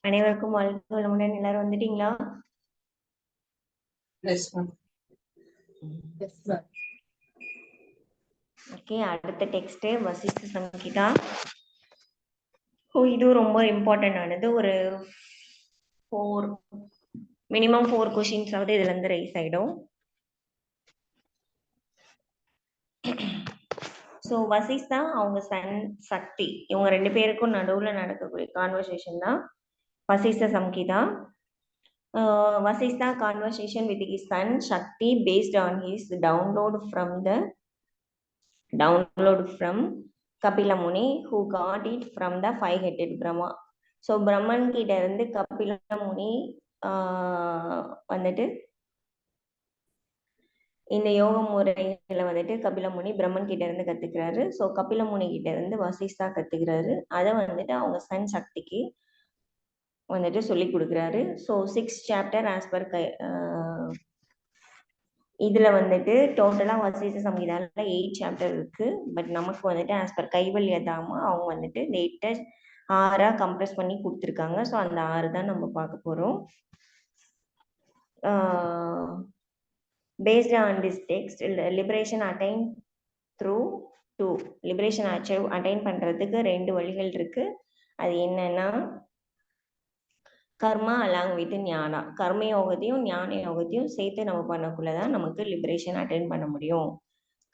அனைவருக்கும் வாழ்த்து வளமுடன். எல்லாரும் வந்துட்டீங்களா? ஓகே, அடுத்த டெக்ஸ்ட் வசிஷ்ட சம்ஹிதா. இது ரொம்ப இம்பார்ட்டன்ட் ஆனது. ஒரு மினிமம் 4 கொஸ்டின்ஸ் ஆவது இதுல இருந்து ரைஸ் ஆயிடும். ஸோ வசிஷ்டா அவங்க சன் சக்தி, இவங்க 2 பேருக்கும் நடுவுல நடக்கக்கூடிய கான்வர்சேஷன் தான் Vasishta Samhita. Vasistha conversation with his son Shakti based on his download from Kapila Muni, who got it from the five-headed Brahma. So Brahman கிட்ட இருந்து Kapila Muni வந்துட்டு இந்த யோக முறைகளை வந்துட்டு கபில முனி பிரம்மன் கிட்ட இருந்து கத்துக்கிறாரு. ஸோ கபில முனி கிட்ட இருந்து வசிஷ்டா கத்துக்கிறாரு. அதை வந்துட்டு அவங்க சன் சக்திக்கு வந்துட்டு சொல்லி கொடுக்குறாரு. ஸோ 6 சாப்டர் ஆஸ் பர் இதுல வந்துட்டு டோட்டலா வசிஷ்ட சம்ஹிதால 8 சாப்டர் இருக்கு. பட் நமக்கு வந்துட்டு ஆஸ் பர் கைவல்ய தாமா அவங்க வந்துட்டு லேட்டஸ்ட் 6 கம்ப்ரஸ் பண்ணி கொடுத்துருக்காங்க. ஸோ அந்த 6 தான் நம்ம பார்க்க போறோம். Based on this text, liberation attained through two. Liberation attain பண்றதுக்கு 2 வழிகள் இருக்கு. அது என்னன்னா கர்மா அலாங் வித் ஞானா. கர்ம யோகத்தையும் ஞான யோகத்தையும் சேர்த்து நம்ம பண்ணக்குள்ளதான் நமக்கு லிபரேஷன் அட்டைன் பண்ண முடியும்.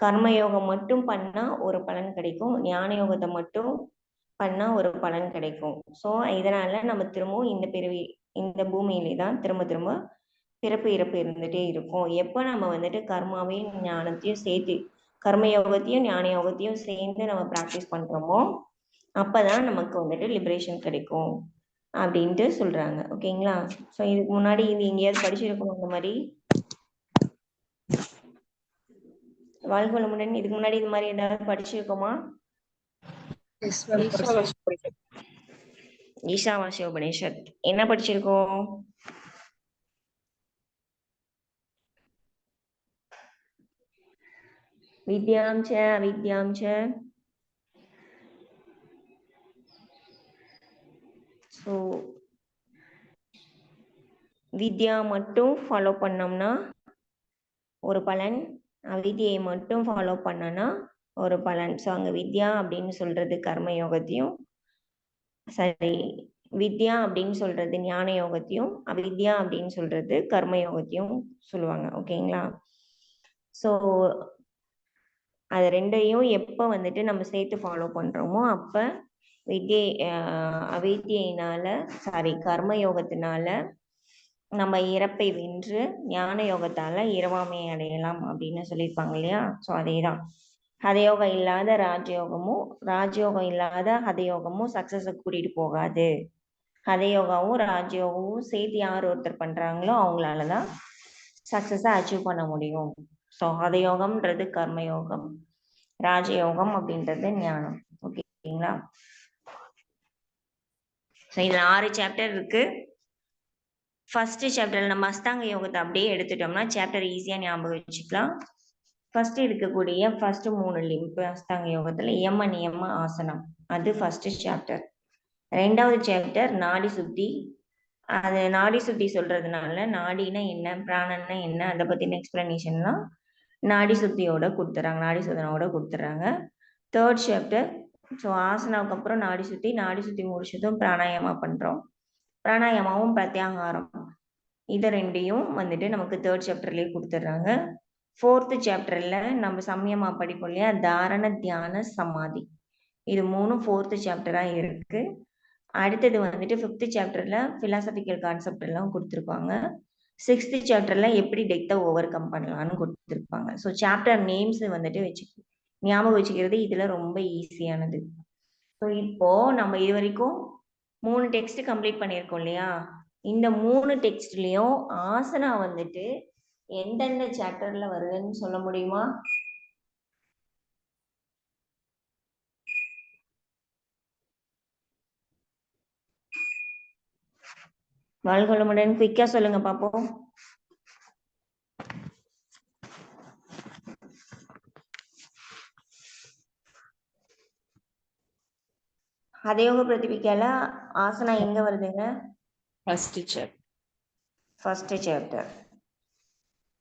கர்ம யோகம் மட்டும் பண்ணா ஒரு பலன் கிடைக்கும், ஞான யோகத்தை மட்டும் பண்ணா ஒரு பலன் கிடைக்கும். ஸோ இதனால நம்ம திரும்பவும் இந்த பூமியிலே தான் திரும்ப திரும்ப பிறப்பு இறப்பு இருந்துட்டே இருக்கும். எப்போ நம்ம வந்துட்டு கர்மாவையும் ஞானத்தையும் சேர்த்து கர்ம யோகத்தையும் ஞான யோகத்தையும் சேர்ந்து நம்ம ப்ராக்டிஸ் பண்றோமோ அப்பதான் நமக்கு வந்துட்டு லிபரேஷன் கிடைக்கும் அப்படின்ட்டு சொல்றாங்க. ஓகேங்களா? ஸோ இதுக்கு முன்னாடி இது எங்கேயாவது படிச்சிருக்கணும் இந்த மாதிரி வாழ்க வளமுடன். இதுக்கு முன்னாடி இது மாதிரி ஏதாவது படிச்சிருக்கோமா? ஈஷாவாசிய உபநிஷத் என்ன படிச்சிருக்கோம்? வித்யாம் ச அவித்யாம் ச. ஸோ வித்யா மட்டும் ஃபாலோ பண்ணோம்னா ஒரு பலன், அவித்யை மட்டும் ஃபாலோ பண்ணனா ஒரு பலன். ஸோ அங்க வித்யா அப்படின்னு சொல்றது கர்ம யோகத்தையும், சரி வித்யா அப்படின்னு சொல்றது ஞான யோகத்தையும், அவித்யா அப்படின்னு சொல்றது கர்ம யோகத்தையும் சொல்லுவாங்க. ஓகேங்களா? ஸோ அது ரெண்டையும் எப்போ வந்துட்டு நம்ம சேர்த்து ஃபாலோ பண்றோமோ அப்ப அவித்யினால கர்ம யோகத்தினால நம்ம இறப்பை வென்று ஞான யோகத்தால இரவாமையை அடையலாம் அப்படின்னு சொல்லியிருப்பாங்க இல்லையா? ஸோ அதேதான். ஹதயோகம் இல்லாத ராஜயோகம் இல்லாத ஹதயோகமும் சக்சஸை கூட்டிட்டு போகாது. ஹதயோகாவும் ராஜயோகமும் சேர்த்து யார் ஒருத்தர் பண்றாங்களோ அவங்களாலதான் சக்சஸை அச்சீவ் பண்ண முடியும். ஸோ ஹதயோகம்ன்றது கர்மயோகம், ராஜயோகம் அப்படின்றது ஞானம். ஓகேங்களா? ஸோ இதுல 6 சாப்டர் இருக்கு. ஃபர்ஸ்ட் சாப்டர்ல நம்ம அஸ்தாங்க யோகத்தை அப்படியே எடுத்துட்டோம்னா சாப்டர் ஈஸியா ஞாபகம் வச்சுக்கலாம். ஃபர்ஸ்ட் இருக்கக்கூடிய ஃபர்ஸ்ட் 3 லிம்ப் அஸ்தாங்க யோகத்துல யம நியம ஆசனம், அது ஃபர்ஸ்ட் சாப்டர். 2வது சாப்டர் நாடி சுத்தி. அது நாடி சுத்தி சொல்றதுனால நாடினா என்ன, பிராணன்னா என்ன, அதை பத்தின எக்ஸ்பிளனேஷன்லாம் நாடி சுத்தியோட கொடுத்துறாங்க, நாடி சுத்தனோட கொடுத்துறாங்க. 3rd chapter. ஸோ ஆசனாவுக்கு அப்புறம் நாடி சுத்தி முடிச்சதும் பிராணாயாமா பண்றோம். பிராணாயாமாவும் பிரத்யாகாரம், இது ரெண்டையும் வந்துட்டு நமக்கு 3rd சாப்டர்லயே கொடுத்துட்றாங்க. 4th சாப்டர்ல நம்ம சமயமா படிப்போம் இல்லையா, தாரண தியான சமாதி, இது 3 4th சாப்டரா இருக்கு. அடுத்தது வந்துட்டு 5th சாப்டர்ல பிலாசபிக்கல் கான்செப்ட் எல்லாம் கொடுத்துருப்பாங்க. 6th சாப்டர்ல எப்படி டெத்தை ஓவர் கம் பண்ணலாம்னு கொடுத்துருப்பாங்க. ஸோ சாப்டர் நேம்ஸ் வந்துட்டு ஞாபகம் வச்சுக்கிறது இதுல ரொம்ப ஈஸியானது. ஸோ இப்போ நம்ம இது வரைக்கும் 3 டெக்ஸ்ட் கம்ப்ளீட் பண்ணியிருக்கோம் இல்லையா? இந்த 3 டெக்ஸ்ட்லயும் ஆசனா வந்துட்டு எந்தெந்த சாப்டர்ல வருதுன்னு சொல்ல முடியுமா? வாழ்களுடன் குயிக்கா சொல்லுங்க பாப்போம். ஹதயோக பிரதிபிக்கால ஆசனா எங்க வருதுங்க? ஃபர்ஸ்ட் சாப்டர்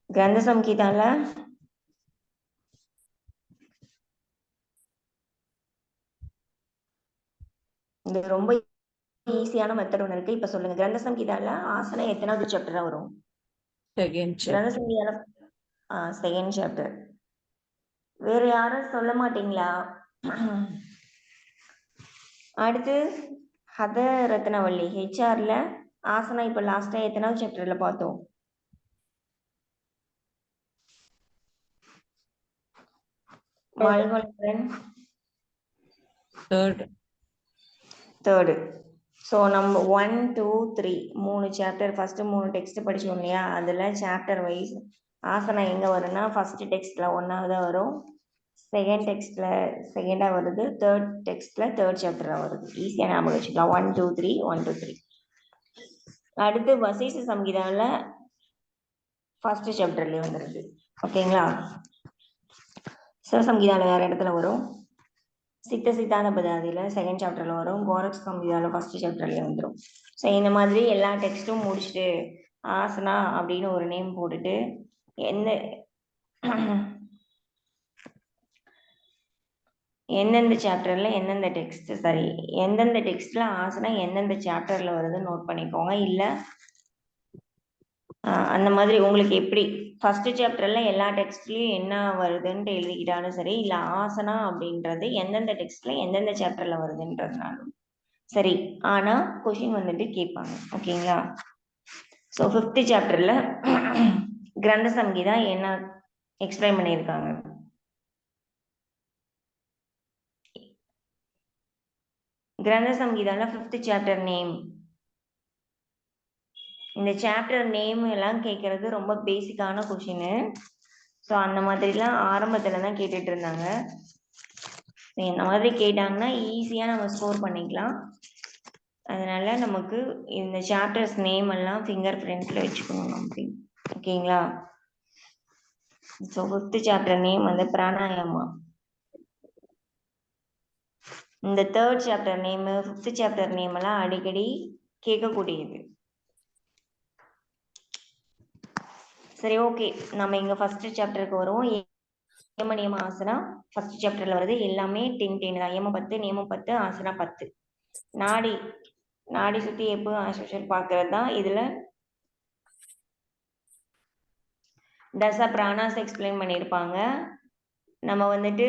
கிரந்த சம்ஹிதால இது ரொம்ப ஈஸியான மெத்தட் ஒன்று இருக்கு. இப்ப சொல்லுங்க, கிரந்த சம்ஹிதால ஆசனா எத்தனாவது சாப்டரா வரும்? கிரந்த சம்ஹிதால செகண்ட் சாப்டர். வேற யாரும் சொல்ல மாட்டீங்களா? அடுத்து ஹத ரத்னவள்ளி ஹெச்ஆர்ல ஆசனா இப்ப லாஸ்டா எத்தனாவது சாப்டர்ல பார்த்தோம்? தேர்டு. ஸோ நம்ம 1, 2, 3 3 சாப்டர் ஃபர்ஸ்ட் 3 டெக்ஸ்ட் படிச்சோம் இல்லையா? அதுல சாப்டர் வைஸ் ஆசனா எங்க வரும்னா ஃபர்ஸ்ட் டெக்ஸ்ட்ல 1ஆவதா வரும், செகண்ட் டெக்ஸ்ட்ல செகண்டா வருது, தேர்ட் டெக்ஸ்ட்ல தேர்ட் சாப்டரா வருது. ஈஸியா ஞாபகம் வச்சுக்கலாம். 1, 2, 3 1, 2, 3. அடுத்து வசிஷ்ட சம்ஹிதால ஃபர்ஸ்ட் சாப்டர்லயே வந்துருது. ஓகேங்களா? சிவசம்ஹிதால வேற இடத்துல வரும், சித்த சித்தாந்த பதாதியில செகண்ட் சாப்டர்ல வரும், கோரக்ஷ சம்ஹிதால ஃபர்ஸ்ட் சாப்டர்லயே வந்துடும். ஸோ இந்த மாதிரி எல்லா டெக்ஸ்ட்டும் முடிச்சுட்டு ஆசனா அப்படின்னு ஒரு நேம் போட்டுட்டு எந்தெந்த சாப்டர்ல எந்தெந்த டெக்ஸ்ட் எந்தெந்த டெக்ஸ்ட்ல ஆசனா எந்தெந்த சாப்டர்ல வருதுன்னு நோட் பண்ணிக்கோங்க. இல்ல அந்த மாதிரி உங்களுக்கு எப்படி ஃபர்ஸ்ட் சாப்டர்ல எல்லா டெக்ஸ்ட்லயும் என்ன வருதுன்ட்டு எழுதிக்கிட்டாலும் சரி, இல்ல ஆசனா அப்படின்றது எந்தெந்த டெக்ஸ்ட்ல எந்தெந்த சாப்டர்ல வருதுன்றதுனாலும் சரி. ஆனா கொஷின் வந்துட்டு கேட்பாங்க. ஓகேங்களா? ஸோ 5th சாப்டர்ல கிரந்த சம்ஹிதா என்ன எக்ஸ்பிளைன் பண்ணியிருக்காங்க? கிரந்த சம்ஹிதால 5th சாப்டர் நேம். இந்த சாப்டர் நேம் எல்லாம் கேட்கறது ரொம்ப பேசிக்கான கொஷின். ஸோ அந்த மாதிரிலாம் ஆரம்பத்துல தான் கேட்டுட்டு இருந்தாங்க. இந்த மாதிரி கேட்டாங்கன்னா ஈஸியா நம்ம ஸ்கோர் பண்ணிக்கலாம். அதனால நமக்கு இந்த சாப்டர்ஸ் நேம் எல்லாம் ஃபிங்கர் பிரிண்ட்ல வச்சுக்கணும் அப்படி. ஓகேங்களா? ஸோ 5th சாப்டர் நேம் வந்து பிராணாயாமா. இந்த 3rd chapter name 5th chapter name எல்லாம் அடிக்கடி கேட்கக்கூடியது. சரி, ஓகே. நம்ம இங்க ஃபர்ஸ்ட் சாப்டருக்கு வருவோம். யம நியம ஆசனா ஃபர்ஸ்ட் சாப்டர்ல வருது. எல்லாமே 10 10 தான். யம 10 நியமம் 10 ஆசனா 10. நாடி சுத்தி எப்போ ஆஸ்யூஷுவல் பார்க்கறது தான். இதுல தச பிராணாஸ் எக்ஸ்பிளைன் பண்ணியிருப்பாங்க. நம்ம வந்துட்டு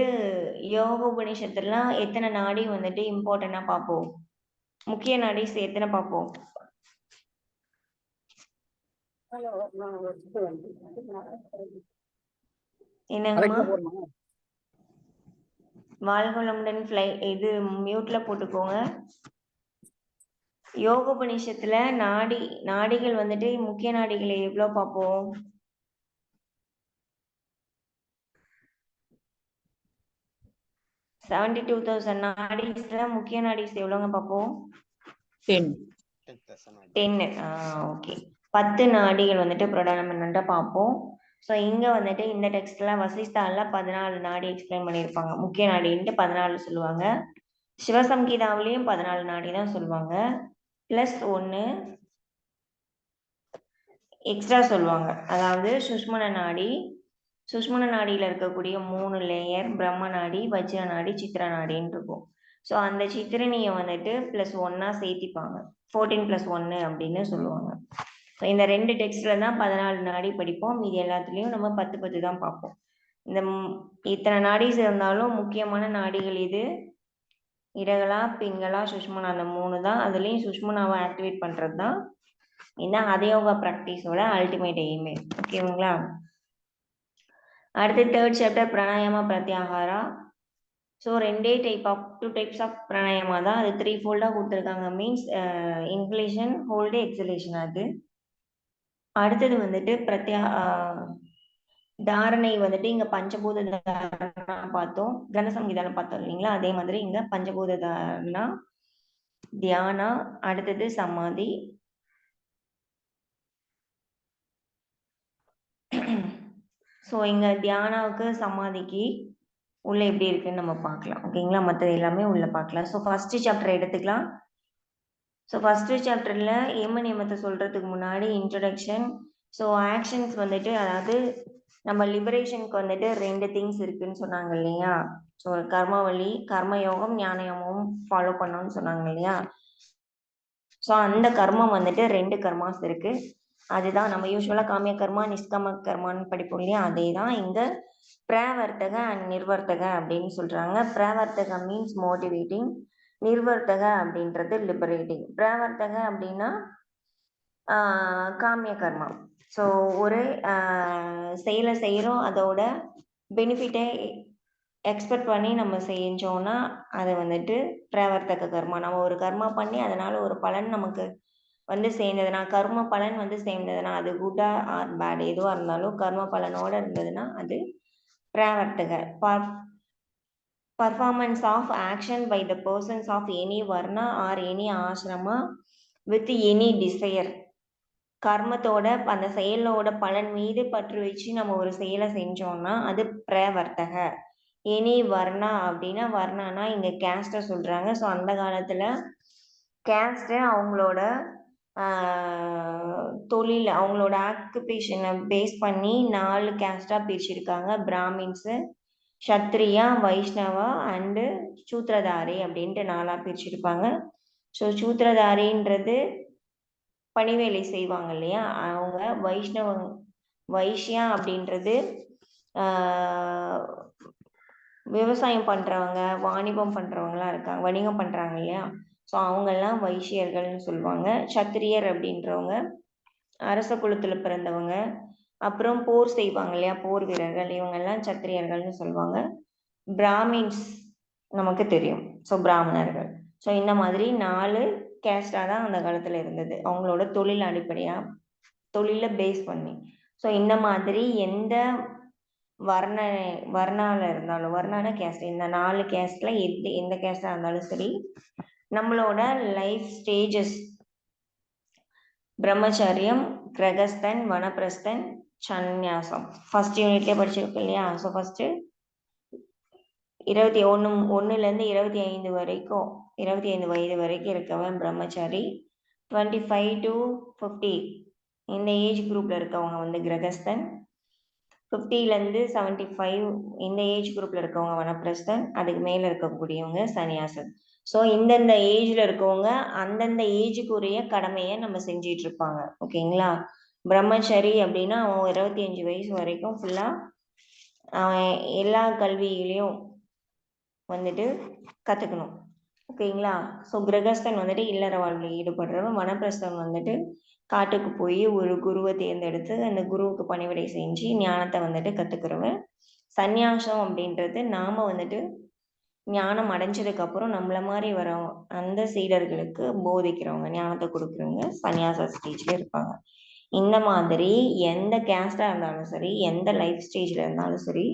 யோக உபநிஷத்துலாம் எத்தனை நாடி வந்துட்டு இம்பார்ட்டண்டா பார்ப்போம். முக்கிய நாடிஸ் எத்தனை பார்ப்போம்? என்னங்கம்மா? வாழ்வளமுடன் இது மியூட்ல போட்டுக்கோங்க. யோக உபநிஷத்துல நாடிகள் வந்துட்டு முக்கிய நாடிகளை எவ்வளவு பார்ப்போம்? 72,000 நாடிஸ்ல முக்கிய நாடிஸ் எவ்வளவுங்க பார்ப்போம்? 10. ஓகே. 10 நாடிகள் வந்துட்டு பிரதானமா பார்ப்போம். ஸோ இங்க வந்துட்டு இந்த டெக்ஸ்ட்ல வசிஷ்டால 14 நாடி எக்ஸ்பிளைன் பண்ணியிருப்பாங்க. முக்கிய நாடின்ட்டு 14 சொல்லுவாங்க. சிவசம்ஹிதாவிலையும் 14 நாடி தான் சொல்லுவாங்க. பிளஸ் 1 எக்ஸ்ட்ரா சொல்லுவாங்க. அதாவது சுஷ்மன நாடியில இருக்கக்கூடிய 3 லேயர் பிரம்ம நாடி, வஜ்ர நாடி, சித்திர நாடின்னு இருக்கும். ஸோ அந்த சித்திரனியை வந்துட்டு பிளஸ் 1 சேர்த்திப்பாங்க. 14+1 அப்படின்னு சொல்லுவாங்க. ஸோ இந்த 2 டெக்ஸ்ட்ல தான் 14 நாடி படிப்போம். மீதி எல்லாத்துலேயும் நம்ம 10 10 தான் பார்ப்போம். இந்த இத்தனை நாடிஸ் இருந்தாலும் முக்கியமான நாடிகள் இது இடகளா, பிங்களா, சுஷ்மனா, அந்த 3 தான். அதுலேயும் சுஷ்மனாவை ஆக்டிவேட் பண்ணுறது தான் இந்த ஹதயோகா ப்ராக்டிஸோட அல்டிமேட் எய்மே. ஓகேங்களா? அடுத்து 3rd chapter pranayama pratyahara. So 2 types of pranayama தான். அது 3 ஃபோல்டாக கொடுத்துருக்காங்க. Means inhalation, hold, exhalation. அது அடுத்தது வந்துட்டு தாரணை வந்துட்டு இங்க பஞ்சபூத தாரணா பார்த்தோம், கிரந்த சம்ஹிதால பார்த்தோம் இல்லைங்களா? அதே மாதிரி இங்க பஞ்சபூத தாரணா, தியானா, அடுத்தது சமாதி. ஸோ இங்க தியானாவுக்கு சமாதிக்கு உள்ள எப்படி இருக்குன்னு நம்ம பார்க்கலாம். ஓகேங்களா? மற்றது எல்லாமே உள்ள பார்க்கலாம். ஸோ ஃபர்ஸ்ட் சாப்டர் எடுத்துக்கலாம். ஸோ ஃபஸ்ட்டு சாப்டர்ல ஏம நியமத்தை சொல்றதுக்கு முன்னாடி இன்ட்ரடக்ஷன். ஸோ ஆக்ஷன்ஸ் வந்துட்டு அதாவது நம்ம லிபரேஷனுக்கு வந்துட்டு 2 திங்ஸ் இருக்குன்னு சொன்னாங்க இல்லையா? ஸோ கர்மவழி, கர்மயோகம், ஞான யோகமும் ஃபாலோ பண்ணணும்னு சொன்னாங்க இல்லையா? ஸோ அந்த கர்மம் வந்துட்டு 2 கர்மாஸ் இருக்கு. அதுதான் நம்ம யூஸ்வலாக காமிய கர்மா, நிஷ்காம கர்மான்னு படிப்போம் இல்லையா? அதே தான் இங்க பிரவர்த்தக அண்ட் நிர்வர்த்தக அப்படின்னு சொல்றாங்க. பிரவர்த்தக மீன்ஸ் மோட்டிவேட்டிங், நிர்வர்த்தக அப்படின்றது லிபரேட்டிங். பிரவர்த்தக அப்படின்னா காமிய கர்மா. ஸோ ஒரு செயலை செய்கிறோம், அதோட பெனிஃபிட்டை எக்ஸ்பெக்ட் பண்ணி நம்ம செஞ்சோம்னா அதை வந்துட்டு பிரவர்த்தக கர்மா. நம்ம ஒரு கர்மா பண்ணி அதனால ஒரு பலன் நமக்கு வந்து சேர்ந்ததுன்னா, கர்ம பலன் வந்து சேர்ந்ததுன்னா, அது குட்டா ஆர் பேட் எதுவாக இருந்தாலும் கர்ம பலனோட இருந்ததுன்னா அது பிரவர்த்தக. performance of action by the persons of any varna or any ashrama with any desire. கர்மத்தோட அந்த செயலோட பலன் மீது பற்று வச்சு நம்ம ஒரு செயலை செஞ்சோம்னா அது பிரவர்த்தக. எனி வர்ணா அப்படின்னா வர்ணானா இங்க கேஸ்ட சொல்றாங்க. ஸோ அந்த காலத்துல கேஸ்ட அவங்களோட தொழில், அவங்களோட ஆக்குபேஷனை பேஸ் பண்ணி 4 கேஸ்டா பிரிச்சிருக்காங்க. பிராமின்ஸு, சத்ரியா, வைஷ்ணவா அண்டு சூத்திரதாரி அப்படின்ட்டு 4ஆ பிரிச்சிருப்பாங்க. ஸோ சூத்திரதாரின்றது பணிவேலை செய்வாங்க இல்லையா அவங்க. வைஷ்யா அப்படின்றது விவசாயம் பண்றவங்க, வாணிபம் பண்றவங்களாம் இருக்காங்க, வணிகம் பண்றாங்க இல்லையா? ஸோ அவங்கெல்லாம் வைஷ்யர்கள்னு சொல்லுவாங்க. சத்திரியர் அப்படின்றவங்க அரச குலத்துல பிறந்தவங்க. அப்புறம் போர் செய்வாங்க இல்லையா, போர் வீரர்கள், இவங்கெல்லாம் சத்திரியர்கள்னு சொல்லுவாங்க. பிராமின்ஸ் நமக்கு தெரியும், ஸோ பிராமணர்கள். ஸோ இந்த மாதிரி 4 கேஸ்டா தான் அந்த காலத்துல இருந்தது, அவங்களோட தொழில் அடிப்படையா, தொழில பேஸ் பண்ணி. ஸோ இந்த மாதிரி எந்த வர்ணால இருந்தாலும், வர்ணான கேஸ்ட், இந்த 4 கேஸ்ட்ல எந்த கேஸ்டா இருந்தாலும் சரி, நம்மளோட லைஃப் ஸ்டேஜஸ் பிரம்மச்சரியம், கிரகஸ்தன், வனப்பிரஸ்தன், சந்நியாசம் ஃபர்ஸ்ட் யூனிட்லேயே படிச்சிருக்கோம் இல்லையா? ஸோ ஃபர்ஸ்ட் 21லேருந்து 25 வரைக்கும், 25 வயது வரைக்கும் இருக்கவன் பிரம்மச்சாரி. 25 to 50 இந்த ஏஜ் குரூப்ல இருக்கவங்க வந்து கிரகஸ்தன். 50லேருந்து 75 இந்த ஏஜ் குரூப்ல இருக்கவங்க வனப்பிரஸ்தன். அதுக்கு மேல இருக்கக்கூடியவங்க சன்னியாசன். ஸோ இந்தந்த ஏஜ்ல இருக்கவங்க அந்தந்த ஏஜுக்குரிய கடமையை நம்ம செஞ்சிட்டு இருப்பாங்க. ஓகேங்களா? பிரம்மச்சரி அப்படின்னா அவன் 25 வயசு வரைக்கும் ஃபுல்லா அவன் எல்லா கல்வியிலையும் வந்துட்டு கத்துக்கணும். ஓகேங்களா? ஸோ கிரகஸ்தன் வந்துட்டு இல்லற வாழ்வில் ஈடுபடுறவன். வனப்பிரஸ்தன் வந்துட்டு காட்டுக்கு போய் ஒரு குருவை தேர்ந்தெடுத்து அந்த குருவுக்கு பணிவிடை செஞ்சு ஞானத்தை வந்துட்டு கத்துக்கிறவன். சந்நியாசம் அப்படின்றது நாம வந்துட்டு ஞானம் அடைஞ்சதுக்கு அப்புறம் நம்மள மாதிரி வர அந்த சீடர்களுக்கு போதிக்கிறவங்க, ஞானத்தை கொடுக்குறவங்க சந்நியாச ஸ்டேஜ்ல இருப்பாங்க. இந்த மாதிரி எந்த கேஸ்டா இருந்தாலும் சரி, எந்த லைஃப் ஸ்டேஜ்ல இருந்தாலும் சரி,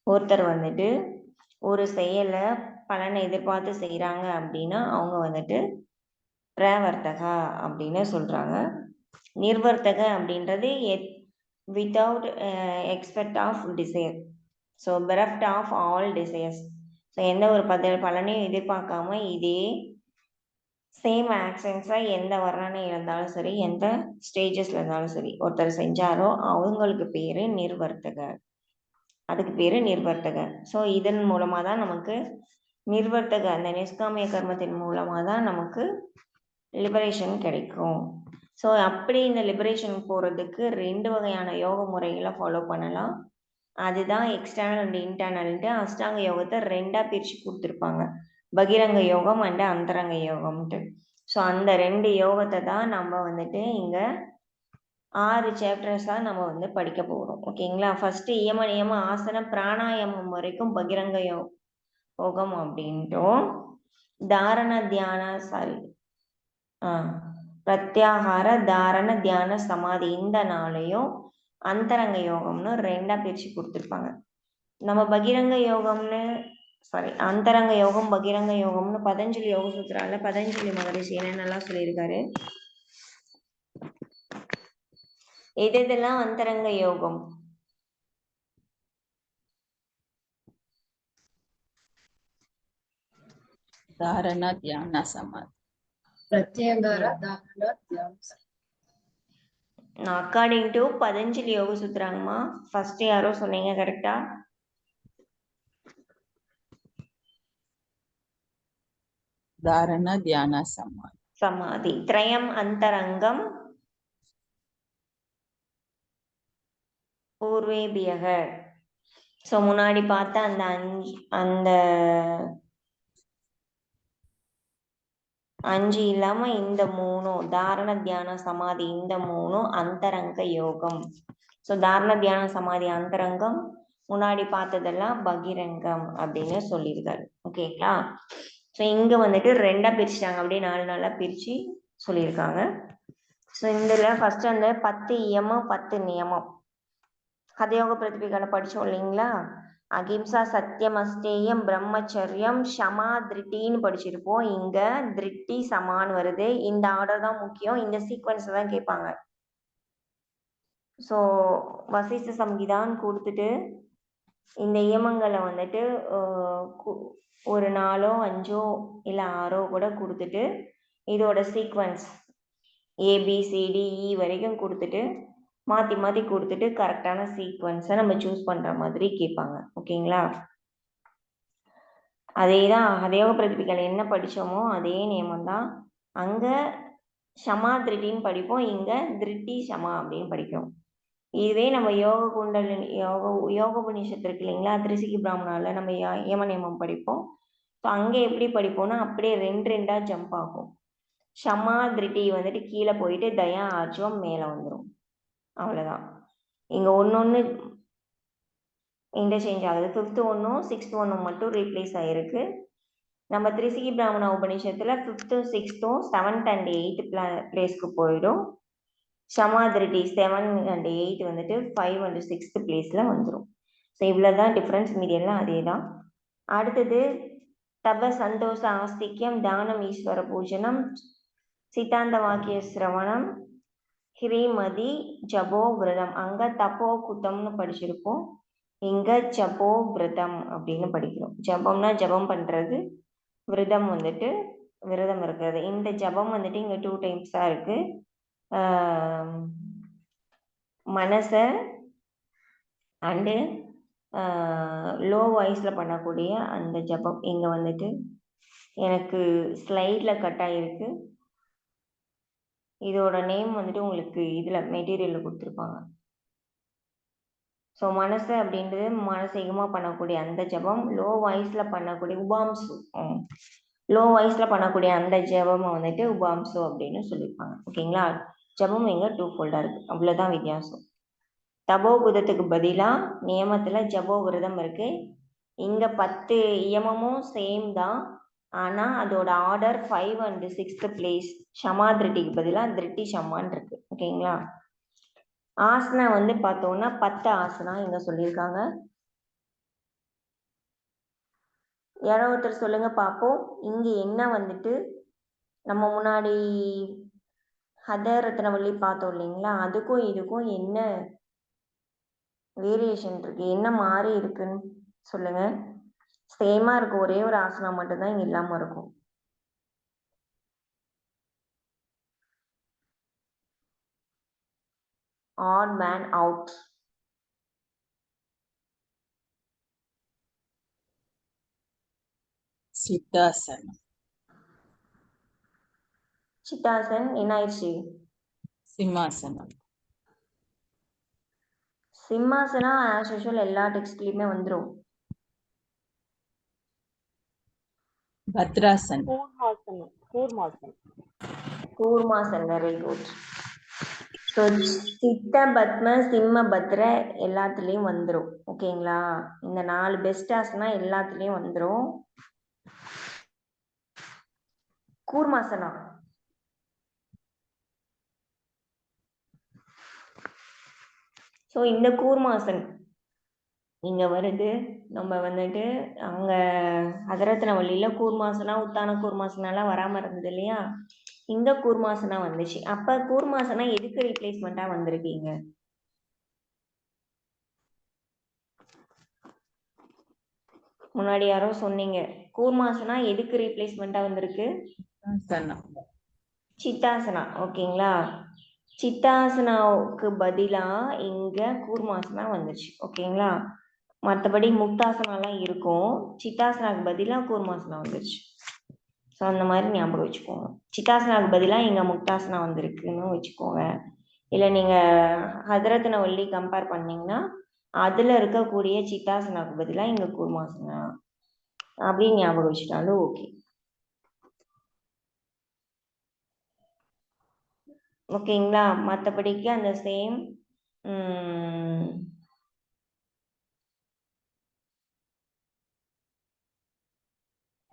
ஒருத்தர் வந்துட்டு ஒரு செயலை பலனை எதிர்பார்த்து செய்கிறாங்க அப்படின்னா அவங்க வந்துட்டு பிரவர்த்தகா அப்படின்னு சொல்கிறாங்க. நிர்வர்த்தக அப்படின்றது without expect of desire. So bereft of all desires. So எந்த ஒரு பலனையும் எதிர்பார்க்காம இதே சேம் ஆக்ஷன்ஸாக எந்த வர்ணனை இருந்தாலும் சரி, எந்த ஸ்டேஜஸில் இருந்தாலும் சரி ஒருத்தர் செஞ்சாரோ அவங்களுக்கு பேர் நிர்வர்த்தக. அதுக்கு பேர் நிர்வர்த்தக. ஸோ இதன் மூலமாக தான் நமக்கு நிர்வர்த்தக, அந்த நிஷ்காமிய கர்மத்தின் மூலமாக தான் நமக்கு லிபரேஷன் கிடைக்கும். ஸோ அப்படி இந்த லிபரேஷன் போகிறதுக்கு 2 வகையான யோக முறைகளை ஃபாலோ பண்ணலாம். அதுதான் எக்ஸ்டர்னல் அண்ட் இன்டர்னல்ட்டு. அஷ்டாங்க யோகத்தை 2ஆ பிரித்து கொடுத்துருப்பாங்க, பகிரங்க யோகம் அண்ட் அந்தரங்க யோகம்ட்டு. ஸோ அந்த 2 யோகத்தை தான் நம்ம வந்துட்டு இங்கே 6 சாப்டர்ஸாக நம்ம வந்து படிக்க போகிறோம். ஓகேங்களா? ஃபர்ஸ்ட் இயம நியம ஆசன பிராணாயாமம் வரைக்கும் பகிரங்க யோகம் அப்படின்ட்டும், தாரண தியான பிரத்யாகார, தாரண, தியான, சமாதி இந்த 4ஐயும் அந்தரங்க யோகம்னு 2ஆ பிரித்து கொடுத்துருப்பாங்க. நம்ம பகிரங்க யோகம்னு அந்தரங்க யோகம், பகிரங்க யோகம்னு பதஞ்சலி யோக சூத்திரால பதஞ்சலி மகரிஷி என்னென்னலாம் சொல்லியிருக்காரு, இதெல்லாம் அந்தரங்க யோகம். தாரண, தியான, சமாதி. பிரத்யங்கர தாரண தியானம். அக்கார்டிங் டு பதஞ்சலி யோக சூத்திராங்கம்மா. ஃபர்ஸ்ட் யாரோ சொன்னீங்க கரெக்டா? தாரண தியான சமாதி. சமாதி. த்ரயம் அந்தரங்கம் பூர்வேபியக. ஸோ முன்னாடி பார்த்த அந்த அஞ்சு இல்லாம இந்த மூணும் தாரண தியான சமாதி, இந்த மூணும் அந்தரங்க யோகம். ஸோ தாரண தியான சமாதி அந்தரங்கம், முன்னாடி பார்த்ததெல்லாம் பகிரங்கம் அப்படின்னு சொல்லியிருக்காரு. ஓகேங்களா? ஸோ இங்க வந்துட்டு ரெண்டா பிரிச்சுட்டாங்க, அப்படியே 4 நாளா பிரிச்சு சொல்லியிருக்காங்க. ஸோ இதுல ஃபர்ஸ்ட் அந்த 10 இயமம் 10 நியமம் ஹதயோக பிரதிபிகளை படிச்சோம் இல்லைங்களா? அகிம்சா, சத்தியம், அஸ்தேயம், பிரம்மச்சரியம், ஷமா, திருட்டின்னு படிச்சிருப்போம். இங்க திருட்டி சமான் வருது. இந்த ஆர்டர் தான் முக்கியம், இந்த சீக்வன்ஸ் தான் கேட்பாங்க. ஸோ வசிஷ்ட சம்ஹிதான்னு கொடுத்துட்டு இந்த இயமங்களை வந்துட்டு ஒரு 4 5 இல்லை 6 கூட கொடுத்துட்டு இதோட சீக்வன்ஸ் ABCDE வரைக்கும் கொடுத்துட்டு மாற்றி மாற்றி கொடுத்துட்டு கரெக்டான சீக்வன்ஸை நம்ம சூஸ் பண்ணுற மாதிரி கேட்பாங்க. ஓகேங்களா? அதே தான் ஹதயோக பிரதிபிகளை என்ன படித்தோமோ அதே நியமம் தான். அங்கே ஷமா திருட்டின்னு படிப்போம், இங்கே திருட்டி ஷமா அப்படின்னு படிக்கிறோம். இதுவே நம்ம யோக குண்டலினி யோகோபநிஷத்து இருக்கு இல்லைங்களா, திரிசிகி பிராமணால நம்ம யம நியமம் படிப்போம். ஸோ அங்கே எப்படி படிப்போம்னா அப்படியே 2 ஜம்ப் ஆகும். ஷமா திருட்டி வந்துட்டு கீழே போயிட்டு தயா ஆர்ஜவம் மேலே வந்துடும். அவ்வளோதான். இங்கே ஒன்று இன்டர்சேஞ்ச் ஆகுது. 5th ஒன்றும் 6th ஒன்றும் மட்டும் ரீப்ளேஸ் ஆகிருக்கு. நம்ம திரிசிகி பிராமண உபநிஷத்தில் 5th 6th 7th and 8th பிளேஸ்க்கு போயிடும். ஷமா திருட்டி 7 and 8 வந்துட்டு 5 and 6th பிளேஸில் வந்துடும். ஸோ இவ்வளோதான் டிஃப்ரென்ஸ், மீடியெல்லாம் அதே தான். அடுத்தது தப, சந்தோஷ, ஆஸ்திக்யம், தானம், ஈஸ்வர பூஜனம், சித்தாந்த வாக்கிய சிரவணம், ஹிரீமதி, ஜபோ, விரதம். அங்கே தப்போ குத்தம்னு படிச்சிருப்போம், இங்கே ஜபோ விரதம் அப்படின்னு படிக்கிறோம். ஜபம்னா ஜபம் பண்ணுறது, விரதம் வந்துட்டு விரதம் இருக்கிறது. இந்த ஜபம் வந்துட்டு இங்கே 2 டைம்ஸாக இருக்குது. மனசை அண்டு லோ வாய்ஸில் பண்ணக்கூடிய அந்த ஜபம் இங்கே வந்துட்டு எனக்கு ஸ்லைடில் கட் ஆகிருக்கு. இதோட நேம் வந்துட்டு உங்களுக்கு இதில் மெட்டீரியலில் கொடுத்துருப்பாங்க. ஸோ மனசு அப்படின்றது மனசேகமாக பண்ணக்கூடிய அந்த ஜபம், லோ வாய்ஸில் பண்ணக்கூடிய உபாம்சு, லோ வாய்ஸில் பண்ணக்கூடிய அந்த ஜபம் வந்துட்டு உபாம்சு அப்படின்னு சொல்லியிருப்பாங்க. ஓகேங்களா? ஜபம் இங்கே 2 ஃபோல்டாக இருக்குது, அவ்வளோதான் வித்தியாசம். தபோ புதத்துக்கு பதிலாக நியமத்தில் ஜபோ விரதம் இருக்குது. இங்கே 10 இயமமும் சேம் தான், ஆனால் அதோட ஆர்டர் 5 and 6th பிளேஸ். ஷமா திருட்டிக்கு பதிலாக திருட்டி ஷமான் இருக்கு. ஓகேங்களா? ஆசனா வந்து பார்த்தோம்னா 10 ஆசனா இங்கே சொல்லியிருக்காங்க. யாரோ ஒருத்தர் சொல்லுங்க பார்ப்போம், இங்கே என்ன வந்துட்டு நம்ம முன்னாடி ஹதரத்னவல்லி பார்த்தோம் இல்லைங்களா, அதுக்கும் இதுக்கும் என்ன வேரியேஷன் இருக்கு, என்ன மாறி இருக்குன்னு சொல்லுங்க. சேமா இருக்கும், ஒரே ஒரு ஆசனா மட்டும்தான் இங்க இல்லாம இருக்கும். Odd man out. சித்தாசனம். சித்தாசன் என்ன ஆயிடுச்சு? சிம்மாசனம். சிம்மாசனா ஆஸ் யூஷுவல் எல்லா டெக்ஸ்ட்லயுமே வந்துடும். பத்ராசன். கூர்மாசன், வெரி குட். ஸோ சித்த, பத்ம, சிம்ம, பத்ர எல்லாத்துலேயும் வந்துடும். ஓகேங்களா? இந்த 4 பெஸ்ட் ஆசனா எல்லாத்துலேயும் வந்துடும். கூர்மாசனா ஸோ இந்த கூர்மாசன் இங்க வருது. நம்ம வந்துட்டு அங்க ஹதரத்னவல்லியில கூர்மாசனா, உத்தான கூர்மாசனாலாம் வராம இருந்தது இல்லையா, இங்க கூர்மாசனா வந்துச்சு. அப்ப கூர்மாசனா எதுக்கு ரீப்ளேஸ்மெண்டா வந்திருக்கீங்க? முன்னாடி யாரோ சொன்னீங்க, கூர்மாசனா எதுக்கு ரீப்ளேஸ்மெண்டா வந்திருக்கு? சித்தாசனா. ஓகேங்களா? சித்தாசனாவுக்கு பதிலா இங்க கூர்மாசனா வந்துருச்சு. ஓகேங்களா? மற்றபடி முக்தாசனாலாம் இருக்கும். சித்தாசனாவுக்கு பதிலா கூர்மாசனா வந்துருச்சு. ஸோ அந்த மாதிரி ஞாபகம் வச்சுக்கோங்க. சித்தாசனாவுக்கு பதிலா இங்க முக்தாசனா வந்திருக்குன்னு வச்சுக்கோங்க. இல்லை நீங்க ஹதரத்னவல்லி கம்பேர் பண்ணீங்கன்னா அதுல இருக்கக்கூடிய சித்தாசனாவுக்கு பதிலா இங்க கூர்மாசனா அப்படின்னு ஞாபகம் வச்சுட்டாலும் ஓகே. ஓகேங்களா? மற்றபடிக்கு அந்த சேம்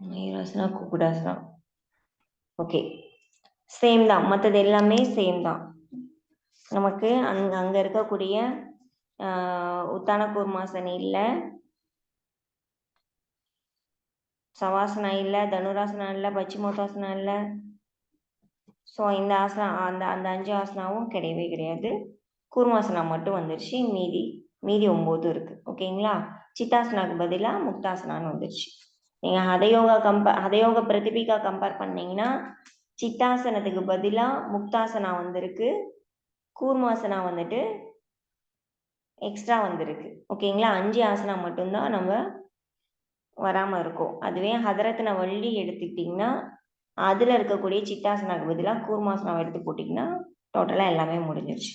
மயூராசனா குக்குடாசனா ஓகே சேம் தான். மற்றது எல்லாமே சேம் தான். நமக்கு அங்க இருக்கக்கூடிய உத்தான கூர்மாசன் இல்லை, சவாசனா இல்லை, தனுராசனா இல்லை, பச்சிமோத்தாசனா இல்லை. ஸோ இந்த ஆசனா அந்த 5 ஆசனாவும் கிடையவே கிடையாது. கூர்மாசனா மட்டும் வந்துருச்சு. மீதி 9 இருக்கு. ஓகேங்களா? சித்தாசனாக்கு பதிலாக முக்தாசனான்னு வந்துருச்சு. நீங்கள் ஹதயோக பிரதிபிகா கம்பேர் பண்ணீங்கன்னா சித்தாசனத்துக்கு பதிலாக முக்தாசனா வந்திருக்கு, கூர்மாசனா வந்துட்டு எக்ஸ்ட்ரா வந்திருக்கு. ஓகேங்களா? 5 ஆசனா மட்டும்தான் நம்ம வராமல் இருக்கும். அதுவே ஹதரத்னவல்லி எடுத்துக்கிட்டிங்கன்னா அதில் இருக்கக்கூடிய சித்தாசனாக்கு பதிலாக கூர்மாசனாவை எடுத்து போட்டிங்கன்னா டோட்டலாக எல்லாமே முடிஞ்சிருச்சு.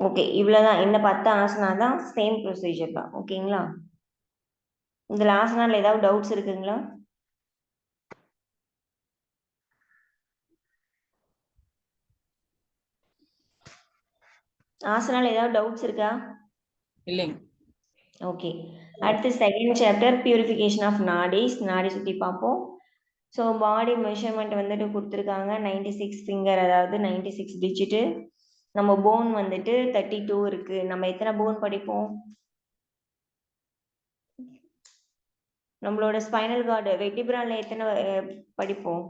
ஓகே, இவ்வளோதான். இந்த 10 ஆசனா தான் சேம் ப்ரொசீஜர் தான். ஓகேங்களா? இதில் ஆசனாவில் ஏதாவது டவுட்ஸ் இருக்குங்களா? ஆசனாவில் ஏதாவது டவுட்ஸ் இருக்கா? இல்லைங்க. ஓகே, அடுத்து செகண்ட் சாப்டர் பியூரிஃபிகேஷன் ஆஃப் நாடிஸ். நாடி சுற்றி பார்ப்போம். ஸோ பாடி மெஷர்மெண்ட் வந்துட்டு கொடுத்துருக்காங்க. 96 ஃபிங்கர், அதாவது 96 டிஜிட்டு. நம்ம போன் வந்துட்டு 32 இருக்கு. நம்ம எத்தனை போன் படிப்போம்? நம்மளோட ஸ்பைனல் கார்டு வெர்டிபிரால எத்தனை படிப்போம்?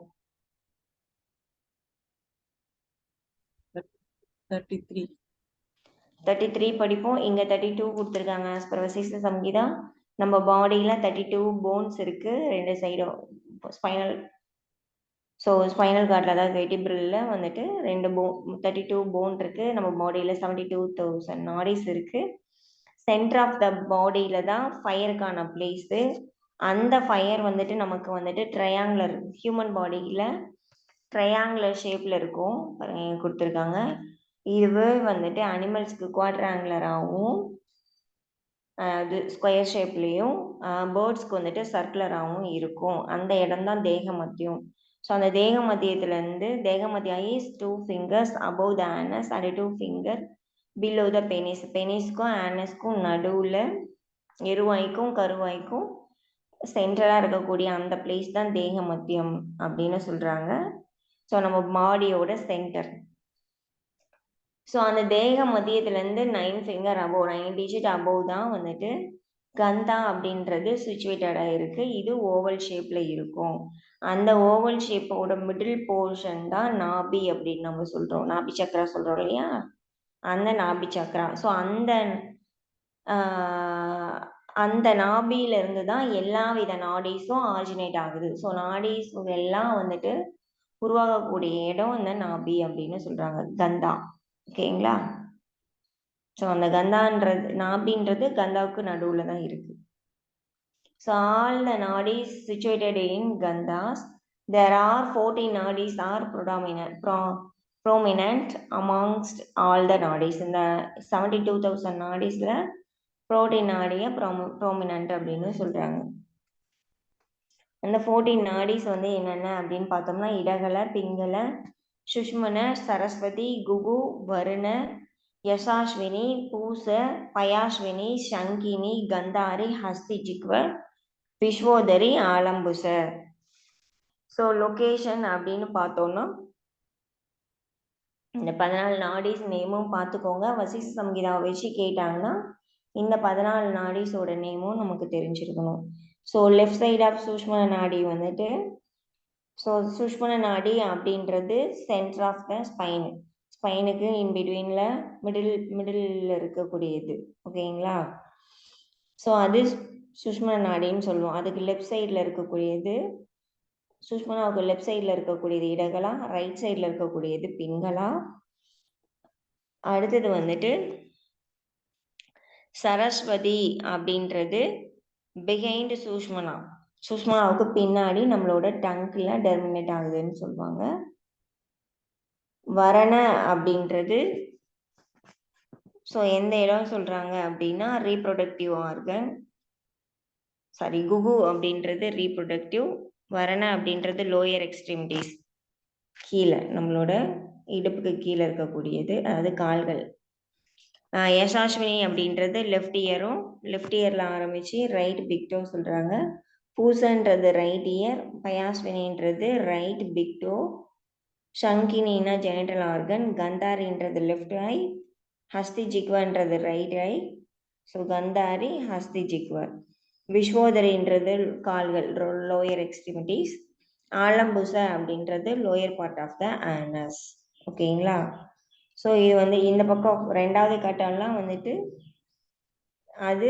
33 படிப்போம். இங்க 32 கொடுத்துருக்காங்க. ஆஸ் பர் வசிஷ்ட சம்ஹிதா நம்ம பாடியில 32 போன்ஸ் இருக்கு, 2 சைடும் ஸ்பைனல். ஸோ ஸ்பைனல் கார்டில், அதாவது வெர்டிபிரல்ல வந்துட்டு 32 போன் இருக்கு. நம்ம பாடியில் 72,000 நாடிஸ் இருக்கு. சென்டர் ஆஃப் த பாடியில தான் ஃபயருக்கான பிளேஸு. அந்த ஃபயர் வந்துட்டு நமக்கு வந்துட்டு ட்ரையாங்குலர், ஹியூமன் பாடியில் ட்ரையாங்குலர் ஷேப்பில் இருக்கும். கொடுத்துருக்காங்க. இது வந்துட்டு அனிமல்ஸ்க்கு குவாட்ராங்குலராகவும், அது ஸ்கொயர் ஷேப்லேயும், பேர்ட்ஸ்க்கு வந்துட்டு சர்க்குலராகவும் இருக்கும். அந்த இடம் தான் தேக மத்தியம். ஸோ அந்த தேக மத்தியத்துலேருந்து, தேக மத்தியா is 2 fingers above the anus and 2 fingers below the penis. பெனிஸ்க்கும் ஆனஸ்க்கும் நடுவில், எருவாய்க்கும் கருவாய்க்கும் சென்ட்ரலாக இருக்கக்கூடிய அந்த பிளேஸ் தான் தேக மத்தியம் அப்படின்னு சொல்கிறாங்க. ஸோ நம்ம பாடியோட சென்டர். ஸோ அந்த தேக மத்தியத்துலேருந்து 9 ஃபிங்கர் அபோவ், 9 டிஜிட் அபோவ் தான் வந்துட்டு கந்தா அப்படின்றது சிச்சுவேட்டடாக இருக்குது. இது ஓவல் ஷேப்பில் இருக்கும். அந்த ஓவல் ஷேப்போட மிடில் போர்ஷன் தான் நாபி அப்படின்னு நம்ம சொல்கிறோம். நாபி சக்ரா சொல்கிறோம் இல்லையா, அந்த நாபி சக்ரா. ஸோ அந்த நாபியிலிருந்து தான் எல்லா வித நாடிஸும் ஆரிஜினேட் ஆகுது. ஸோ நாடிஸ் எல்லாம் வந்துட்டு உருவாகக்கூடிய இடம் இந்த நாபி அப்படின்னு சொல்கிறாங்க, கந்தா. ஓகேங்களா? ஸோ அந்த கந்தான்றது, நாபின்றது கந்தாவுக்கு நடுவில் தான் இருக்குது. So all the nadis situated in kandas. There are 14 nadis are prominent amongst all the nadis. இந்த 72,000 நாடிஸில் 14 நாடியை ப்ரோமினன்ட் அப்படின்னு சொல்கிறாங்க. அந்த 14 நாடிஸ் வந்து என்னென்ன அப்படின்னு பார்த்தோம்னா இடகல, பிங்கல, சுஷ்மன, சரஸ்வதி, குகு, வருண, யசாஸ்வினி, பூச, பயாஸ்வினி, சங்கினி, கந்தாரி, ஹஸ்தி, ஜிக்வ, விஸ்வோதரி, ஆலம்புச. ஸோ லொக்கேஷன் அப்படின்னு பார்த்தோன்னா இந்த 14 நாடிஸ் நேமும் பார்த்துக்கோங்க. வசிஷ்ட சம்ஹிதாவை வச்சு கேட்டாங்கன்னா இந்த 14 நாடிஸோட நேமும் நமக்கு தெரிஞ்சிருக்கணும். So left side of sushumna nadi வந்துட்டு, ஸோ சுஷ்மன நாடி அப்படின்றது சென்டர் ஆஃப் த ஸ்பைனுக்கு இன் பிட்வீனில் மிடில் இருக்கக்கூடியது. ஓகேங்களா? ஸோ அது சுஷ்மன நாடின்னு சொல்லுவோம். அதுக்கு லெஃப்ட் சைடில் இருக்கக்கூடியது சுஷ்மனாவுக்கு லெஃப்ட் சைடில் இருக்கக்கூடியது இடகளா, ரைட் சைடில் இருக்கக்கூடியது பின்களா. அடுத்தது வந்துட்டு சரஸ்வதி அப்படின்றது பிஹைண்ட் சுஷ்மனா, சுஷ்மனாவுக்கு பின்னாடி நம்மளோட டங்கில் டெர்மினேட் ஆகுதுன்னு சொல்லுவாங்க. வரண அப்படின்றது ஸோ எந்த இடம் சொல்கிறாங்க அப்படின்னா ரீப்ரொடக்டிவ் ஆர்கன். சாரி, குகு அப்படின்றது ரீப்ரொடக்டிவ், வரண அப்படின்றது லோயர் எக்ஸ்ட்ரிமிட்டிஸ், கீழே நம்மளோட இடுப்புக்கு கீழே இருக்கக்கூடியது, அதாவது கால்கள். யசாஸ்வினி அப்படின்றது லெஃப்ட் இயரும், லெஃப்ட் இயரில் ஆரம்பித்து ரைட் பிக்டோ சொல்கிறாங்க. பூசன்றது ரைட் இயர், பயாஸ்வினின்றது ரைட் பிக்டோ, ஷங்கினின்னா ஜெனிட்டல் ஆர்கன், கந்தாரின்றது லெஃப்ட் ஐ, ஹஸ்தி ஜிக்வன்றது ரைட் ஐ. ஸோ கந்தாரி, ஹஸ்தி ஜிக்வர். விஸ்வோதரின்றது கால்கள், லோயர் எக்ஸ்ட்ரிமிட்டிஸ். ஆலம்புச அப்படின்றது lower part of the anus. ஓகேங்களா? ஸோ இது வந்து இந்த பக்கம் ரெண்டாவது கட்டம்லாம் வந்துட்டு அது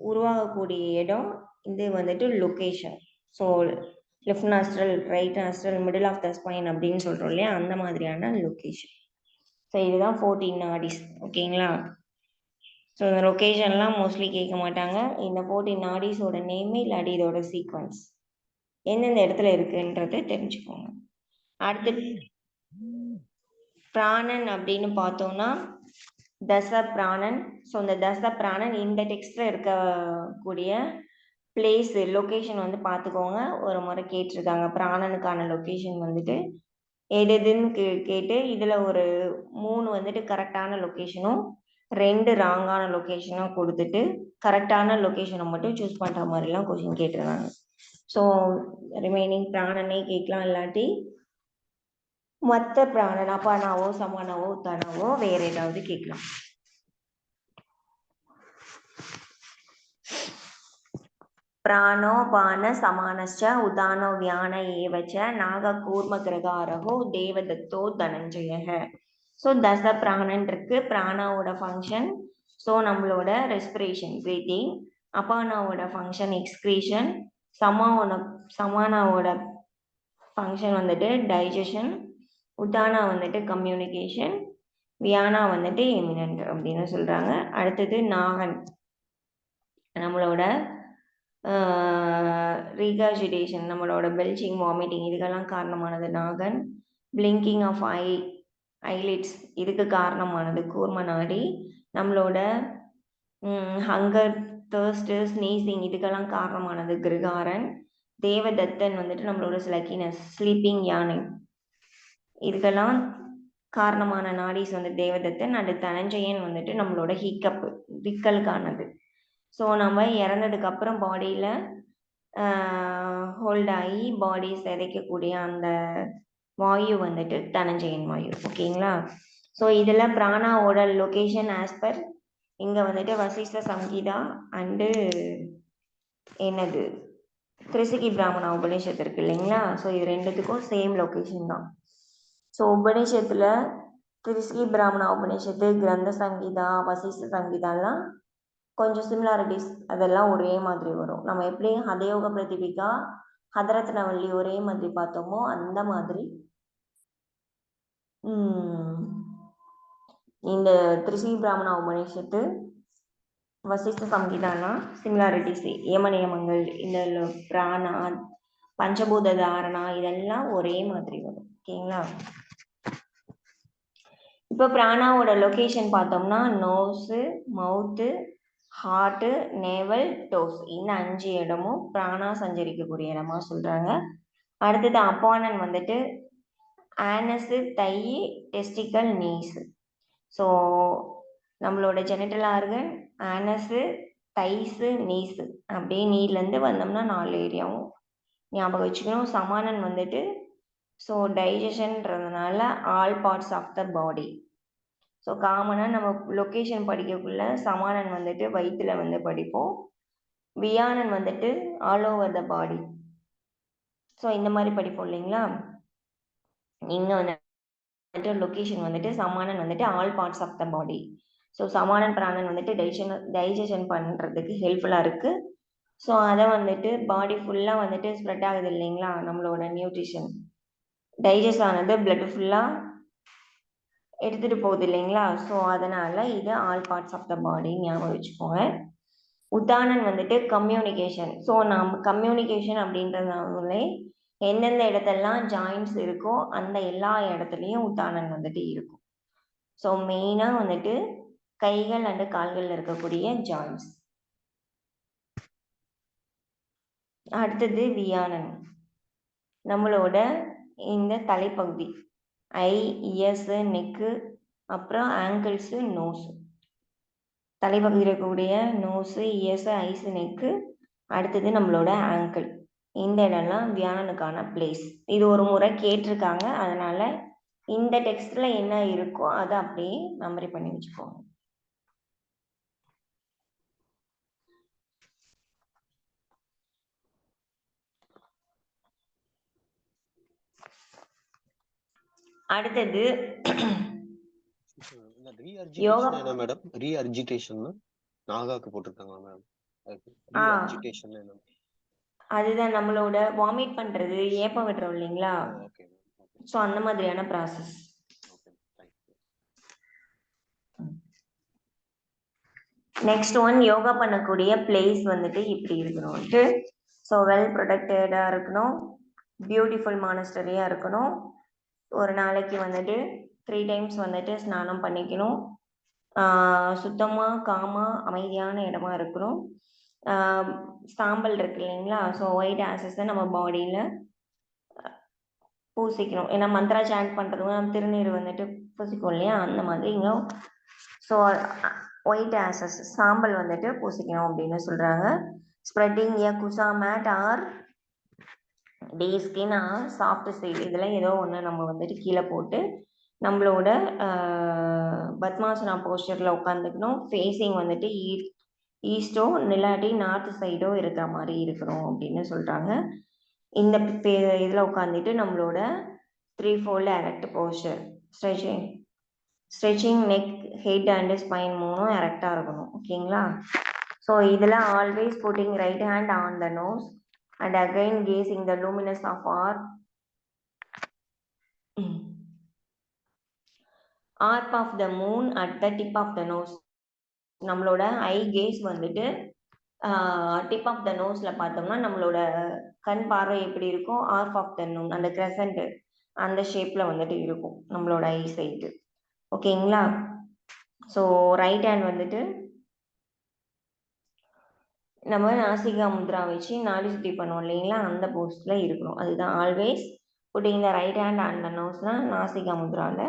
உருவாகக்கூடிய இடம், இது வந்துட்டு location. So left nostril, right nostril, middle of the spine அப்படின்னு சொல்கிறோம் இல்லையா, அந்த மாதிரியான லொக்கேஷன். ஸோ இதுதான் 14 நாடிஸ். ஓகேங்களா? ஸோ இந்த லொக்கேஷன்லாம் மோஸ்ட்லி கேட்க மாட்டாங்க. இந்த 14 நாடிஸோட நேம் இல்லாட்டி இதோட சீக்வன்ஸ் எந்தெந்த இடத்துல இருக்குன்றதை தெரிஞ்சுக்கோங்க. அடுத்து பிராணன் அப்படின்னு பார்த்தோம்னா தச பிராணன். ஸோ இந்த தச பிராணன் இந்த டெக்ஸ்ட்ல இருக்கக்கூடிய பிளேஸ் லொக்கேஷன் வந்து பார்த்துக்கோங்க. ஒரு முறை கேட்டிருக்காங்க பிராணனுக்கான லொக்கேஷன் வந்துட்டு எதுன்னு கேட்டு இதில் ஒரு 3 வந்துட்டு கரெக்டான லொக்கேஷனும் 2 ராங்கான லொக்கேஷனும் கொடுத்துட்டு கரெக்டான லொக்கேஷனை மட்டும் சூஸ் பண்ணுற மாதிரிலாம் கொஸ்டின் கேட்டிருந்தாங்க. ஸோ ரிமைனிங் பிராணனே கேட்கலாம், இல்லாட்டி மற்ற பிராணன் அப்பானாவோ சமானாவோ உத்தானாவோ வேற ஏதாவது கேட்கலாம். பிராணோ பான சமானச்ச உதானோ வியான ஏவச்ச நாக கூர்ம கிரகாரகோ தேவதத்தோ தனஞ்சயக. ஸோ தச பிராணன் இருக்கு. பிராணாவோட ஃபங்க்ஷன் ஸோ நம்மளோட ரெஸ்பிரேஷன், பிரீத்திங். அப்பானாவோட ஃபங்க்ஷன் எக்ஸ்கிரீஷன். சமானாவோட ஃபங்க்ஷன் வந்துட்டு டைஜஷன். உத்தானா வந்துட்டு கம்யூனிகேஷன். வியானா வந்துட்டு எமினன்ட் அப்படின்னு சொல்றாங்க. அடுத்தது நாகன், நம்மளோட ரீகாஜிடேஷன், நம்மளோட பெல்ச்சிங், வாமிட்டிங் இதுக்கெல்லாம் காரணமானது நாகன். பிளிங்கிங் ஆஃப் ஐலிட்ஸ் இதுக்கு காரணமானது கூர்ம நாடி. நம்மளோட ஹங்கர், தர்ஸ்ட், ஸ்னீசிங் இதுக்கெல்லாம் காரணமானது கிரிகாரன். தேவதத்தன் வந்துட்டு நம்மளோட ஸ்லக்கினஸ், ஸ்லீப்பிங், யானை இதுக்கெல்லாம் காரணமான நாடிஸ் வந்து தேவதத்தன். அண்ட் தனஞ்சயன் வந்துட்டு நம்மளோட ஹிக்கப், விக்கலுக்கானது. ஸோ நம்ம இறந்ததுக்கு அப்புறம் பாடியில் ஹோல்ட் ஆகி பாடி சிதைக்கக்கூடிய அந்த வாயு வந்துட்டு தனஞ்சயன் வாயு. ஓகேங்களா? ஸோ இதில் பிராணாவோட லொக்கேஷன் ஆஸ் பர் இங்கே வந்துட்டு வசிஷ்ட சங்கீதா அண்டு என்னது திரிசகி பிராமணா உபநிஷத்து இருக்கு இல்லைங்களா? ஸோ இது ரெண்டுத்துக்கும் சேம் லொக்கேஷன் தான். ஸோ உபநிஷத்தில் திரிசகி பிராமணா உபநிஷத்து, கிரந்த சங்கீதா, வசிஷ்ட சங்கீதாலாம் கொஞ்சம் சிமிலாரிட்டிஸ் அதெல்லாம் ஒரே மாதிரி வரும். நம்ம எப்படி ஹதயோக பிரதிபிகா, ஹதரத்னவல்லி ஒரே மாதிரி பார்த்தோமோ அந்த மாதிரி இந்த திரிசகி பிராமணா உபநிஷத்து, வசிஷ்ட சங்கீதானா சிமிலாரிட்டிஸ், யமநியமங்கள், இந்த பிராணா, பஞ்சபூத தாரணா இதெல்லாம் ஒரே மாதிரி வரும். ஓகேங்களா? இப்போ பிராணாவோட லொக்கேஷன் பார்த்தோம்னா நோஸு, மவுத்து, ஹார்ட்டு, நேவல், டோஸ் இந்த 5 இடமும் பிராணா சஞ்சரிக்கக்கூடிய இடமா சொல்றாங்க. அடுத்தது அப்பானன் வந்துட்டு anus, thigh, testicle, knees. So நம்மளோட genital organ anus, thighs, knees அப்படியே நீர்லேருந்து வந்தோம்னா 4 ஏரியாவும் ஞாபகம் வச்சுக்கணும். சமானன் வந்துட்டு ஸோ டைஜஷன்றதுனால all parts of the body. So காமனாக நம்ம லொக்கேஷன் படிக்கக்குள்ள சமானன் வந்துட்டு வயிற்றுல வந்து படிப்போம், வியானன் வந்துட்டு all over the body. So இந்த மாதிரி படிப்போம் இல்லைங்களா? இங்கே வந்துட்டு லொக்கேஷன் வந்துட்டு சமானன் வந்துட்டு all parts of the body. So சமானன் பிராணன் வந்துட்டு டைஜஷன் பண்ணுறதுக்கு ஹெல்ப்ஃபுல்லாக இருக்குது. ஸோ அதை வந்துட்டு பாடி ஃபுல்லாக வந்துட்டு ஸ்ப்ரெட் ஆகுது இல்லைங்களா, நம்மளோட நியூட்ரிஷன் டைஜஸ்ட் ஆனது பிளட் ஃபுல்லாக எடுத்துகிட்டு போகுது இல்லைங்களா. ஸோ அதனால் இது ஆல் பார்ட்ஸ் ஆஃப் த பாடி ஞாபகம் வச்சுக்கோங்க. உத்தானன் வந்துட்டு கம்யூனிகேஷன். ஸோ நம்ம கம்யூனிகேஷன் அப்படின்றதுனாலே எந்தெந்த இடத்தெல்லாம் ஜாயின்ட்ஸ் இருக்கோ அந்த எல்லா இடத்துலையும் உத்தானன் வந்துட்டு இருக்கும். ஸோ மெயினாக வந்துட்டு கைகள் அண்டு கால்களில் இருக்கக்கூடிய ஜாயின்ட்ஸ். அடுத்தது வியானன், நம்மளோட இந்த தலைப்பகுதி ஐ, இயர்ஸு, நெக்கு, அப்புறம் ஆங்கிள்ஸு, நோஸு. தலைப்பகுதியில் இருக்கக்கூடிய நோஸு, இயர்ஸு, ஐஸு, நெக்கு, அடுத்தது நம்மளோட ஆங்கிள். இந்த இடம்லாம் வியானனுக்கான பிளேஸ். இது ஒரு முறை கேட்டிருக்காங்க, அதனால இந்த டெக்ஸ்ட்ல என்ன இருக்கோ அதை அப்படியே மெமரி பண்ணி வச்சுக்கோங்க. அடுத்தது யோகா. ரீஅர்ஜிடேஷன் என்ன மேடம்? ரீஅர்ஜிடேஷன் நாகாக்கு போட்டிருக்காங்களா மேடம்? ஆ, ரீஅர்ஜிடேஷன் என்ன? அதுதான் நம்மளோட வாமிட் பண்றது, ஏப்பம் விடுறோம் இல்லைங்களா. Okay okay. ஸோ அந்த மாதிரியான process. Okay, thank you. Next one, yoga பண்ணக்கூடிய பிளேஸ் வந்துட்டு இப்படி இருக்கணும்ட்டு. ஸோ வெல் ப்ரொடெக்டடாக இருக்கணும், பியூட்டிஃபுல் மானஸ்டரியாக இருக்கணும், ஒரு நாளைக்கு வந்துட்டு 3 டைம்ஸ் வந்துட்டு ஸ்நானம் பண்ணிக்கணும், சுத்தமாக காமாக அமைதியான இடமா இருக்கணும், சாம்பல் இருக்கு இல்லைங்களா. ஸோ ஒயிட் ஆசஸை நம்ம பாடியில் பூசிக்கணும். ஏன்னா மந்த்ரா சாண்ட் பண்ணுறதுங்க நம்ம திருநீர் வந்துட்டு பூசிக்கும் இல்லையா, அந்த மாதிரி இங்கே ஸோ ஒயிட் ஆசஸ் சாம்பல் வந்துட்டு பூசிக்கணும் அப்படின்னு சொல்கிறாங்க. Spreading a kusha mat or deer skin or soft side, இதில் ஏதோ ஒன்று நம்ம வந்துட்டு கீழே போட்டு நம்மளோட பத்மாசனா போஸ்டரில் உட்காந்துக்கணும். ஃபேஸிங் வந்துட்டு ஈஸ்டோ இல்லாட்டி நார்த் சைடோ இருக்கிற மாதிரி இருக்கணும் அப்படின்னு சொல்கிறாங்க. இந்த இதில் உட்காந்துட்டு நம்மளோட 3 fold erect posture, stretching neck, head and spine மூணும் எரெக்டாக இருக்கணும். ஓகேங்களா. ஸோ இதில் always putting right hand on the nose and again gazing the luminous of orb of the moon at the tip of the nose. நம்மளோட eye gaze வந்துட்டு tip of the நோஸில் பார்த்தோம்னா நம்மளோட கண் பார்வை எப்படி இருக்கும், ஆர்ப் ஆஃப் த மூன் அந்த கிரசண்ட் அந்த ஷேப்பில் வந்துட்டு இருக்கும் நம்மளோட ஐ சைட்டு. ஓகேங்களா. ஸோ ரைட் ஹேண்ட் வந்துட்டு நம்ம நாசிகா முத்ரா வச்சு நாடி சுத்தி பண்ணுவோம் இல்லைங்களா, அந்த போஸ்டில் இருக்கணும். அதுதான் always putting the right hand on the நோஸ்னால் நாசிகா முத்ராவில்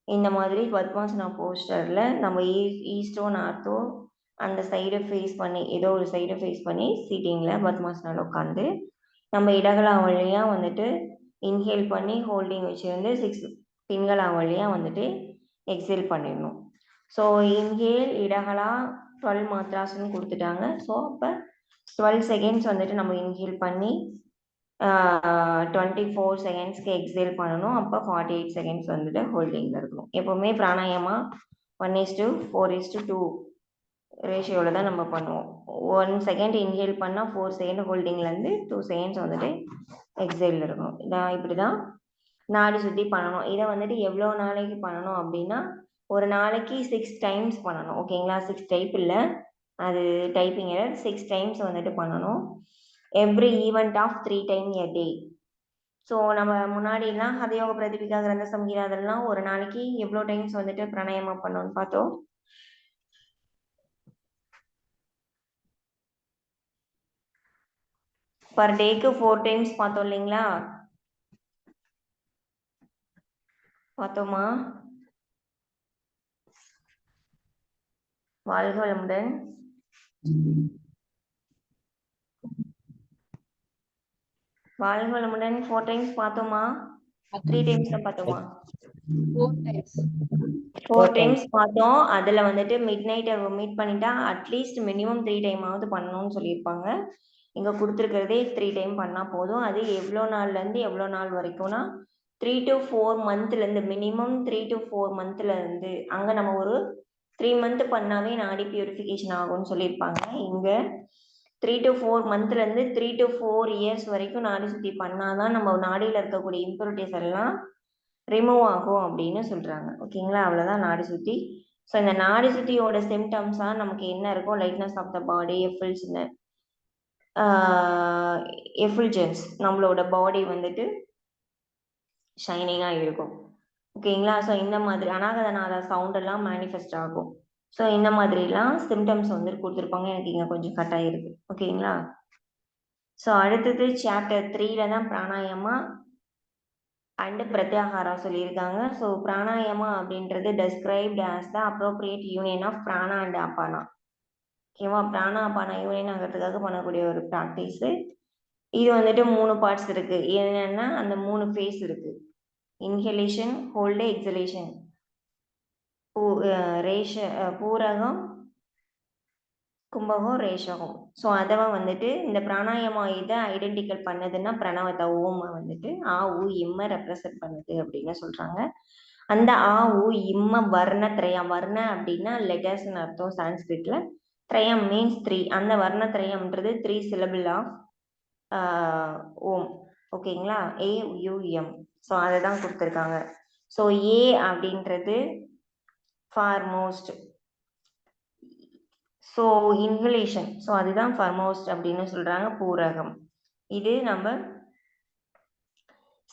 இந்த மாதிரி பத்மாசனா போஸ்டரில் நம்ம ஈஸ்டோ நார்த்தோ அந்த சைடை ஃபேஸ் பண்ணி ஏதோ ஒரு சைடை ஃபேஸ் பண்ணி சீட்டிங்கில் பத்மாசனாவில் உட்காந்து நம்ம இடகலா வழியாக வந்துட்டு இன்ஹேல் பண்ணி ஹோல்டிங் வச்சுருந்து 6 பின்களா வழியாக வந்துட்டு எக்ஸேல் பண்ணிடணும். ஸோ இன்ஹேல் இடகலா 12 மாத்ராஸ்ன்னு கொடுத்துட்டாங்க. ஸோ அப்போ 12 செகண்ட்ஸ் வந்துட்டு நம்ம இன்ஹேல் பண்ணி 24 செகண்ட்ஸ்க்கு எக்ஸேல் பண்ணணும். அப்போ 48 செகண்ட்ஸ் வந்துட்டு ஹோல்டிங்கில் இருக்கணும். எப்போவுமே பிராணாயாமா 1:4:2 ரேஷியோவில் தான் நம்ம பண்ணுவோம். 1 செகண்ட் இன்ஹேல் பண்ணால் 4 செகண்ட் ஹோல்டிங்லேருந்து 2 செகண்ட்ஸ் வந்துட்டு எக்ஸேலில் இருக்கணும். இதான் இப்படி தான் நாடி சுற்றி பண்ணணும். இதை வந்துட்டு எவ்வளோ நாளைக்கு பண்ணணும் அப்படின்னா ஒரு நாளைக்கு 6 டைம்ஸ் பண்ணணும். ஓகேங்களா. 6 டைப் இல்லை, அது டைப்பிங் எரர். 6 டைம்ஸ் வந்துட்டு பண்ணணும். Every event of 3 times a day. So நம்ம முன்னாடிலாம் ஹதயோக பிரதிபிகா கிரந்த சம்ஹிதா அதெல்லாம் ஒரு நாளைக்கு எவ்வளோ டைம்ஸ் வந்துட்டு பிராணாயாமம் பண்ணணும்னு பார்த்தோம். பர் டேக்கு 4 times பார்த்தோம் இல்லைங்களா. பார்த்தோமா? வாழ்க வளமுடன். வாழ்க வளமுடன். 4 times பார்த்தோமா, 3 times தான் பார்த்தோமா? 4 times பார்த்தோம். அதில் வந்துட்டு மிட் நைட்டை மீட் பண்ணிட்டா அட்லீஸ்ட் மினிமம் 3 time ஆவது பண்ணணும்னு சொல்லியிருப்பாங்க. இங்கே கொடுத்துருக்கிறதே 3 time பண்ணால் போதும். அது எவ்வளோ நாள்லேருந்து எவ்வளோ நாள் வரைக்கும்னா 3 to 4 monthலேருந்து மினிமம் 3 to 4 monthலேருந்து அங்கே நம்ம ஒரு 3 month பண்ணாவே நாடி பியூரிஃபிகேஷன் ஆகும்னு சொல்லியிருப்பாங்க. இங்கே 3 to 4 மந்த்லேருந்து 3 to 4 இயர்ஸ் வரைக்கும் நாடி சுத்தி பண்ணாதான் நம்ம நாடியில் இருக்கக்கூடிய இம்ப்யூரிட்டிஸ் எல்லாம் ரிமூவ் ஆகும் அப்படின்னு சொல்கிறாங்க. ஓகேங்களா, அவ்வளோதான் நாடி சுத்தி. ஸோ இந்த நாடி சுத்தியோட சிம்டம்ஸாக நமக்கு என்ன இருக்கும்? லைட்னஸ் ஆஃப் த பாடி, எஃபில்ஜென்ஸ், நம்மளோட பாடி வந்துட்டு ஷைனிங்காக இருக்கும். ஓகேங்களா, ஸோ இந்த மாதிரி அநாகதநாத சவுண்ட் எல்லாம் மேனிஃபெஸ்ட் ஆகும். ஸோ இந்த மாதிரிலாம் சிம்டம்ஸ் வந்து கொடுத்துருப்பாங்க. எனக்கு இங்கே கொஞ்சம் கட் ஆகிருக்கு. ஓகேங்களா, ஸோ அடுத்தது சாப்டர் 3ல தான் பிராணாயாமா அண்டு பிரத்யாகாரா சொல்லியிருக்காங்க. ஸோ பிராணாயாமா அப்படின்றது described as the appropriate union of prana and apana. ஓகேவா, பிராணா அபானா யூனியன் ஆகிறதுக்காக பண்ணக்கூடிய ஒரு ப்ராக்டிஸு. இது வந்துட்டு 3 பார்ட்ஸ் இருக்கு. என்னன்னா அந்த 3 ஃபேஸ் இருக்கு. இன்ஹலேஷன், ஹோல்டு, எக்ஸலேஷன், பூரகம், கும்பகம், ரேஷகம். ஸோ அதை வந்துட்டு இந்த பிராணாயாமா இதை ஐடென்டிக்கல் பண்ணதுன்னா பிரணவத்தை ஓமை வந்துட்டு ஆ ஊ இம்ம ரெப்ரசன்ட் பண்ணுது அப்படின்னு சொல்றாங்க. அந்த ஆ ஊ இம்ம வர்ணத்ரயம், வர்ண அப்படின்னா லெட்டர்ஸ்ன்னு அர்த்தம் சான்ஸ்கிரிட்ல. திரயம் மீன்ஸ் 3. அந்த வர்ணத்ரயம்ன்றது 3 syllable ஆஃப் ஓம். ஓகேங்களா, AUM. ஸோ அதை தான் கொடுத்துருக்காங்க. ஸோ ஏ அப்படின்றது ஃபார்மோஸ்ட், ஸோ இன்ஹலேஷன், ஸோ அதுதான் ஃபார்மோஸ்ட் அப்படின்னு சொல்றாங்க. பூரகம், இது நம்ம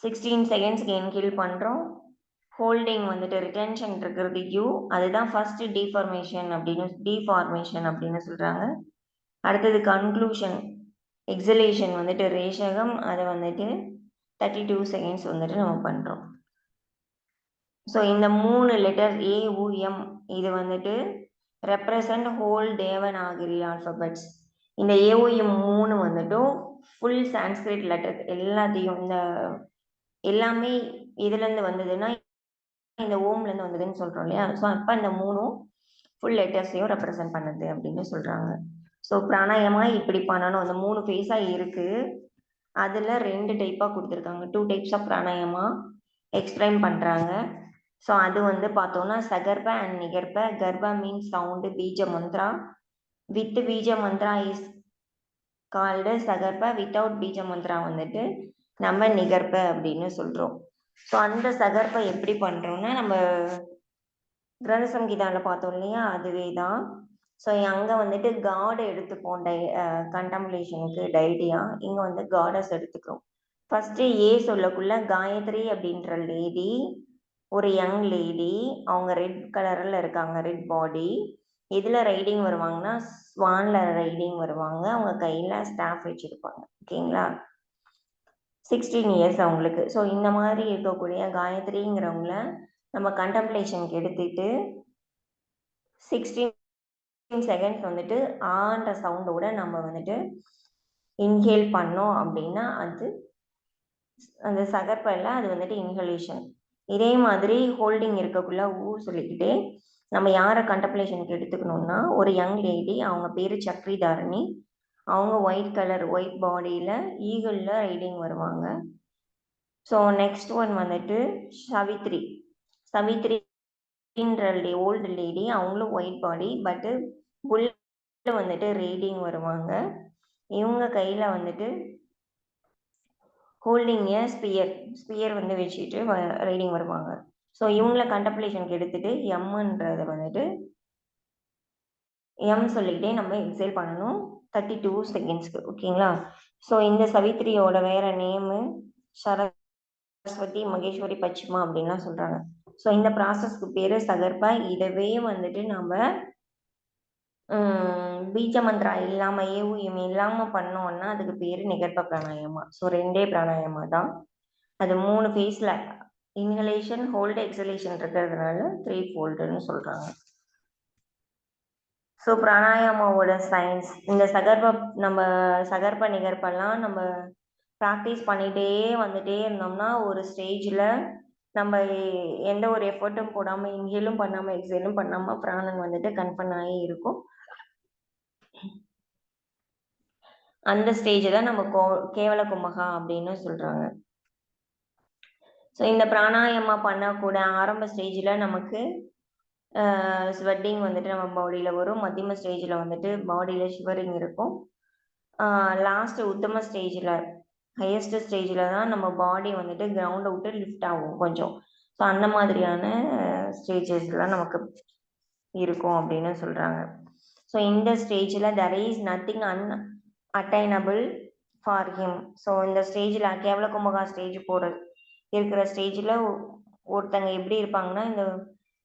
16 செகண்ட்ஸ்க்கு இன்ஹேல் பண்றோம். ஹோல்டிங் வந்துட்டு ரிட்டென்ஷன் இருக்கிறது யூ, அதுதான் ஃபர்ஸ்ட் டிஃபார்மேஷன் அப்படின்னு சொல்றாங்க. அடுத்தது கன்க்ளூஷன் எக்ஸலேஷன் வந்துட்டு ரேஷகம், அதை வந்துட்டு 32 செகண்ட்ஸ் வந்துட்டு நம்ம பண்றோம். ஸோ இந்த 3 லெட்டர் AUM இது வந்துட்டு ரெப்ரசன்ட் ஹோல் தேவநாகரி ஆல்பபெட்ஸ். இந்த AUM 3 வந்துட்டும் ஃபுல் சான்ஸ்கிரிட் லெட்டர் எல்லாத்தையும், இந்த எல்லாமே இதுலேருந்து வந்ததுன்னா இந்த ஓம்லேருந்து வந்ததுன்னு சொல்கிறோம் இல்லையா. ஸோ அப்போ இந்த 3 ஃபுல் லெட்டர்ஸையும் ரெப்ரசன்ட் பண்ணுது அப்படின்னு சொல்கிறாங்க. ஸோ பிராணாயாமா இப்படி பண்ணணும். அந்த 3 ஃபேஸாக இருக்குது. அதில் 2 டைப்பாக கொடுத்துருக்காங்க. 2 டைப்ஸ் ஆஃப் பிராணாயாமா எக்ஸ்பிளைன் பண்ணுறாங்க. ஸோ அது வந்து பார்த்தோம்னா சகர்ப அண்ட் நிகர்ப. கர்பா means sound, bija mantra. With bija mantra is called sagarbha. Without bija mantra வந்துட்டு நம்ம நிகர்ப அப்படின்னு சொல்கிறோம். ஸோ அந்த சகர்பை எப்படி பண்ணுறோம்னா நம்ம கிரந்த சங்கீதாவில் பார்த்தோம் இல்லையா, அதுவே தான். ஸோ அங்கே வந்துட்டு காடை எடுத்துப்போம் கண்டம்ப்ளேஷனுக்கு டைரியா. இங்கே வந்து காடஸ் எடுத்துக்கிறோம். ஃபர்ஸ்ட் ஏ சொல்லக்குள்ள காயத்ரி அப்படின்ற லேடி, ஒரு யங் லேடி, அவங்க ரெட் கலரில் இருக்காங்க, ரெட் பாடி. எதில் ரைடிங் வருவாங்கன்னா ஸ்வானில் ரைடிங் வருவாங்க. அவங்க கையில் ஸ்டாஃப் வச்சுருப்பாங்க. ஓகேங்களா, 16 இயர்ஸ் அவங்களுக்கு. ஸோ இந்த மாதிரி இருக்கக்கூடிய காயத்ரிங்கிறவங்கள நம்ம கண்டம்ப்ளேஷனுக்கு எடுத்துட்டு 16 செகண்ட்ஸ் வந்துட்டு ஆன்ற சவுண்டோட நம்ம வந்துட்டு இன்ஹேல் பண்ணோம் அப்படின்னா அது அந்த சகர்பல்ல அது வந்துட்டு இன்ஹலேஷன். இதே மாதிரி ஹோல்டிங் இருக்கக்குள்ள ஊ சொல்லிக்கிட்டே நம்ம யாரை கண்டம்ப்ளேஷனுக்கு எடுத்துக்கணும்னா ஒரு யங் லேடி, அவங்க பேர் சக்ரிதாரணி. அவங்க ஒயிட் கலர், ஒயிட் பாடியில் ஈகிளில் ரைடிங் வருவாங்க. ஸோ நெக்ஸ்ட் ஒன் வந்துட்டு சவித்ரி. சவித்ரின்ற ஓல்டு லேடி, அவங்களும் ஒயிட் பாடி, பட்டு புல் வந்துட்டு ரைடிங் வருவாங்க. இவங்க கையில் வந்துட்டு ஹோல்டிங் ஏ ஸ்பியர் வந்து வச்சுட்டு ரைடிங் வருவாங்க. ஸோ இவங்கள கண்டம்ப்ளேஷனுக்கு எடுத்துட்டு எம்ன்றதை வந்துட்டு எம் சொல்லிக்கிட்டே நம்ம எக்ஸேல் பண்ணணும் 32 செகண்ட்ஸ்க்கு. ஓகேங்களா, ஸோ இந்த சவித்ரியோட வேற நேமு சரஸ்வதி மகேஸ்வரி பச்சிமா அப்படின்லாம் சொல்கிறாங்க. ஸோ இந்த ப்ராசஸ்க்கு பேர் சகர்பா. இதவே வந்துட்டு நம்ம பீஜ மந்த்ரா இல்லாமல் ஏவுஎம் இல்லாமல் பண்ணோம்னா அதுக்கு பேர் நிகர்ப பிராணாயாமா. ஸோ 2 பிராணாயாமா தான். அது 3 ஃபேஸில் இன்ஹலேஷன், ஹோல்டு, எக்ஸலேஷன் இருக்கிறதுனால 3 ஃபோல்டுன்னு சொல்கிறாங்க. ஸோ பிராணாயாமாவோட சயின்ஸ், இந்த நம்ம சகர்ப நிகர்பெல்லாம் நம்ம ப்ராக்டிஸ் பண்ணிகிட்டே வந்துட்டே இருந்தோம்னா ஒரு ஸ்டேஜில் நம்ம எந்த ஒரு எஃபர்ட்டும் போடாமல் இன்ஹேலும் பண்ணாமல் எக்ஸேலும் பண்ணாமல் பிராணன் வந்துட்டு கன்ஃபர்ம் ஆகி இருக்கும். அந்த ஸ்டேஜ் தான் நம்ம கேவல கும்பகா அப்படின்னு சொல்கிறாங்க. ஸோ இந்த பிராணாயாமா பண்ணக்கூட ஆரம்ப ஸ்டேஜில் நமக்கு ஸ்வெட்டிங் வந்துட்டு நம்ம பாடியில் வரும். மத்தியம ஸ்டேஜில் வந்துட்டு பாடியில் ஷிவரிங் இருக்கும். லாஸ்ட் உத்தம ஸ்டேஜில் ஹையஸ்ட் ஸ்டேஜில் தான் நம்ம பாடி வந்துட்டு கிரவுண்டை விட்டு லிஃப்ட் ஆகும் கொஞ்சம். ஸோ அந்த மாதிரியான ஸ்டேஜஸ்லாம் நமக்கு இருக்கும் அப்படின்னு சொல்கிறாங்க. ஸோ இந்த ஸ்டேஜில் there is nothing unattainable for him. So இந்த ஸ்டேஜில் கேவல கும்பகா ஸ்டேஜ் இருக்கிற ஸ்டேஜில் ஒருத்தங்க எப்படி இருப்பாங்கன்னா, இந்த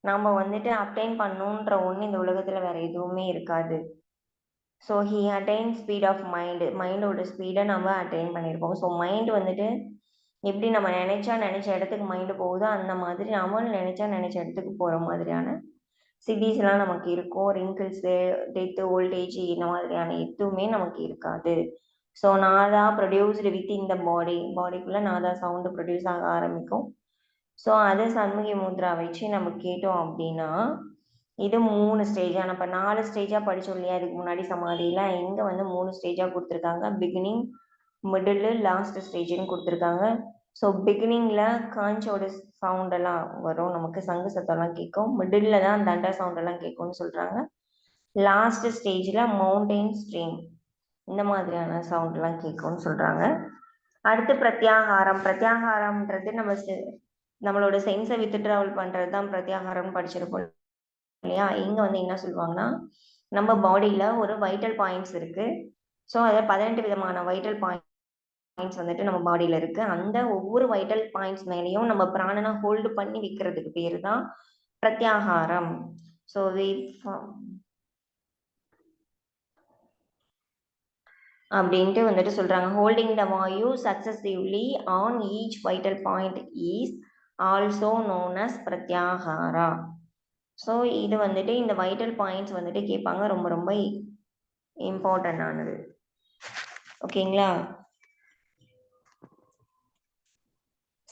நம்ம வந்துட்டு அப்டைன் பண்ணணுன்ற ஒன்று இந்த உலகத்தில் வேற எதுவுமே இருக்காது. So he attain speed of மைண்டோட ஸ்பீடை நம்ம அட்டைன் பண்ணியிருப்போம். ஸோ மைண்ட் வந்துட்டு எப்படி நம்ம நினைச்ச இடத்துக்கு மைண்டு போகுதோ அந்த மாதிரி நாமளும் நினைச்ச இடத்துக்கு போகிற மாதிரியான சிட்டிஸ்லாம் நமக்கு இருக்கும். ரிங்கிள்ஸு, டெத்து, ஓல்டேஜ் இந்த மாதிரியான எதுவுமே நமக்கு இருக்காது. ஸோ நாதா ப்ரொடியூஸ்டு வித் இந்த பாடிக்குள்ளே நாதா சவுண்டு ப்ரொடியூஸ் ஆக ஆரம்பிக்கும். ஸோ அதை சண்முகி முத்ரா வச்சு நம்ம கேட்டோம் அப்படின்னா இது 3 ஸ்டேஜ். ஆனால் இப்போ 4 ஸ்டேஜாக படித்தோம் இல்லையா இதுக்கு முன்னாடி சமாதியில், இங்கே வந்து 3 ஸ்டேஜாக கொடுத்துருக்காங்க. பிகினிங், மிடில், லாஸ்ட் ஸ்டேஜ்னு கொடுத்துருக்காங்க. ஸோ பிகினிங்கில் காஞ்சோட சவுண்டெல்லாம் வரும், நமக்கு சங்கு சத்தம்லாம் கேட்கும். மிடில் தான் தண்டா சவுண்டெல்லாம் கேட்கும்னு சொல்கிறாங்க. லாஸ்ட் ஸ்டேஜில் மவுண்டைன் ஸ்ட்ரீம் இந்த மாதிரியான சவுண்டெல்லாம் கேட்கும்னு சொல்கிறாங்க. அடுத்து பிரத்யாகாரம்ன்றது நம்மளோட சென்ஸை வித்து ட்ராவல் பண்ணுறது தான் பிரத்யாகாரம்னு படிச்சிருப்போம் இல்லையா. இங்கே வந்து என்ன சொல்லுவாங்கன்னா, நம்ம பாடியில் ஒரு வைட்டல் பாயிண்ட்ஸ் இருக்குது. ஸோ அதை 18 விதமான வைட்டல் பாயிண்ட்ஸ் வந்துட்டு நம்ம பாடியில் இருக்குது. அந்த ஒவ்வொரு வைட்டல் பாயிண்ட்ஸ் மேலேயும் நம்ம பிராணனை ஹோல்டு பண்ணி வைக்கிறதுக்கு பேர் தான் பிரத்யாகாரம். ஸோ அப்படின்ட்டு வந்துட்டு சொல்கிறாங்க. Holding the vayu successively on each vital point is also known as pratyahara. So இது வந்துட்டு இந்த வைட்டல் பாயிண்ட்ஸ் வந்துட்டு கேட்பாங்க, ரொம்ப ரொம்ப இம்பார்ட்டன்ட் ஆனது. ஓகேங்களா.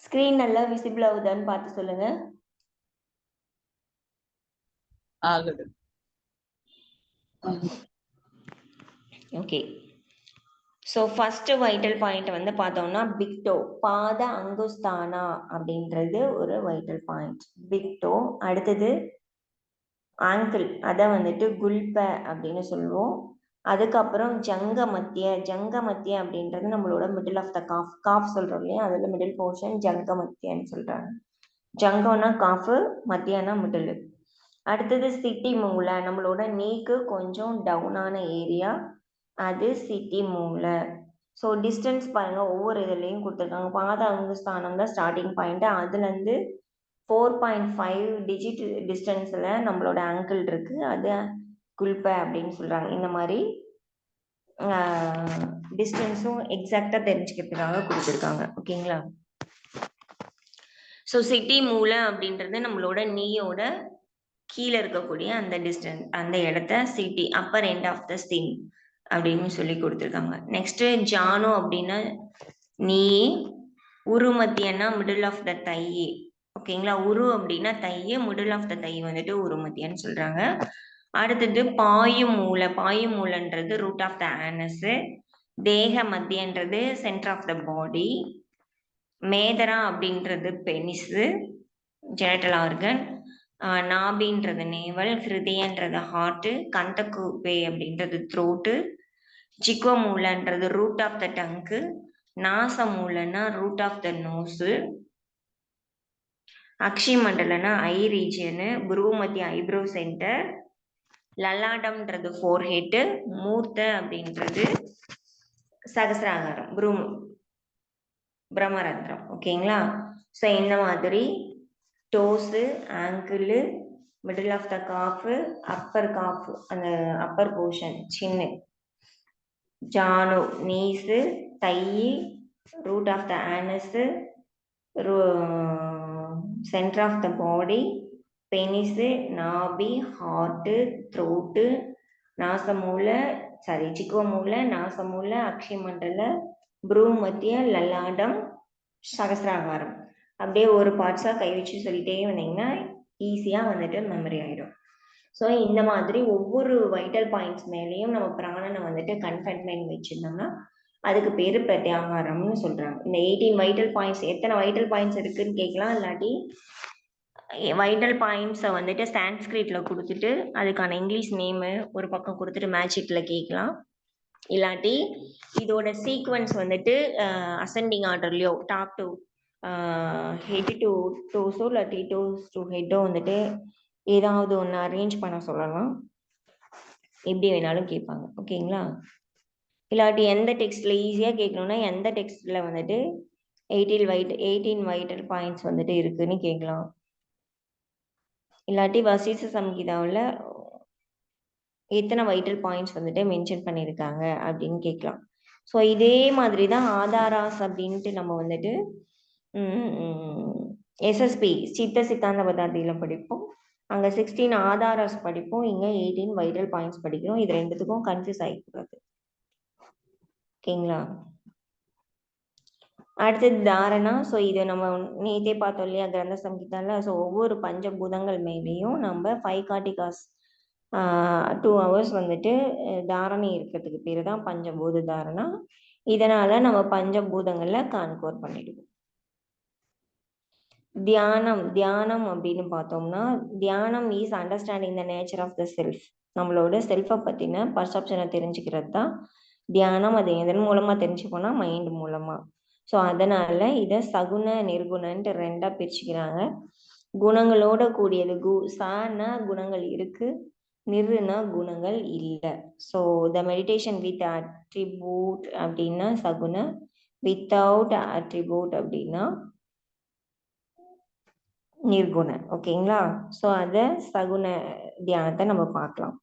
ஸ்க்ரீன் நல்லா விசிபிள் ஆகுதான்னு பார்த்து சொல்லுங்க. ஆகுது. Okay. So first vital point வந்து பார்த்தோம்னா பிக்டோ, பாத அங்குஸ்தானா அப்படின்றது ஒரு வைட்டல் பாயிண்ட் பிக்டோ. அடுத்தது ஆங்கிள், அதை வந்துட்டு குல்ப அப்படின்னு சொல்லுவோம். அதுக்கப்புறம் ஜங்க மத்திய அப்படின்றது நம்மளோட மிடில் ஆஃப் த காஃப் சொல்கிறோம் இல்லையா, அதில் மிடில் போர்ஷன் ஜங்க மத்தியன்னு சொல்கிறாங்க. ஜங்கம்னா காஃபு, மத்தியனா மிடில். அடுத்தது சிட்டி மூளை, நம்மளோட நீக்கு கொஞ்சம் டவுனான ஏரியா, அது சிட்டி மூளை. ஸோ டிஸ்டன்ஸ் பாருங்கள், ஒவ்வொரு இதுலேயும் கொடுத்துருக்காங்க. பாத அங்குஸ்தானம் தான் ஸ்டார்டிங் பாயிண்ட்டு, அதுலேருந்து 4.5 டிஜிட் டிஸ்டன்ஸில் நம்மளோட ஆங்கிள் இருக்குது, அது குல்ப அப்படின்னு சொல்கிறாங்க. இந்த மாதிரி டிஸ்டன்ஸும் எக்ஸாக்டாக தெரிஞ்சுக்கிறதுக்காக கொடுத்துருக்காங்க. ஓகேங்களா. ஸோ சிட்டி மூளை அப்படின்றது நம்மளோட நீயோட கீழே இருக்கக்கூடிய அந்த டிஸ்டன்ஸ், அந்த இடத்த சிட்டி upper end of the sting அப்படின்னு சொல்லி கொடுத்துருக்காங்க. நெக்ஸ்ட் ஜானோ அப்படின்னா நீ, உரு மத்தியன்னா மிடில் ஆஃப் த தை. ஓகேங்களா. உரு அப்படின்னா தைய, மிடில் ஆஃப் த தை வந்துட்டு உரு மத்தியன்னு சொல்றாங்க. அடுத்தது பாயு மூலைன்றது ரூட் ஆஃப் த ஆனஸ். தேக மத்தியன்றது சென்டர் ஆஃப் த பாடி. மேதரா அப்படின்றது பெனிஸ், ஜெனட்டல் ஆர்கன். நாபின்றது நேவல், ஹிருதயன்றது ஹார்ட், கந்தகூபே அப்படின்றது த்ரோட்டு, ஜிக்வ மூலன்றது ரூட் ஆஃப் த டங்கு, நாச மூலன்னா ரூட் ஆஃப் த நோஸு, அக்ஷி மண்டலனா ஐ ரீஜியனு, புருவமத்தி ஐப்ரோ சென்டர், லலாடம்ன்றது ஃபோர்ஹெட்டு, மூர்த்த அப்படின்றது சகசிராகாரம், பிரம்மரந்திரம். ஓகேங்களா. ஸோ இந்த மாதிரி toes, ankle, middle of the calf, upper calf அந்த அப்பர் போர்ஷன் சின்ன, Janu நீஸு, thigh, root of the anus, centre of the body, penis, நாபி, ஹார்ட்டு, த்ரோட்டு, நாசமூலை சிக்குவமூலை, நாசமூலை, அக்ஷிமண்டல, புருமத்திய, லலாடம், சகசிராகாரம். அப்படியே ஒரு பார்ட்ஸாக கை வச்சு சொல்லிட்டே வந்தீங்கன்னா ஈஸியாக வந்துட்டு மெமரி ஆகிடும். ஸோ இந்த மாதிரி ஒவ்வொரு வைட்டல் பாயிண்ட்ஸ் மேலேயும் நம்ம பிராணனை வந்துட்டு கன்ஃபைன்மெண்ட் வச்சுருந்தோம்னா அதுக்கு பேர் பிரத்யாகாரம்னு சொல்கிறாங்க. இந்த 18 வைட்டல் பாயிண்ட்ஸ், எத்தனை வைட்டல் பாயிண்ட்ஸ் இருக்குதுன்னு கேட்கலாம். இல்லாட்டி வைட்டல் பாயிண்ட்ஸை வந்துட்டு சான்ஸ்கிரிட்டில் கொடுத்துட்டு அதுக்கான இங்கிலீஷ் நேமு ஒரு பக்கம் கொடுத்துட்டு மேட்சிக்கில் கேட்கலாம். இல்லாட்டி இதோட சீக்வன்ஸ் வந்துட்டு அசெண்டிங் ஆர்டர்லயோ டாப் டு ஹெட் டு டோஸோ இல்லாட்டி டோஸ் டு ஹெட்டோ வந்துட்டு ஏதாவது ஒன்று அரேஞ்ச் பண்ண சொல்லலாம். எப்படி வேணாலும் கேட்பாங்க. ஓகேங்களா? இல்லாட்டி எந்த டெக்ஸ்ட்ல ஈஸியாக கேட்கணும்னா எந்த டெக்ஸ்ட்ல வந்துட்டு 18 வைட்டல் பாயிண்ட்ஸ் வந்துட்டு இருக்குன்னு கேட்கலாம். இல்லாட்டி வசிஷ்ட சம்ஹிதாவில் எத்தனை வைட்டல் பாயிண்ட்ஸ் வந்துட்டு மென்ஷன் பண்ணியிருக்காங்க அப்படின்னு கேட்கலாம். ஸோ இதே மாதிரி தான் ஆதாராஸ் அப்படின்ட்டு நம்ம வந்துட்டு எஸ்எஸ்பி சித்தாந்த பதார்த்தியில் படிப்போம். அங்கே 16 ஆதாராஸ் படிப்போம், இங்கே 18 வைட்டல் பாயிண்ட்ஸ் படிக்கிறோம். இது ரெண்டுத்துக்கும் கன்ஃபியூஸ் ஆகிக்கூடாது. ஓகேங்களா? அடுத்தது தாரணா. ஸோ இதை நம்ம நேற்றே பார்த்தோம் இல்லையா கிரந்த சம்ஹிதால. ஸோ ஒவ்வொரு பஞ்சபூதங்கள் மேலேயும் நம்ம 5 கார்டிகாஸ் 2 hours வந்துட்டு தாரணை இருக்கிறதுக்கு பேர் தான் பஞ்சபூத தாரணா. இதனால நம்ம பஞ்சபூதங்கள்ல கான்கோர் பண்ணிடுவோம். தியானம் அப்படின்னு பார்த்தோம்னா தியானம் is understanding the nature of the self. நம்மளோட செல்ஃபை பற்றின பர்செப்ஷனை தெரிஞ்சுக்கிறது தான் தியானம். அது எதன் மூலமா தெரிஞ்சுக்கோனா மைண்ட் மூலமா. ஸோ அதனால இதை சகுன நிர்குணன்ட்டு 2ஆ பிரிச்சுக்கிறாங்க. குணங்களோட கூடியது சானா குணங்கள் இருக்கு, நிர்னா குணங்கள் இல்லை. So the meditation with attribute அப்படின்னா சகுன, வித்தவுட் அட்ரிபியூட் அப்படின்னா நிர்குண. ஓகேங்களா? ஸோ அதை சகுன தியானத்தை நம்ம பார்க்கலாம்.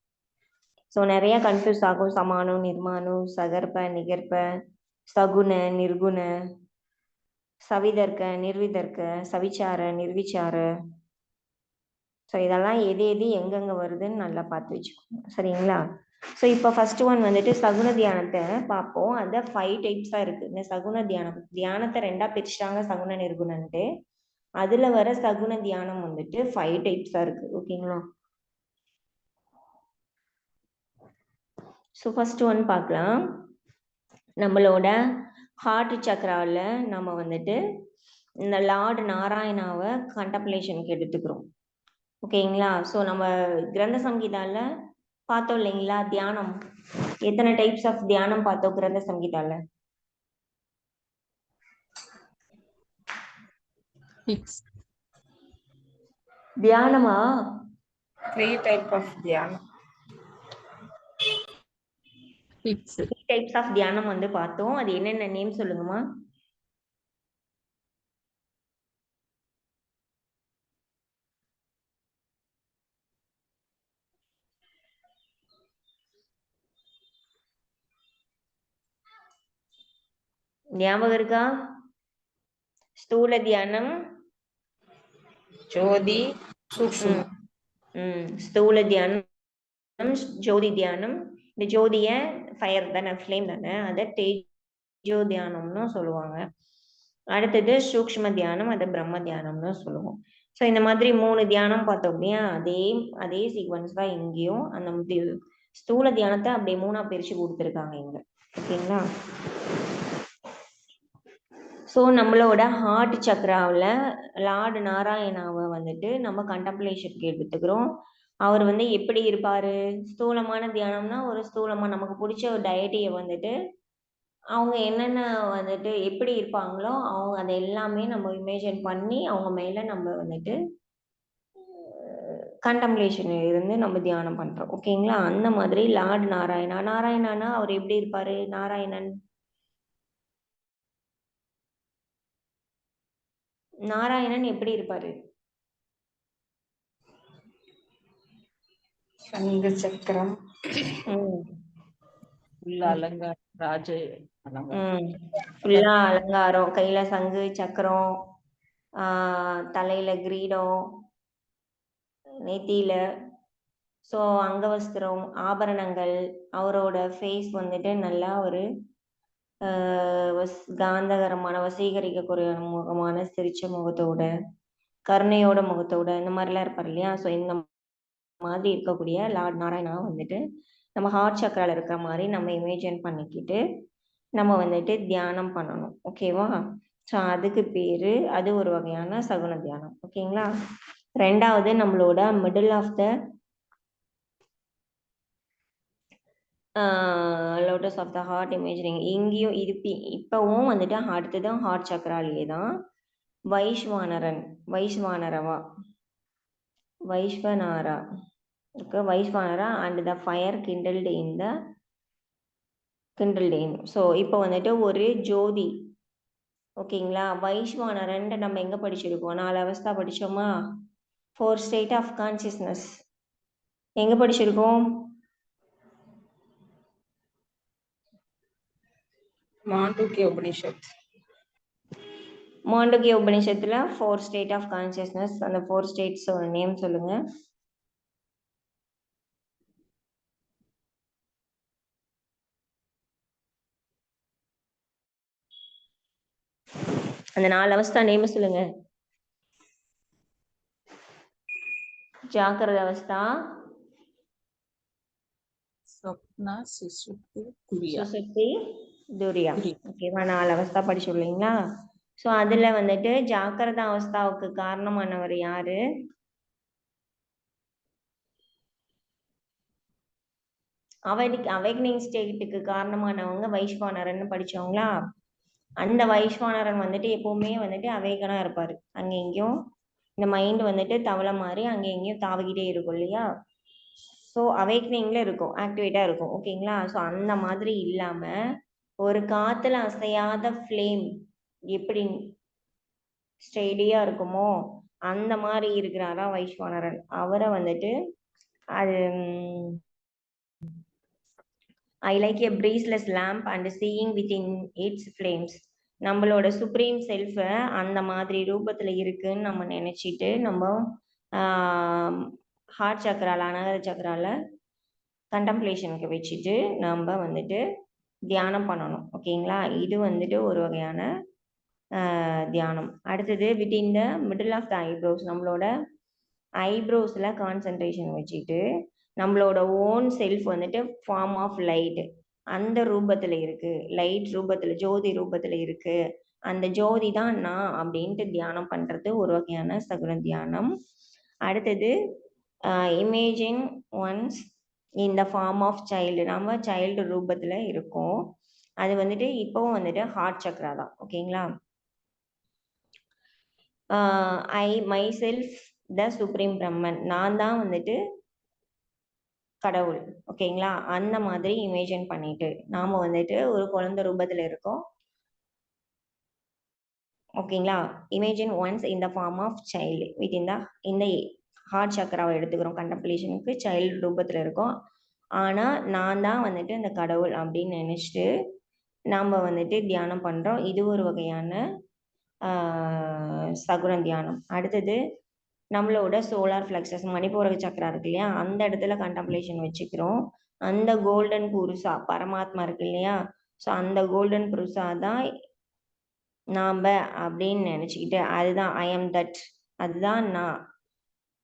ஸோ நிறைய கன்ஃபியூஸ் ஆகும். சமானு, நிர்மானு, சகர்ப்ப, நிகர்ப்ப, சகுன, நிர்குண, சவிதர்க்க, நிர்விதர்க்க, சவிச்சார, நிர்விச்சார. ஸோ இதெல்லாம் எது எது எங்கெங்க வருதுன்னு நல்லா பார்த்து வச்சுக்கோங்க. சரிங்களா? ஸோ இப்போ ஃபர்ஸ்ட் ஒன் வந்துட்டு சகுன தியானத்தை பார்ப்போம். அதை 5 டைப்ஸாக இருக்கு. இந்த சகுன தியானத்தை 2ஆ பிரிச்சுட்டாங்க, சகுன நிர்குணன்ட்டு. அதுல வர சகுன தியானம் வந்துட்டு 5 டைப்ஸா இருக்கு. ஓகேங்களா? ஸோ ஃபர்ஸ்ட் ஒன் பார்க்கலாம். நம்மளோட ஹார்ட் சக்கராவில் நம்ம வந்துட்டு இந்த லார்ட் நாராயணாவை கண்டம்ப்ளேஷனுக்கு எடுத்துக்கிறோம். ஓகேங்களா? ஸோ நம்ம கிரந்த சங்கீதால பார்த்தோம் இல்லைங்களா தியானம். எத்தனை டைப்ஸ் ஆஃப் தியானம் பார்த்தோம் கிரந்த சங்கீதால? தியானமா 3 type of dhyana. 3 types of தியானம் வந்து பார்த்தோம். அது என்னென்ன நேம் சொல்லுங்கம்மா. ஞாபகம் இருக்கா? ஸ்தூல தியானம், Jodi, Sukshma. ஸ்தூல தியானம், ஜோதி தியானம். இந்த ஜோதிய ஃபயர் தானே, ஃப்ளேம் தானே, அதை தேஜோ தியானம்னு சொல்லுவாங்க. அடுத்தது சூக்ஷ்ம தியானம், அதை பிரம்ம தியானம்னு சொல்லுவோம். ஸோ இந்த மாதிரி 3 தியானம் பார்த்தோம் இல்லையா? அதே சீக்வன்ஸ் தான் இங்கேயும். அந்த ஸ்தூல தியானத்தை அப்படியே 3ஆ பிரிச்சு கொடுத்துருக்காங்க இங்க. ஓகேங்களா? ஸோ நம்மளோட ஹார்ட் சக்ராவில் லார்ட் நாராயணாவை வந்துட்டு நம்ம கண்டம்ப்ளேஷனுக்கு எடுத்துக்கிறோம். அவர் வந்து எப்படி இருப்பாரு? ஸ்தூலமான தியானம்னா ஒரு ஸ்தூலமா நமக்கு பிடிச்ச ஒரு டயட்டியை வந்துட்டு அவங்க என்னென்ன வந்துட்டு எப்படி இருப்பாங்களோ அவங்க அதை எல்லாமே நம்ம இமேஜின் பண்ணி அவங்க மேல நம்ம வந்துட்டு கண்டம்ப்ளேஷன் இருந்து நம்ம தியானம் பண்றோம். ஓகேங்களா? அந்த மாதிரி லார்ட் நாராயணானா அவர் எப்படி இருப்பாரு? நாராயணன் எப்படி இருப்பாரு? Shanga Chakram. அலங்காரம், ராஜ அலங்காரம். ஃபுல்லா அலங்காரம், கையில சங்கு சக்கரம், தலையில கிரீடம், நெத்தியில ஸோ அங்கவஸ்திரம், ஆபரணங்கள். அவரோட ஃபேஸ் வந்துட்டு நல்லா ஒரு காந்தகரமான வசீகரிக்கக்கூடிய முகமான சிரிச்ச முகத்தோட, கருணையோட முகத்தோட, இந்த மாதிரிலாம் இருப்பார் இல்லையா? ஸோ இந்த மாதிரி இருக்கக்கூடிய லார்ட் நாராயணா வந்துட்டு நம்ம ஹார்ட் சக்கரால இருக்கிற மாதிரி நம்ம இமேஜின் பண்ணிக்கிட்டு நம்ம வந்துட்டு தியானம் பண்ணணும். ஓகேவா? ஸோ அதுக்கு பேரு அது ஒரு வகையான சகுன தியானம். ஓகேங்களா? ரெண்டாவது நம்மளோட middle of the lotus of the heart imagining இங்கேயும் இது இப்பவும் வந்துட்டு அடுத்ததான் ஹார்ட் சக்கராலேயே தான் வைஸ்வானரவா வைஸ்வனாரா இருக்கு, வைஸ்வானரா அண்ட் த ஃபயர் கிண்டல்டு ஸோ இப்போ வந்துட்டு ஒரு ஜோதி, ஓகேங்களா. வைஸ்வானரன் நம்ம எங்க படிச்சிருக்கோம், 4 அவஸ்தா படிச்சோமா, 4 ஸ்டேட் ஆஃப் கான்சியஸ்னஸ் எங்க படிச்சிருக்கோம், மாண்டூக்கிய உபனிஷத். மாண்டூக்கிய உபநிஷத்துல 4 ஸ்டேட் ஆஃப் கான்சியஸ்னஸ். அந்த 4 ஸ்டேட்ஸ் நேம் சொல்லுங்க. அந்த 4 அவஸ்தா நேம் சொல்லுங்க. ஜாக்கிரத அவஸ்தா, சொப்னா, சுசுப்தி, துரியா. சுசுப்தி, துரியா. துரியா. ஓகேவா, 4 அவஸ்தா படிச்சுள்ளீங்களா. ஸோ அதுல வந்துட்டு ஜாக்கிரத அவஸ்தாவுக்கு காரணமானவர் யாரு, அவேக்னிங் ஸ்டேட்டுக்கு காரணமானவங்க வைஸ்வானரன் படிச்சவங்களா. அந்த வைஸ்வானரன் வந்துட்டு எப்பவுமே வந்துட்டு அவேகனா இருப்பாரு. அங்க எங்கேயும் இந்த மைண்ட் வந்துட்டு தவளை மாதிரி அங்க எங்கேயும் தாவிக்கிட்டே இருக்கும் இல்லையா. ஸோ அவேக்னிங்ல இருக்கும், ஆக்டிவேட்டா இருக்கும், ஓகேங்களா. ஸோ அந்த மாதிரி இல்லாம ஒரு காத்துல அசையாத ஃப்ளேம் எப்படி ஸ்டெடியா இருக்குமோ அந்த மாதிரி இருக்கிறாரா வைஸ்வானரன். அவரை வந்துட்டு அது I like a breathless lamp and seeing within its flames. நம்மளோட சுப்ரீம் செல்ஃபை அந்த மாதிரி ரூபத்துல இருக்குன்னு நம்ம நினைச்சிட்டு நம்ம ஹார்ட் சக்கரால, அனகர சக்கரால கண்டம்ப்ளேஷனுக்கு வச்சுட்டு நம்ம வந்துட்டு தியானம் பண்ணணும், ஓகேங்களா. இது வந்துட்டு ஒரு வகையான தியானம். அடுத்தது within the middle of the eyebrows, நம்மளோட ஐப்ரோஸ்ல கான்சென்ட்ரேஷன் வச்சுட்டு நம்மளோட ஓன் செல்ஃப் வந்துட்டு ஃபார்ம் ஆஃப் லைட் அந்த ரூபத்துல இருக்கு, லைட் ரூபத்துல, ஜோதி ரூபத்துல இருக்கு, அந்த ஜோதி தான் நான் அப்படின்ட்டு தியானம் பண்றது ஒரு வகையான சகுன தியானம். அடுத்தது imagine ones in the form of child, நம்ம சைல்டு ரூபத்துல இருக்கோம். அது வந்துட்டு இப்போவும் வந்துட்டு ஹார்ட் சக்ரா தான், ஓகேங்களா. I myself the supreme Brahman, நான் தான் வந்துட்டு கடவுள், ஓகேங்களா. அந்த மாதிரி இமேஜின் பண்ணிட்டு நாம வந்துட்டு ஒரு குழந்தை ரூபத்துல இருக்கோம், ஓகேங்களா. Imagine ones in the form of child with இந்த ஹார்ட் சக்கராவை எடுத்துக்கிறோம் கண்டம்ப்ளேஷனுக்கு, சைல்டு ரூபத்துல இருக்கோம். ஆனா நான் தான் வந்துட்டு அந்த கடவுள் அப்படின்னு நினைச்சிட்டு நாம வந்துட்டு தியானம் பண்றோம். இது ஒரு வகையான சகுன தியானம். அடுத்தது நம்மளோட சோலார் பிளெக்ஸஸ், மணிப்பூரக சக்கரா இருக்கு இல்லையா, அந்த இடத்துல கண்டம்ப்ளேஷன் வச்சுக்கிறோம். அந்த கோல்டன் புருஷா பரமாத்மா இருக்கு இல்லையா, ஸோ அந்த கோல்டன் புருஷா தான் நாம அப்படின்னு நினைச்சுக்கிட்டு, அதுதான் ஐ எம் தட், அதுதான் நான்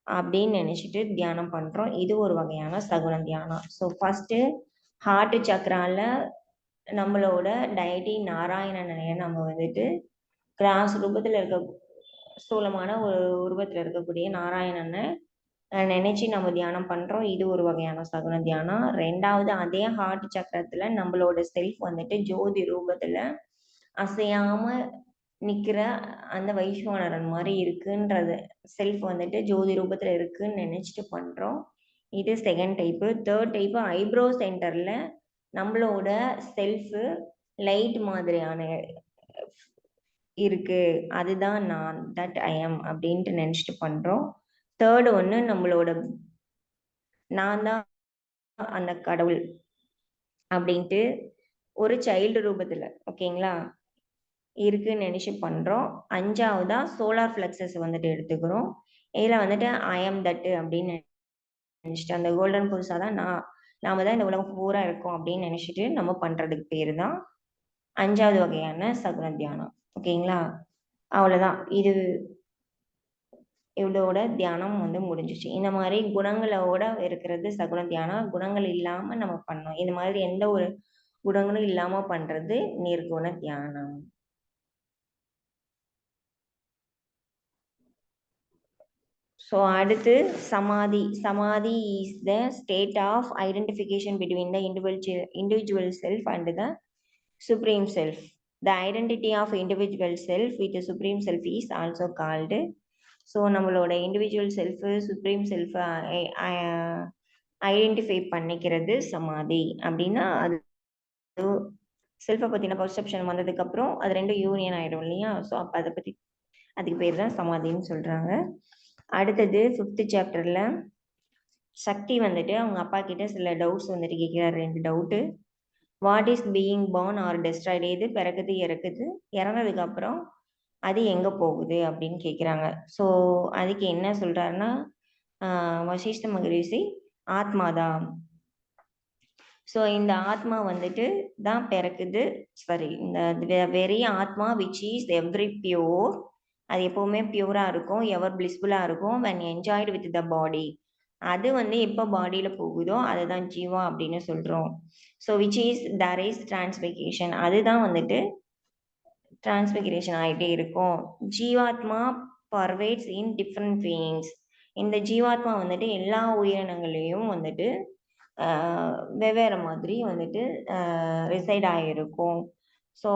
அப்படின்னு நினைச்சிட்டு தியானம் பண்றோம். இது ஒரு வகையான சகுன தியானம். ஸோ ஃபர்ஸ்ட் ஹார்ட் சக்கரால நம்மளோட டயட்டி நாராயணனைய நம்ம வந்துட்டு கிராஸ் ரூபத்துல இருக்க ஸ்தூலமான ஒரு உருவத்துல இருக்கக்கூடிய நாராயணனை நினைச்சு நம்ம தியானம் பண்றோம். இது ஒரு வகையான சகுன தியானம். ரெண்டாவது, அதே ஹார்ட் சக்கரத்துல நம்மளோட செல்ஃப் வந்துட்டு ஜோதி ரூபத்துல அசையாம நிக்கிற அந்த வைஸ்வானரன் மாதிரி இருக்குன்றது, செல்ஃப் வந்துட்டு ஜோதி ரூபத்துல இருக்குன்னு நினைச்சிட்டு பண்றோம். இது second type. Third type eyebrow சென்டர்ல நம்மளோட செல்ஃப் லைட் மாதிரியான இருக்கு, அதுதான் நான், தட் ஐ எம் அப்படின்ட்டு நினைச்சிட்டு பண்றோம். தேர்டு ஒன்று, நம்மளோட நான் தான் அந்த கடவுள் அப்படின்ட்டு ஒரு சைல்டு ரூபத்துல, ஓகேங்களா, இருக்குன்னு நினைச்சு பண்றோம். அஞ்சாவதா சோலார் பிளெக்ஸஸ் வந்துட்டு எடுத்துக்கிறோம். இதுல வந்துட்டு ஐ எம் தட் அப்படின்னு நினைச்சிட்டு அந்த கோல்டன் புதுசா தான் நாம தான் இந்த உலகம் பூரா இருக்கும் அப்படின்னு நினைச்சிட்டு நம்ம பண்றதுக்கு பேரு தான் 5வது வகையான சகுன தியானம், ஓகேங்களா. அவ்வளவுதான், இதோட தியானம் வந்து முடிஞ்சிச்சு. இந்த மாதிரி குணங்களோட இருக்கிறது சகுன தியானம். குணங்கள் இல்லாம நம்ம பண்ணோம், இந்த மாதிரி எந்த ஒரு குணங்களும் இல்லாம பண்றது நிர்குண தியானம். ஸோ அடுத்து சமாதி. Samadhi is the state of identification between the individual self and the supreme self. The identity of individual self with supreme self is also called. So நம்மளோட individual self supreme self identify பண்ணிக்கிறது சமாதி. அப்படின்னா அது செல்ஃபை பற்றின perception வந்ததுக்கப்புறம் அது ரெண்டும் union ஆகிடும் இல்லையா? ஸோ அப்போ அதை பற்றி அதுக்கு பேர் தான் சமாதின்னு சொல்கிறாங்க. அடுத்தது 5th சாப்டரில் சக்தி வந்துட்டு அவங்க அப்பா கிட்ட சில டவுட்ஸ் வந்துட்டு கேட்குறாரு. 2 doubt. What is being born or destroyed? எது பிறக்குது இறக்குது, இறந்ததுக்கப்புறம் அது எங்கே போகுது அப்படின்னு கேட்குறாங்க. ஸோ அதுக்கு என்ன சொல்கிறாருன்னா வசிஷ்ட மகரிஷி ஆத்மாதான். ஸோ இந்த ஆத்மா வந்துட்டு தான் பிறக்குது. சாரி, இந்த வெரி ஆத்மா விச் இஸ் எவ்ரி பியூர், அது எப்போவுமே பியூராக இருக்கும், எவர் பிளிஸ்ஃபுல்லாக இருக்கும். when enjoyed with the body, அது வந்து எப்போ பாடியில் போகுதோ அதுதான் ஜீவா அப்படின்னு சொல்கிறோம். So which is there is transfiguration, அதுதான் வந்துட்டு டிரான்ஸ்பிகரேஷன் ஆகிட்டே இருக்கும். ஜீவாத்மா பர்வேட்ஸ் இன் டிஃப்ரெண்ட் பீயிங்ஸ், இந்த ஜீவாத்மா வந்துட்டு எல்லா உயிரினங்களையும் வந்துட்டு வெவ்வேறு மாதிரி வந்துட்டு ரிசைட் ஆகிருக்கும். ஸோ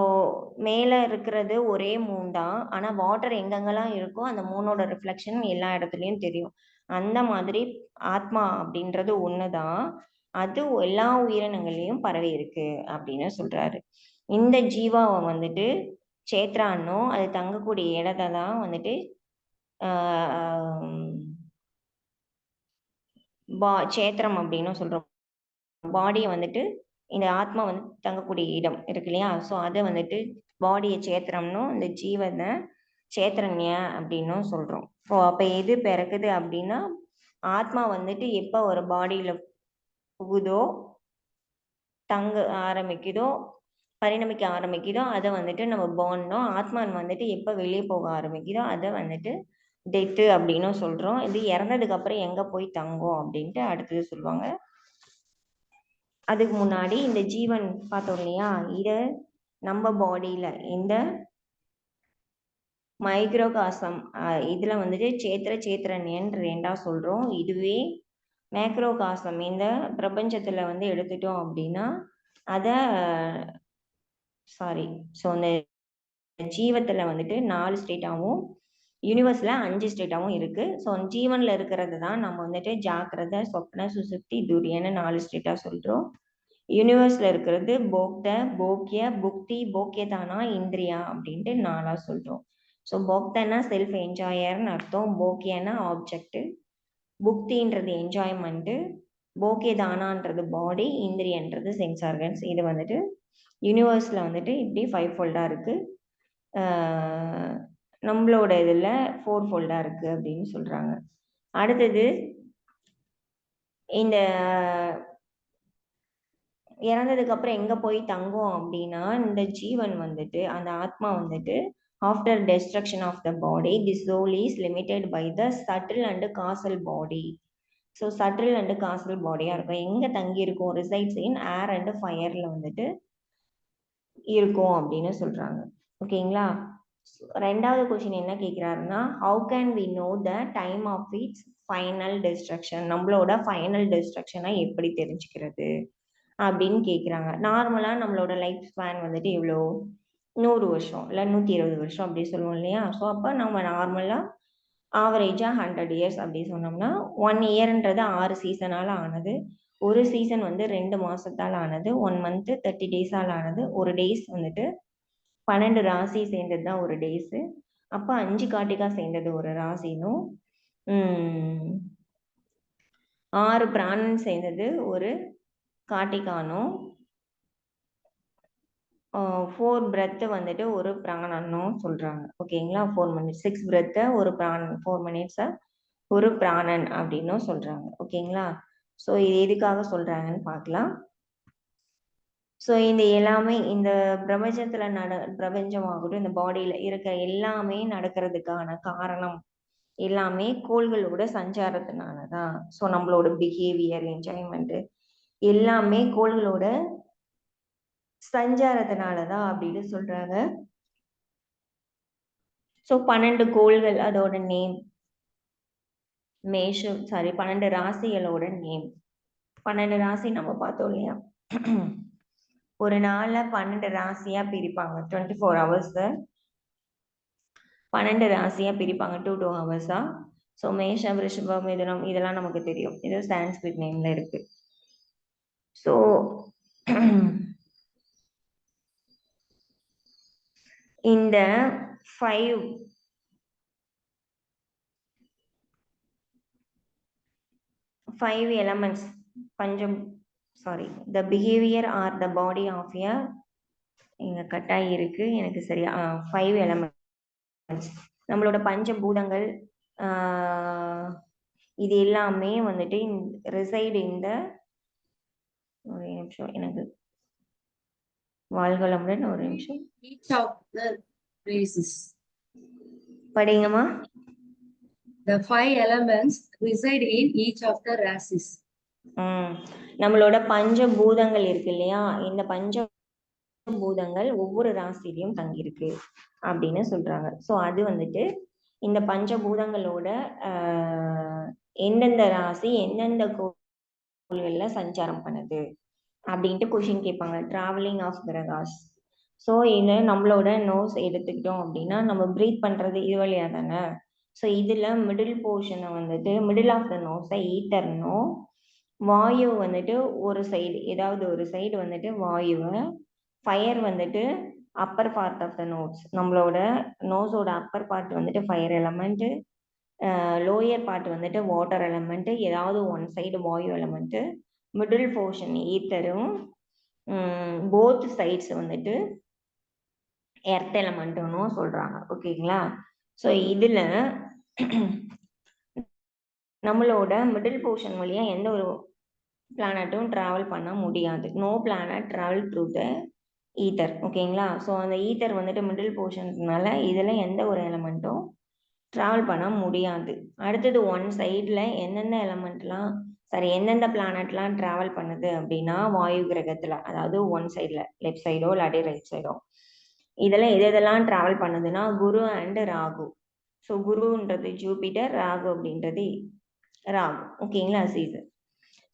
மேலே இருக்கிறது ஒரே மூன் தான், ஆனால் வாட்டர் எங்கெங்கெல்லாம் இருக்கோ அந்த மூனோட ரிஃப்ளெக்ஷன் எல்லா இடத்துலையும் தெரியும். அந்த மாதிரி ஆத்மா அப்படின்றது ஒன்று தான், அது எல்லா உயிரினங்களையும் பரவி இருக்கு அப்படின்னு சொல்றாரு. இந்த ஜீவாவை வந்துட்டு சேத்ரான்னும் அது தங்கக்கூடிய இடத்தை தான் வந்துட்டு சேத்திரம் அப்படின்னு சொல்றோம். பாடியை வந்துட்டு இந்த ஆத்மா வந்து தங்கக்கூடிய இடம் இருக்கு இல்லையா? ஸோ அதை வந்துட்டு பாடியை சேத்திரம்னும் இந்த ஜீவனை சேத்திரன்ய அப்படின்னும் சொல்றோம். ஸோ அப்போ எது பிறக்குது அப்படின்னா ஆத்மா வந்துட்டு எப்போ ஒரு பாடியில் புகுதோ, தங்க ஆரம்பிக்குதோ, பரிணமிக்க ஆரம்பிக்குதோ அதை வந்துட்டு நம்ம பார்ன்னோம். ஆத்மான் வந்துட்டு எப்போ வெளியே போக ஆரம்பிக்குதோ அதை வந்துட்டு டெத்து அப்படின்னும் சொல்கிறோம். இது இறந்ததுக்கு அப்புறம் எங்கே போய் தங்கும் அப்படின்ட்டு அடுத்தது சொல்லுவாங்க. அதுக்கு முன்னாடி இந்த ஜீவன் பார்த்தோம் இல்லையா, இதை நம்ம பாடியில் இந்த மைக்ரோகாசம் இதில் வந்துட்டு சேத்திரன்யன் 2ஆ சொல்கிறோம். இதுவே மேக்ரோகாசம் இந்த பிரபஞ்சத்தில் வந்து எடுத்துட்டோம் அப்படின்னா அதை ஸோ இந்த ஜீவத்தில் வந்துட்டு 4 ஸ்டேட்டாகவும் யூனிவர்ஸில் 5 ஸ்டேட்டாகவும் இருக்குது. ஸோ ஜீவனில் இருக்கிறது தான் நம்ம வந்துட்டு ஜாக்கிரதை, சொப்ன, சுசுப்தி, துரியன்னு 4 ஸ்டேட்டாக சொல்கிறோம். யூனிவர்ஸில் இருக்கிறது போக்த, போக்கிய, புக்தி, போக்கியதானா, இந்திரியா அப்படின்ட்டு 4ஆக சொல்கிறோம். ஸோ போக்தனா செல்ஃப் என்ஜாயர்னு அர்த்தம், போக்கியனா ஆப்ஜெக்ட்டு, புக்தின்றது என்ஜாய்மெண்ட்டு, போக்கியதானான்றது பாடி, இந்திரியன்றது சென்ஸ் ஆர்கன்ஸ். இது வந்துட்டு யூனிவர்ஸில் வந்துட்டு இப்படி 5 ஃபோல்டாக இருக்குது. நம்மளோட இதில் 4 ஃபோல்டாக இருக்குது அப்படின்னு சொல்கிறாங்க. அடுத்தது இந்த இறந்ததுக்கு அப்புறம் எங்கே போய் தங்கும் அப்படின்னா இந்த ஜீவன் வந்துட்டு அந்த ஆத்மா வந்துட்டு after destruction of the body the soul is limited by the subtle and causal body. So subtle and causal பாடியாக இருக்கும். எங்கே தங்கி இருக்கும்? ரிசைட்ஸ் இன் ஏர் அண்ட் ஃபயரில் வந்துட்டு இருக்கும் அப்படின்னு சொல்கிறாங்க. ஓகேங்களா? 2வது கொஸ்டின் என்ன கேட்குறாருன்னா how can we know the time of its final destruction, நம்மளோட ஃபைனல் டெஸ்ட்ரக்ஷனை எப்படி தெரிஞ்சுக்கிறது அப்படின்னு கேட்குறாங்க. நார்மலாக நம்மளோட லைஃப் ஸ்பேன் வந்துட்டு எவ்வளோ 100 வருஷம் இல்லை 120 வருஷம் அப்படி சொல்லுவோம் இல்லையா? ஸோ அப்போ நம்ம நார்மலாக ஆவரேஜாக 100 இயர்ஸ் அப்படி சொன்னோம்னா 1 இயர்ன்றது 6 சீசனால் ஆனது, ஒரு சீசன் வந்து 2 மாதத்தால் ஆனது, 1 மந்த்து 30 டேஸால் ஆனது, ஒரு டேஸ் வந்துட்டு 12 ராசி சேர்ந்தது தான் ஒரு டேஸு. அப்போ 5 கார்த்திகா சேர்ந்தது ஒரு ராசினும் 6 பிராணன் சேர்ந்தது ஒரு கார்த்திகானும் 4 பிரெத்து வந்துட்டு ஒரு பிராணனும் சொல்கிறாங்க. ஓகேங்களா? 4 மினிட்ஸ் 6 பிரெத்தை ஒரு பிராணன், 4 மினிட்ஸை ஒரு பிராணன் அப்படின்னும் சொல்கிறாங்க. ஓகேங்களா? ஸோ இது எதுக்காக சொல்கிறாங்கன்னு பார்க்கலாம். ஸோ இந்த எல்லாமே இந்த பிரபஞ்சத்தில் பிரபஞ்சமாகட்டும் இந்த பாடியில் இருக்கிற எல்லாமே நடக்கிறதுக்கான காரணம் எல்லாமே கோள்களோட சஞ்சாரத்தினால தான். ஸோ நம்மளோட பிஹேவியர், என்ஜாய்மெண்ட்டு எல்லாமே கோள்களோட சஞ்சாரத்தினால தான் அப்படின்னு சொல்றாங்க. ஸோ 12 கோள்கள் அதோட நேம். மேஷம் 12 ராசிகளோட நேம். 12 ராசி நம்ம பார்த்தோம் இல்லையா? ஒரு நாள்ல 12 ராசியா பிரிப்பாங்க. 24 ஹவர்ஸ் 12 ராசியா பிரிப்பாங்க 2 ஹவர்ஸா. ஸோ மேஷம், ரிஷபம், மிதுனம் இதெல்லாம் நமக்கு தெரியும். இது சான்ஸ்கிரிட் நேம்ல இருக்கு. ஸோ இந்த 5 elements the behavior or the body of a இங்க கட்டாய் இருக்கு எனக்கு சரியா 5 elements நம்மளோட பஞ்சபூதங்கள் இது எல்லாமே வந்துட்டு reside in the ஒரு நிமிஷம் எனக்கு வாழ்வளமுடன் ஒரு நிமிஷம் Each of the races. படிங்கம்மா. The 5 elements reside in each of the races. நம்மளோட பஞ்சபூதங்கள் இருக்கு இல்லையா? இந்த பஞ்சபூதங்கள் ஒவ்வொரு ராசிலையும் தங்கியிருக்கு அப்படின்னு சொல்றாங்க. ஸோ அது வந்துட்டு இந்த பஞ்சபூதங்களோட எந்தெந்த ராசி எந்தெந்த கோள்கள்ல சஞ்சாரம் பண்ணுது அப்படின்ட்டு கொஷின் கேட்பாங்க. Travelling of கிரகாஸ். ஸோ இது நம்மளோட நோஸ் எடுத்துக்கிட்டோம் அப்படின்னா நம்ம பிரீத் பண்றது இது வழியா தானே. ஸோ இதுல மிடில் போர்ஷனை வந்துட்டு மிடில் ஆஃப் த நோஸை ஈத்தரணும். வாயு வந்துட்டு ஒரு சைடு ஏதாவது ஒரு சைடு வந்துட்டு வாயுவை, ஃபயர் வந்துட்டு upper part of the nose நம்மளோட நோஸோட அப்பர் பார்ட் வந்துட்டு ஃபயர் எலமெண்ட், லோயர் பார்ட் வந்துட்டு வாட்டர் எலமெண்ட், ஏதாவது ஒன் சைடு வாயு எலமெண்ட், மிடில் போர்ஷன் ஈத்தரும், போத் சைட்ஸ் வந்துட்டு எர்த் எலமெண்ட்னு சொல்றாங்க. ஓகேங்களா? ஸோ இதுல நம்மளோட மிடில் போர்ஷன் வழியா எந்த ஒரு பிளானட்டும் டிராவல் பண்ண முடியாது. No planet travel through the ether. ஓகேங்களா? ஸோ அந்த ஈத்தர் வந்துட்டு மிடில் போர்ஷன்னால இதுல எந்த ஒரு எலமெண்ட்டும் டிராவல் பண்ண முடியாது. அடுத்தது ஒன் சைட்ல எந்தெந்த எலமெண்ட்லாம் எந்தெந்த பிளானட்லாம் டிராவல் பண்ணுது அப்படின்னா வாயு கிரகத்துல, அதாவது ஒன் சைட்ல லெஃப்ட் சைடோ இல்லாட்டி ரைட் சைடோ இதெல்லாம் எதெல்லாம் டிராவல் பண்ணுதுன்னா குரு அண்ட் ராகு. ஸோ குருன்றது ஜூபிட்டர், ராகு அப்படின்றது ராகு. ஓகேங்களா? சீசன்.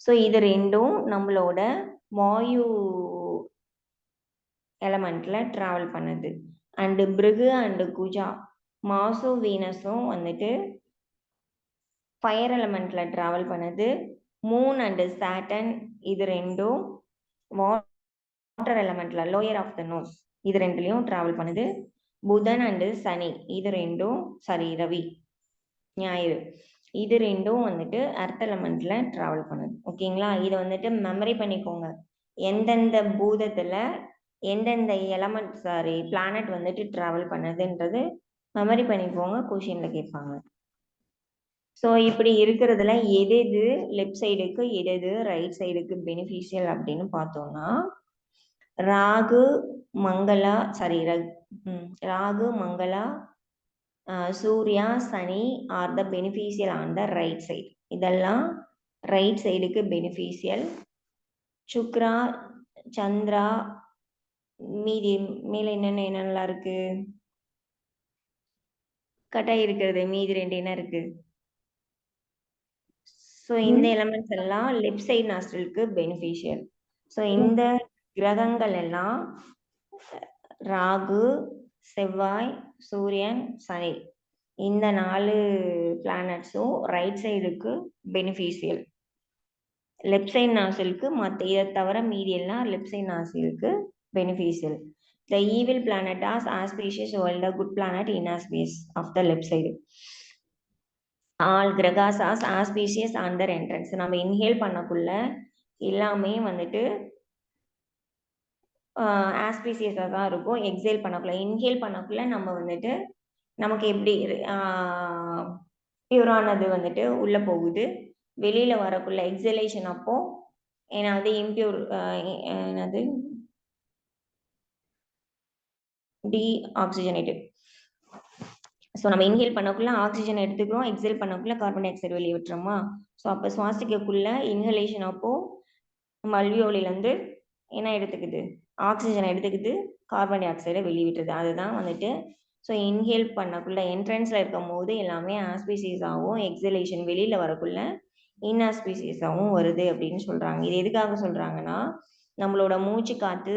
ஸோ இது ரெண்டும் நம்மளோட வாயு எலமெண்ட்ல டிராவல் பண்ணுது. அண்டு பிருகு அண்டு குஜா, மாசும் வீனஸும் வந்துட்டு ஃபயர் எலமெண்ட்ல டிராவல் பண்ணுது. மூன் அண்டு சாட்டன் இது ரெண்டும் வாட்டர் எலமெண்ட்ல லோயர் ஆஃப் த நோஸ் இது ரெண்டுலயும் டிராவல் பண்ணுது. புதன் அண்டு சனி இது ரெண்டும் ரவி ஞாயிறு இது ரெண்டும் வந்துட்டு அர்த் எலமெண்ட்ல டிராவல் பண்ணுது. ஓகேங்களா? இதை வந்துட்டு மெமரி பண்ணிக்கோங்க. எந்தெந்த பூதத்துல எந்தெந்த எலமெண்ட் பிளானட் வந்துட்டு டிராவல் பண்ணுதுன்றது மெமரி பண்ணிக்கோங்க. கொஷின்ல கேட்பாங்க. ஸோ இப்படி இருக்கிறதுல எது லெஃப்ட் சைடுக்கு எது ரைட் சைடுக்கு பெனிஃபிஷியல் அப்படின்னு பார்த்தோம்னா Rahu Mangala Rahu Mangala Surya Sani are the beneficial on the right side. இதெல்லாம் ரைட் சைடுக்கு பெனிஃபிஷியல். சுக்ரா சந்திரா மீதி மேல என்னென்னலாம் இருக்கு கட்டாய் இருக்கிறது மீதி ரெண்டு என்ன இருக்கு. ஸோ இந்த எலமெண்ட்ஸ் எல்லாம் லெஃப்ட் சைடு நாஸ்ட்ரலுக்கு பெனிஃபிஷியல். ஸோ இந்த கிரகங்கள் எல்லாம் ராகு, செவ்வாய், சூரியன், சனி இந்த 4 பிளானட்ஸும் ரைட் சைடுக்கு பெனிஃபிஷியல். லெஃப்ட் சைடு நாசிலுக்கு மற்ற இதை தவிர மீதி எல்லாம் லெஃப்ட் சைடு நாசிலுக்கு beneficial. The evil planet as auspicious while the good planet inauspicious of the left side. All கிரகாஸ் as auspicious on their entrance. நம்ம இன்ஹேல் பண்ணக்குள்ள எல்லாமே வந்துட்டு ஆஸ்பீசியஸாக தான் இருக்கும். எக்ஸேல் பண்ணக்குள்ள இன்ஹேல் பண்ணக்குள்ள நம்ம வந்துட்டு நமக்கு எப்படி பியூரானது வந்துட்டு உள்ள போகுது, வெளியில வரக்குள்ள எக்ஸலேஷன் அப்போ ஏன்னாவது இம்பியூர் என்னது டீஆக்சிஜனேட்டட். ஸோ நம்ம இன்ஹேல் பண்ணக்குள்ள ஆக்சிஜன் எடுத்துக்கிறோம், எக்ஸேல் பண்ணக்குள்ள கார்பன் டை ஆக்சைடு வெளியே விட்டுறோமா. ஸோ அப்போ சுவாசிக்கக்குள்ள இன்ஹலேஷன் அப்போ நம்ம அல்வியோலிலேருந்து என்ன எடுத்துக்குது, ஆக்சிஜனை எடுத்துக்குது, கார்பன் டை ஆக்சைடை வெளியிட்டுது. அதுதான் வந்துட்டு ஸோ இன்ஹேல் பண்ணக்குள்ள என்ட்ரன்ஸ்ல இருக்கும்போது எல்லாமே ஆஸ்பீசிஸ் ஆகும், எக்ஸலேஷன் வெளியில வரக்குள்ள இன்ஆஸ்பீசிஸ் ஆகும் வருது அப்படின்னு சொல்றாங்க. இது எதுக்காக சொல்றாங்கன்னா, நம்மளோட மூச்சு காத்து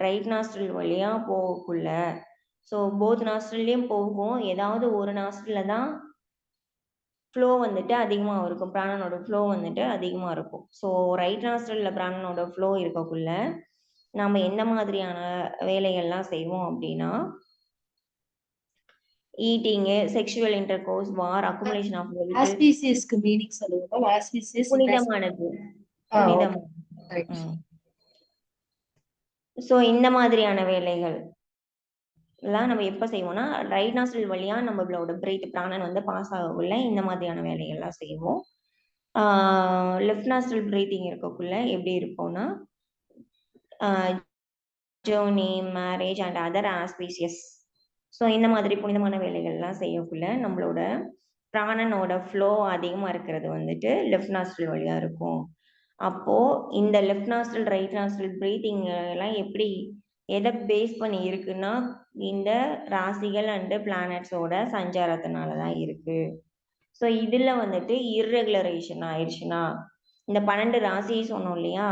ரைட் நாஸ்ட்ரில் வழியா போகக்குள்ள, ஸோ போத் நாஸ்ட்ரில்லையும் போகும், ஏதாவது ஒரு நாஸ்ட்ரில்ல தான் ஃப்ளோ வந்துட்டு அதிகமா இருக்கும், பிராணனோட ஃப்ளோ வந்துட்டு அதிகமா இருக்கும். ஸோ ரைட் நாஸ்ட்ரில்ல பிராணனோட ஃப்ளோ இருக்கக்குள்ள நம்ம எந்த மாதிரியான வேலைகள்லாம் செய்வோம் அப்படின்னா, eating, sexual intercourse, war, accumulation of wealth, ஆஸ்பீசியஸ்க்கு மீனிங் சொல்லுங்க. ஆஸ்பீசியஸ் புனிதமானது. ஓகே புனிதம். ரைட். ஸோ இந்த மாதிரியான வேலைகள் எல்லாம் நம்ம எப்ப செய்வோம்னா, ரைட் நாஸ்ட்ரில் வழியா நம்மளோட பிரீத் பிராணன் வந்து பாஸ் ஆகக்குள்ள இந்த மாதிரியான வேலைகள்லாம் செய்வோம். லெஃப்ட் நாஸ்ட்ரில் பிரீத்திங் இருக்கக்குள்ள எப்படி இருப்போம்னா, journey, marriage and other auspicious. So இந்த மாதிரி புனிதமான வேலைகள்லாம் செய்யக்குள்ள நம்மளோட பிராணனோட ஃப்ளோ அதிகமா இருக்கிறது வந்துட்டு லெஃப்ட் நாஸ்ட்ரில் வழியா இருக்கும். அப்போ இந்த left nostril, right nostril breathing எல்லாம் எப்படி எதை பேஸ் பண்ணி இருக்குன்னா, இந்த ராசிகள் அண்ட் பிளானட்ஸோட சஞ்சாரத்தினால தான் இருக்கு. ஸோ இதுல வந்துட்டு இர்ரெகுலரேஷன் ஆயிடுச்சுன்னா, இந்த 12 ராசி சொன்னோம் இல்லையா,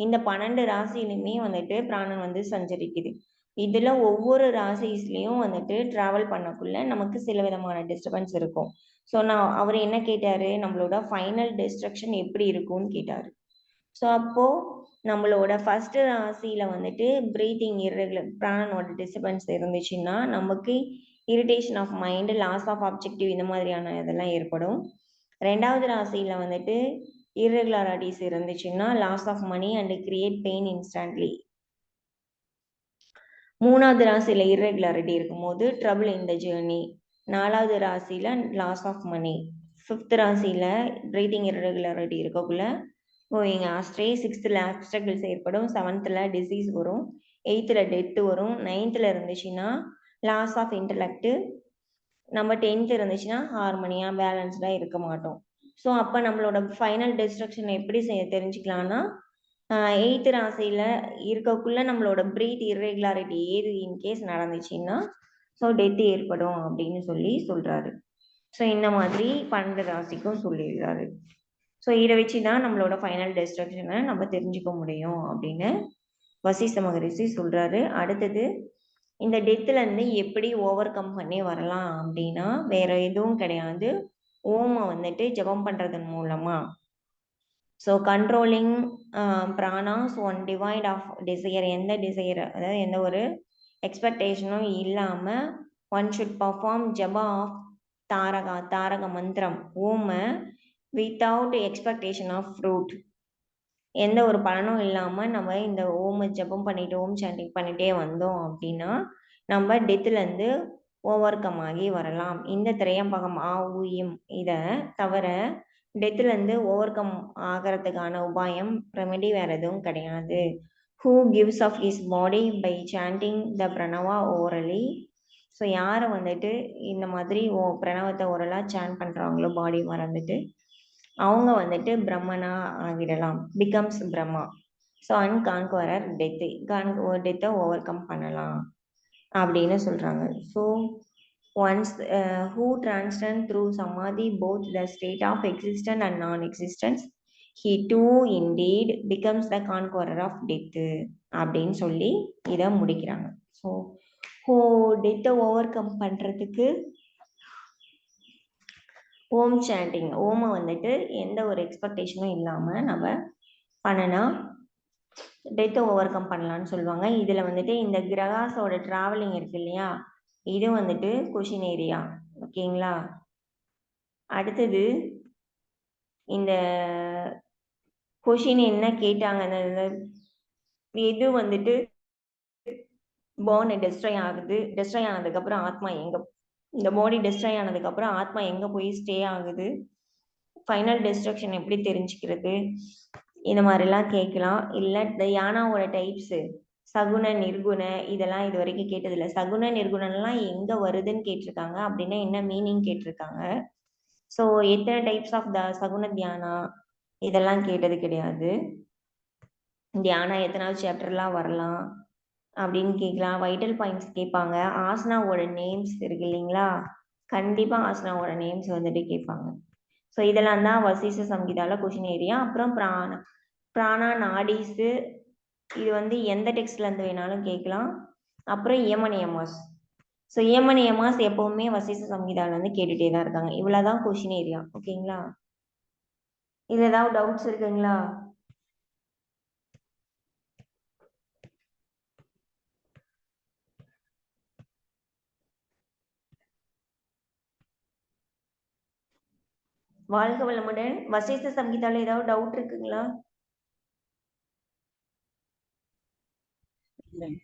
இந்த 12 ராசியிலுமே வந்துட்டு பிராணன் வந்து சஞ்சரிக்குது. இதுல ஒவ்வொரு ராசிஸ்லயும் வந்துட்டு டிராவல் பண்ணக்குள்ள நமக்கு சில விதமான டிஸ்டர்பன்ஸ் இருக்கும். ஸோ அவர் என்ன கேட்டாரு, நம்மளோட ஃபைனல் டிஸ்ட்ரக்ஷன் எப்படி இருக்கும்னு கேட்டாரு. ஸோ அப்போ நம்மளோட ஃபர்ஸ்ட் ராசியில வந்துட்டு பிரீத்திங் இர்ரெகுலர் பிராணனோட டிஸ்டர்பன்ஸ் இருந்துச்சுன்னா நமக்கு irritation of mind, loss of objective இந்த மாதிரியான இதெல்லாம் ஏற்படும். 2வது ராசியில வந்துட்டு இர்ரெகுலாரிட்டிஸ் இருந்துச்சுன்னா loss of money and create pain instantly. 3வது ராசியில இர்ரெகுலாரிட்டி இருக்கும்போது ட்ரபிள் இன் த ஜேர்னி. 4வது ராசியில லாஸ் ஆஃப் மணி. 5th ராசியில பிரீத்திங் இர்ரெகுலாரிட்டி இருக்கக்குள்ள கோயிங் ஆஸ்ட்ரே. 6th ஆப்ஸ்டக்கிள்ஸ் ஏற்படும். 7th டிசீஸ் வரும். 8th டெத் வரும். 9th இருந்துச்சுன்னா லாஸ் ஆஃப் இன்டலெக்ட். நம்ம 10th இருந்துச்சுன்னா ஹார்மோனியா பேலன்ஸ்டா இருக்க மாட்டோம். ஸோ அப்போ நம்மளோட ஃபைனல் டிஸ்ட்ரக்ஷன் எப்படி தெரிஞ்சுக்கலாம்னா, 8th ராசியில இருக்கக்குள்ள நம்மளோட பிரீத் இர்ரெகுலாரிட்டி ஏது இன்கேஸ் நடந்துச்சுன்னா ஸோ டெத் ஏற்படும் அப்படின்னு சொல்றாரு. ஸோ இந்த மாதிரி 12 ராசிக்கும் சொல்லிடுறாரு. ஸோ இதை வச்சு தான் நம்மளோட ஃபைனல் டிஸ்ட்ரக்ஷனை நம்ம தெரிஞ்சுக்க முடியும் அப்படின்னு வசிஷ்ட மகரிஷி சொல்றாரு. அடுத்தது இந்த டெத்துல இருந்து எப்படி ஓவர் கம் பண்ணி வரலாம் அப்படின்னா, வேற எதுவும் கிடையாது, ஓமை வந்துட்டு ஜபம் பண்றதன் மூலமா. So controlling pranas one devoid of desire, எந்த டிசையர் அதாவது எந்த ஒரு எக்ஸ்பெக்டேஷனும் இல்லாம one should perform japa of taraka mantra ஓமை வித்தவுட் எக்ஸ்பெக்டேஷன் ஆஃப் ஃப்ரூட். எந்த ஒரு பலனும் இல்லாம நம்ம இந்த ஓம் ஜபம் பண்ணிட்டு ஓம் சாண்டிங் பண்ணிட்டே வந்தோம் அப்படின்னா நம்ம டெத்ல இருந்து ஓவர் கம் ஆகி வரலாம். இந்த திரையம்பகம் ஆ ஊ இம் இதை தவிர டெத்ல இருந்து ஓவர் கம் ஆகிறதுக்கான உபாயம் ரெமெடி வேற எதுவும் கிடையாது. Who gives of his body by chanting the Pranava orally. So யாரை வந்துட்டு இந்த மாதிரி பிரணவத்தை ஓரலா சாண்ட் பண்றாங்களோ பாடி மறந்துட்டு அவங்க வந்துட்டு பிரம்மனா ஆகிடலாம், பிகம்ஸ் பிரம்மா. ஸோ அன்கான்குவரர் டெத்தை ஓவர் கம் பண்ணலாம் அப்படின்னு சொல்றாங்க. So once who transcend through samadhi both the state of existent and non existence he too indeed becomes the conqueror of death அப்படின்னு சொல்லி இதை முடிக்கிறாங்க. ஸோ டெத்தை ஓவர் கம் பண்றதுக்கு ஓம் சாண்டிங் ஓமை வந்துட்டு எந்த ஒரு எக்ஸ்பெக்டேஷனும் இல்லாம நம்ம பண்ணனா டெத்தை ஓவர் கம் பண்ணலான்னு சொல்லுவாங்க. இதுல வந்துட்டு இந்த கிரகாஸோட டிராவலிங் இருக்கு இல்லையா, இது வந்துட்டு கொஷின் ஏரியா. ஓகேங்களா. அடுத்தது இந்த கொஷின் என்ன கேட்டாங்க, எது வந்துட்டு பார்ன் டெஸ்ட்ராய் ஆகுது, டெஸ்ட்ராய் ஆனதுக்கு அப்புறம் ஆத்மா எங்க, இந்த பாடி டெஸ்ட்ராய் ஆனதுக்கு அப்புறம் ஆத்மா எங்க போய் ஸ்டே ஆகுது, ஃபைனல் டிஸ்ட்ரக்ஷன் எப்படி தெரிஞ்சுக்கிறது, இந்த மாதிரிலாம் கேட்கலாம். இல்லை இந்த யானாவோட டைப்ஸு சகுன நிர்குண இதெல்லாம் இது வரைக்கும் கேட்டதில்லை. சகுன நிர்குணம்லாம் எங்க வருதுன்னு கேட்டிருக்காங்க, அப்படின்னா என்ன மீனிங் கேட்டிருக்காங்க. ஸோ எத்தனை டைப்ஸ் ஆஃப் சகுன தியானா இதெல்லாம் கேட்டது கிடையாது. தியானா எத்தனாவது சாப்டர்லாம் வரலாம், அப்படின்னு கேட்கலாம். வைட்டல் பாயிண்ட்ஸ் கேட்பாங்க. ஆசனாவோட நேம்ஸ் இருக்கு இல்லைங்களா, கண்டிப்பா ஆசனாவோட நேம்ஸ் வந்துட்டு கேட்பாங்க. ஸோ இதெல்லாம் தான் வசிஷ்ட சம்ஹிதால கொஷின் ஏரியா. அப்புறம் பிராணா நாடிஸ், இது வந்து எந்த டெக்ஸ்ட்ல இருந்து வேணாலும் கேட்கலாம். அப்புறம் யமனியமாஸ். ஸோ யமனியமாஸ் எப்பவுமே வசிஷ்ட சம்ஹிதால இருந்து கேட்டுட்டே தான் இருக்காங்க. இவ்வளவுதான் கொஷின் ஏரியா. ஓகேங்களா? இதுல ஏதாவது டவுட்ஸ் இருக்குங்களா? வாழ்க வளமுடன். வசிஷ்ட சம்ஹிதால ஏதாவது டவுட் இருக்குங்களா? இல்லைங்க.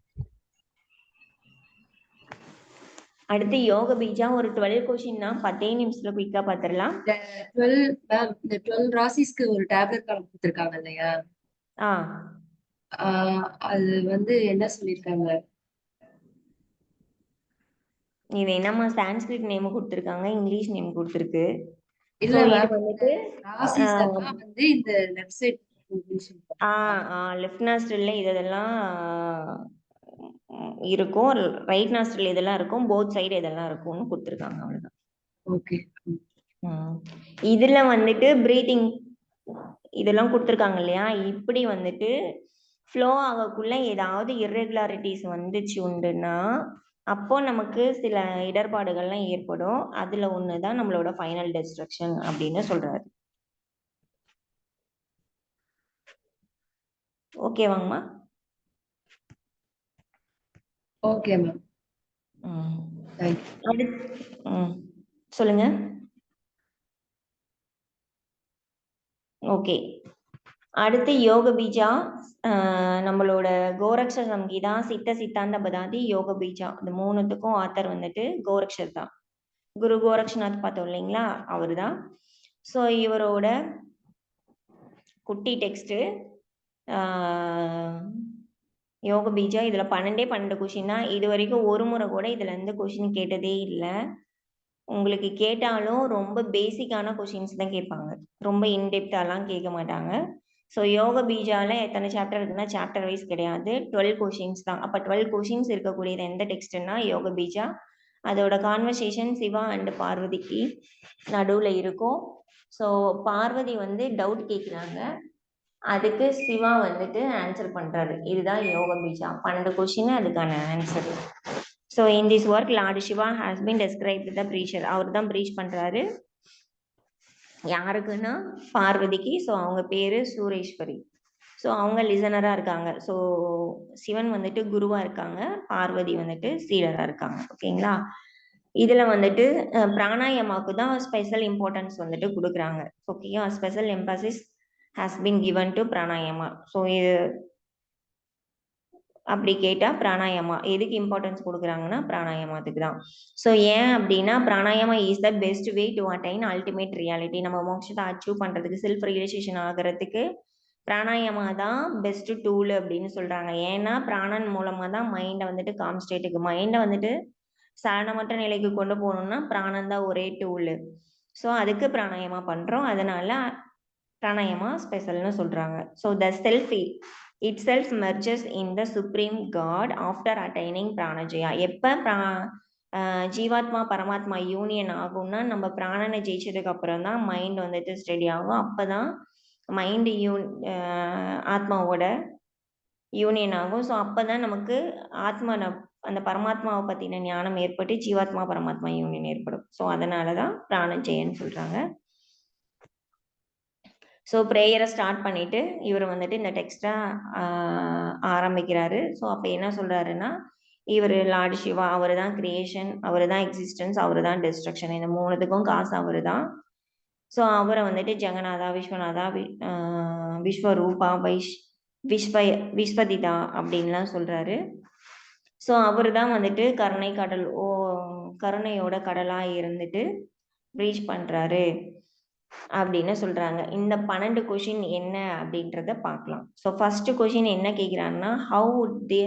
அடுத்து யோக பீஜா ஒரு 12 கொஸ்டின் தான், 10 நிமிஷத்துல குயிக்கா பாத்துரலாம். இந்த 12 ராசிஸ்க்கு ஒரு டேப்லெட் காலம் கொடுத்துருக்காங்க இல்லையா? அது வந்து என்ன சொல்லியிருக்காங்க? இது என்னம்மா சான்ஸ்கிரிட் நேம் கொடுத்துருக்காங்க, இங்கிலீஷ் நேம் கொடுத்துருக்கு. இல்ல So, மேம், இது வந்துட்டு ராசிஸ் எல்லாம் வந்து இந்த லெஃப்ட் சைட் லெஃப்ட் நாஸ்ட்ரில்ல இதெல்லாம் இருக்கும், ரைட் நாஸ்ட்ரில் இதெல்லாம் இருக்கும், போத் சைடு இதெல்லாம் இருக்கும்னு கொடுத்துருக்காங்க. அவ்வளவுதான். ஓகே. இதுல வந்துட்டு பிரீத்திங் இதெல்லாம் கொடுத்துருக்காங்க இல்லையா, இப்படி வந்துட்டு ஃப்ளோ ஆகக்குள்ள ஏதாவது இர்ரெகுலாரிட்டிஸ் வந்துச்சு உண்டுன்னா அப்போ நமக்கு சில இடர்பாடுகள்லாம் ஏற்படும். அதுல ஒண்ணுதான் நம்மளோட ஃபைனல் டெஸ்ட்ரக்ஷன் அப்படின்னு சொல்றாரு. ஓகேவாங்கம்மா? Okay ma'am. சொல்லுங்க. ஓகே, அடுத்து யோக பீஜா. நம்மளோட கோரக்ஷ சம்ஹிதா, சித்த சித்தாந்த பதாதி, யோக பீஜா, இந்த மூணுத்துக்கும் ஆத்தர் வந்துட்டு கோரக்ஷர் தான். குரு கோரக்ஷநாத் பார்த்தோம் இல்லைங்களா, அவரு தான். ஸோ இவரோட குட்டி டெக்ஸ்ட் யோக பீஜா. இதுல 12 கொஷின் தான். இது வரைக்கும் ஒரு முறை கூட இதுல இருந்து கொஷின் கேட்டதே இல்லை. உங்களுக்கு கேட்டாலும் ரொம்ப பேசிக்கான கொஷின்ஸ் தான் கேட்பாங்க, ரொம்ப இன்டெப்தாலாம் கேட்க மாட்டாங்க. ஸோ யோக பீஜால எத்தனை சாப்டர் இருக்குன்னா சாப்டர் வைஸ் கிடையாது, 12 கொஷின்ஸ் தான். அப்போ 12 கொஷின்ஸ் இருக்கக்கூடியது எந்த டெக்ஸ்ட்னா யோக பீஜா. அதோட கான்வர்சேஷன் சிவா அண்ட் பார்வதிக்கு நடுவில் இருக்கும். ஸோ பார்வதி வந்து டவுட் கேட்குறாங்க, அதுக்கு சிவா வந்துட்டு ஆன்சர் பண்றாரு. இதுதான் யோக பீஜா. 12 கொஷின், அதுக்கான answer. So in this work lord Shiva has been described the preacher. அவர் தான் ப்ரீச் பண்றாரு. யாருக்குன்னா பார்வதிக்கு. ஸோ அவங்க பேரு சூரேஸ்வரி. ஸோ அவங்க லிசனரா இருக்காங்க. ஸோ சிவன் வந்துட்டு குருவா இருக்காங்க, பார்வதி வந்துட்டு சீடரா இருக்காங்க. ஓகேங்களா? இதுல வந்துட்டு பிராணாயமாக்கு தான் ஸ்பெஷல் இம்பார்ட்டன்ஸ் வந்துட்டு கொடுக்குறாங்க. ஓகேயா? Special emphasis has been given to pranayama. So இது அப்படி கேட்டா பிராணாயமா எதுக்கு இம்பார்ட்டன்ஸ் கொடுக்குறாங்கன்னா பிராணாயமாத்துக்கு தான். ஸோ ஏன் அப்படின்னா pranayama is the best way to attain ultimate reality. நம்ம மோட்சத்தை அச்சீவ் பண்றதுக்கு, செல்ஃப் ரியலைசேஷன் ஆகிறதுக்கு பிராணாயமா தான் பெஸ்ட் டூல் அப்படின்னு சொல்றாங்க. ஏன்னா பிராணன் மூலமா தான் மைண்டை வந்துட்டு காம் ஸ்டேட்டுக்கு, மைண்டை வந்துட்டு சலனமற்ற நிலைக்கு கொண்டு போகணும்னா பிராணம் தான் ஒரே டூல். ஸோ அதுக்கு பிராணாயமா பண்றோம். அதனால பிராணாயமா ஸ்பெஷல்னு சொல்றாங்க. So the self itself merges in the supreme god after attaining pranajaya. எப்ப ஜீவாத்மா பரமாத்மா யூனியன் ஆகும்னா நம்ம பிராணனை ஜெயிச்சதுக்கு அப்புறம் தான் மைண்ட் வந்துட்டு ஸ்டடி ஆகும். அப்பதான் மைண்ட் ஆத்மாவோட யூனியன் ஆகும். ஸோ அப்பதான் நமக்கு ஆத்மா அந்த பரமாத்மாவை பத்தின ஞானம் ஏற்பட்டு ஜீவாத்மா பரமாத்மா யூனியன் ஏற்படும். ஸோ அதனாலதான் பிராணஜெயன்னு சொல்றாங்க. ஸோ ப்ரேயரை ஸ்டார்ட் பண்ணிட்டு இவர் வந்துட்டு இந்த டெக்ஸ்டை ஆரம்பிக்கிறாரு. ஸோ அப்போ என்ன சொல்றாருன்னா, இவர் லார்ட் சிவா, அவர் தான் கிரியேஷன், அவர் தான் எக்ஸிஸ்டன்ஸ், அவர் தான் டிஸ்ட்ரக்ஷன், இந்த மூணுத்துக்கும் காசு அவர் தான். ஸோ அவரை வந்துட்டு ஜெகநாதா, விஸ்வநாதா, விஸ்வரூபா, விஸ்வதிதா அப்படின்லாம் சொல்றாரு. ஸோ அவர் தான் வந்துட்டு கருணை கடல், கருணையோட கடலா இருந்துட்டு ரீச் பண்றாரு அப்படின்னு சொல்றாங்க. இந்த 12 கொஷின் என்ன அப்படின்றத பார்க்கலாம். ஸோ ஃபர்ஸ்ட் கொஷின் என்ன கேட்கிறாங்கன்னா, how would the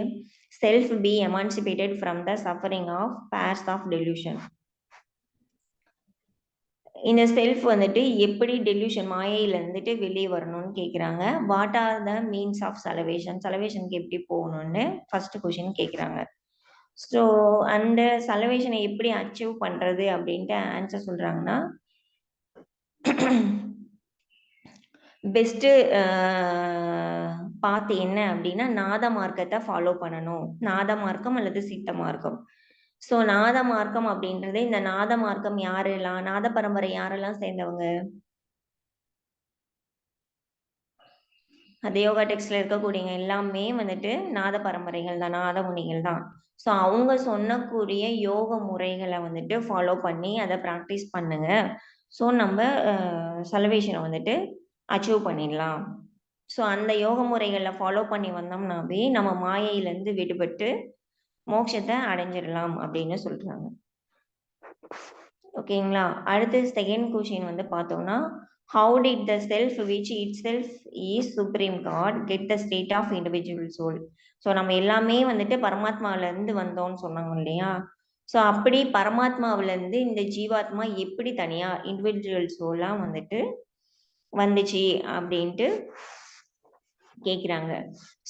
self be emancipated from the suffering of pairs of delusion. இந்த செல்ஃப் வந்துட்டு எப்படி டெல்யூஷன் மாயையில இருந்துட்டு வெளியே வரணும்னு கேக்குறாங்க. What are the means of சலவேஷனுக்கு எப்படி போகணும்னு ஃபர்ஸ்ட் கொஸ்டின் கேக்குறாங்க. ஸோ அந்த சலவேஷனை எப்படி அச்சீவ் பண்றது அப்படின்ட்டு ஆன்சர் சொல்றாங்கன்னா பெஸ்ட் பாத் என்ன அப்படின்னா நாத மார்க்கத்தை ஃபாலோ பண்ணணும். நாத மார்க்கம் அல்லது சித்த மார்க்கம். ஸோ நாத மார்க்கம் அப்படின்றது இந்த நாத மார்க்கம் யாரெல்லாம் நாத பரம்பரை யாரெல்லாம் சேர்ந்தவங்க? அந்த யோகா டெக்ஸ்ட்ல இருக்கக்கூடிய எல்லாமே வந்துட்டு நாத பரம்பரைகள் தான், நாத முனிகள் தான். ஸோ அவங்க சொன்னக்கூடிய யோக முறைகளை வந்துட்டு ஃபாலோ பண்ணி அதை ப்ராக்டிஸ் பண்ணுங்க. ஸோ நம்ம சல்வேஷனை வந்துட்டு அச்சீவ் பண்ணிடலாம். ஸோ அந்த யோக முறைகளை ஃபாலோ பண்ணி வந்தோம்னாவே நம்ம மாயையிலேருந்து விடுபட்டு மோட்சத்தை அடைஞ்சிடலாம் அப்படின்னு சொல்றாங்க. ஓகேங்களா? அடுத்து செகண்ட் கொஸ்டின் வந்து பார்த்தோம்னா how did the self which itself is supreme God get the state of individual soul? So நம்ம எல்லாமே வந்துட்டு பரமாத்மாவில இருந்து வந்தோம்னு சொன்னாங்க இல்லையா? ஸோ அப்படி பரமாத்மாவில இருந்து இந்த ஜீவாத்மா எப்படி தனியா இண்டிவிஜுவல் சோலா வந்துட்டு வந்துச்சு அப்படின்ட்டு கேக்குறாங்க.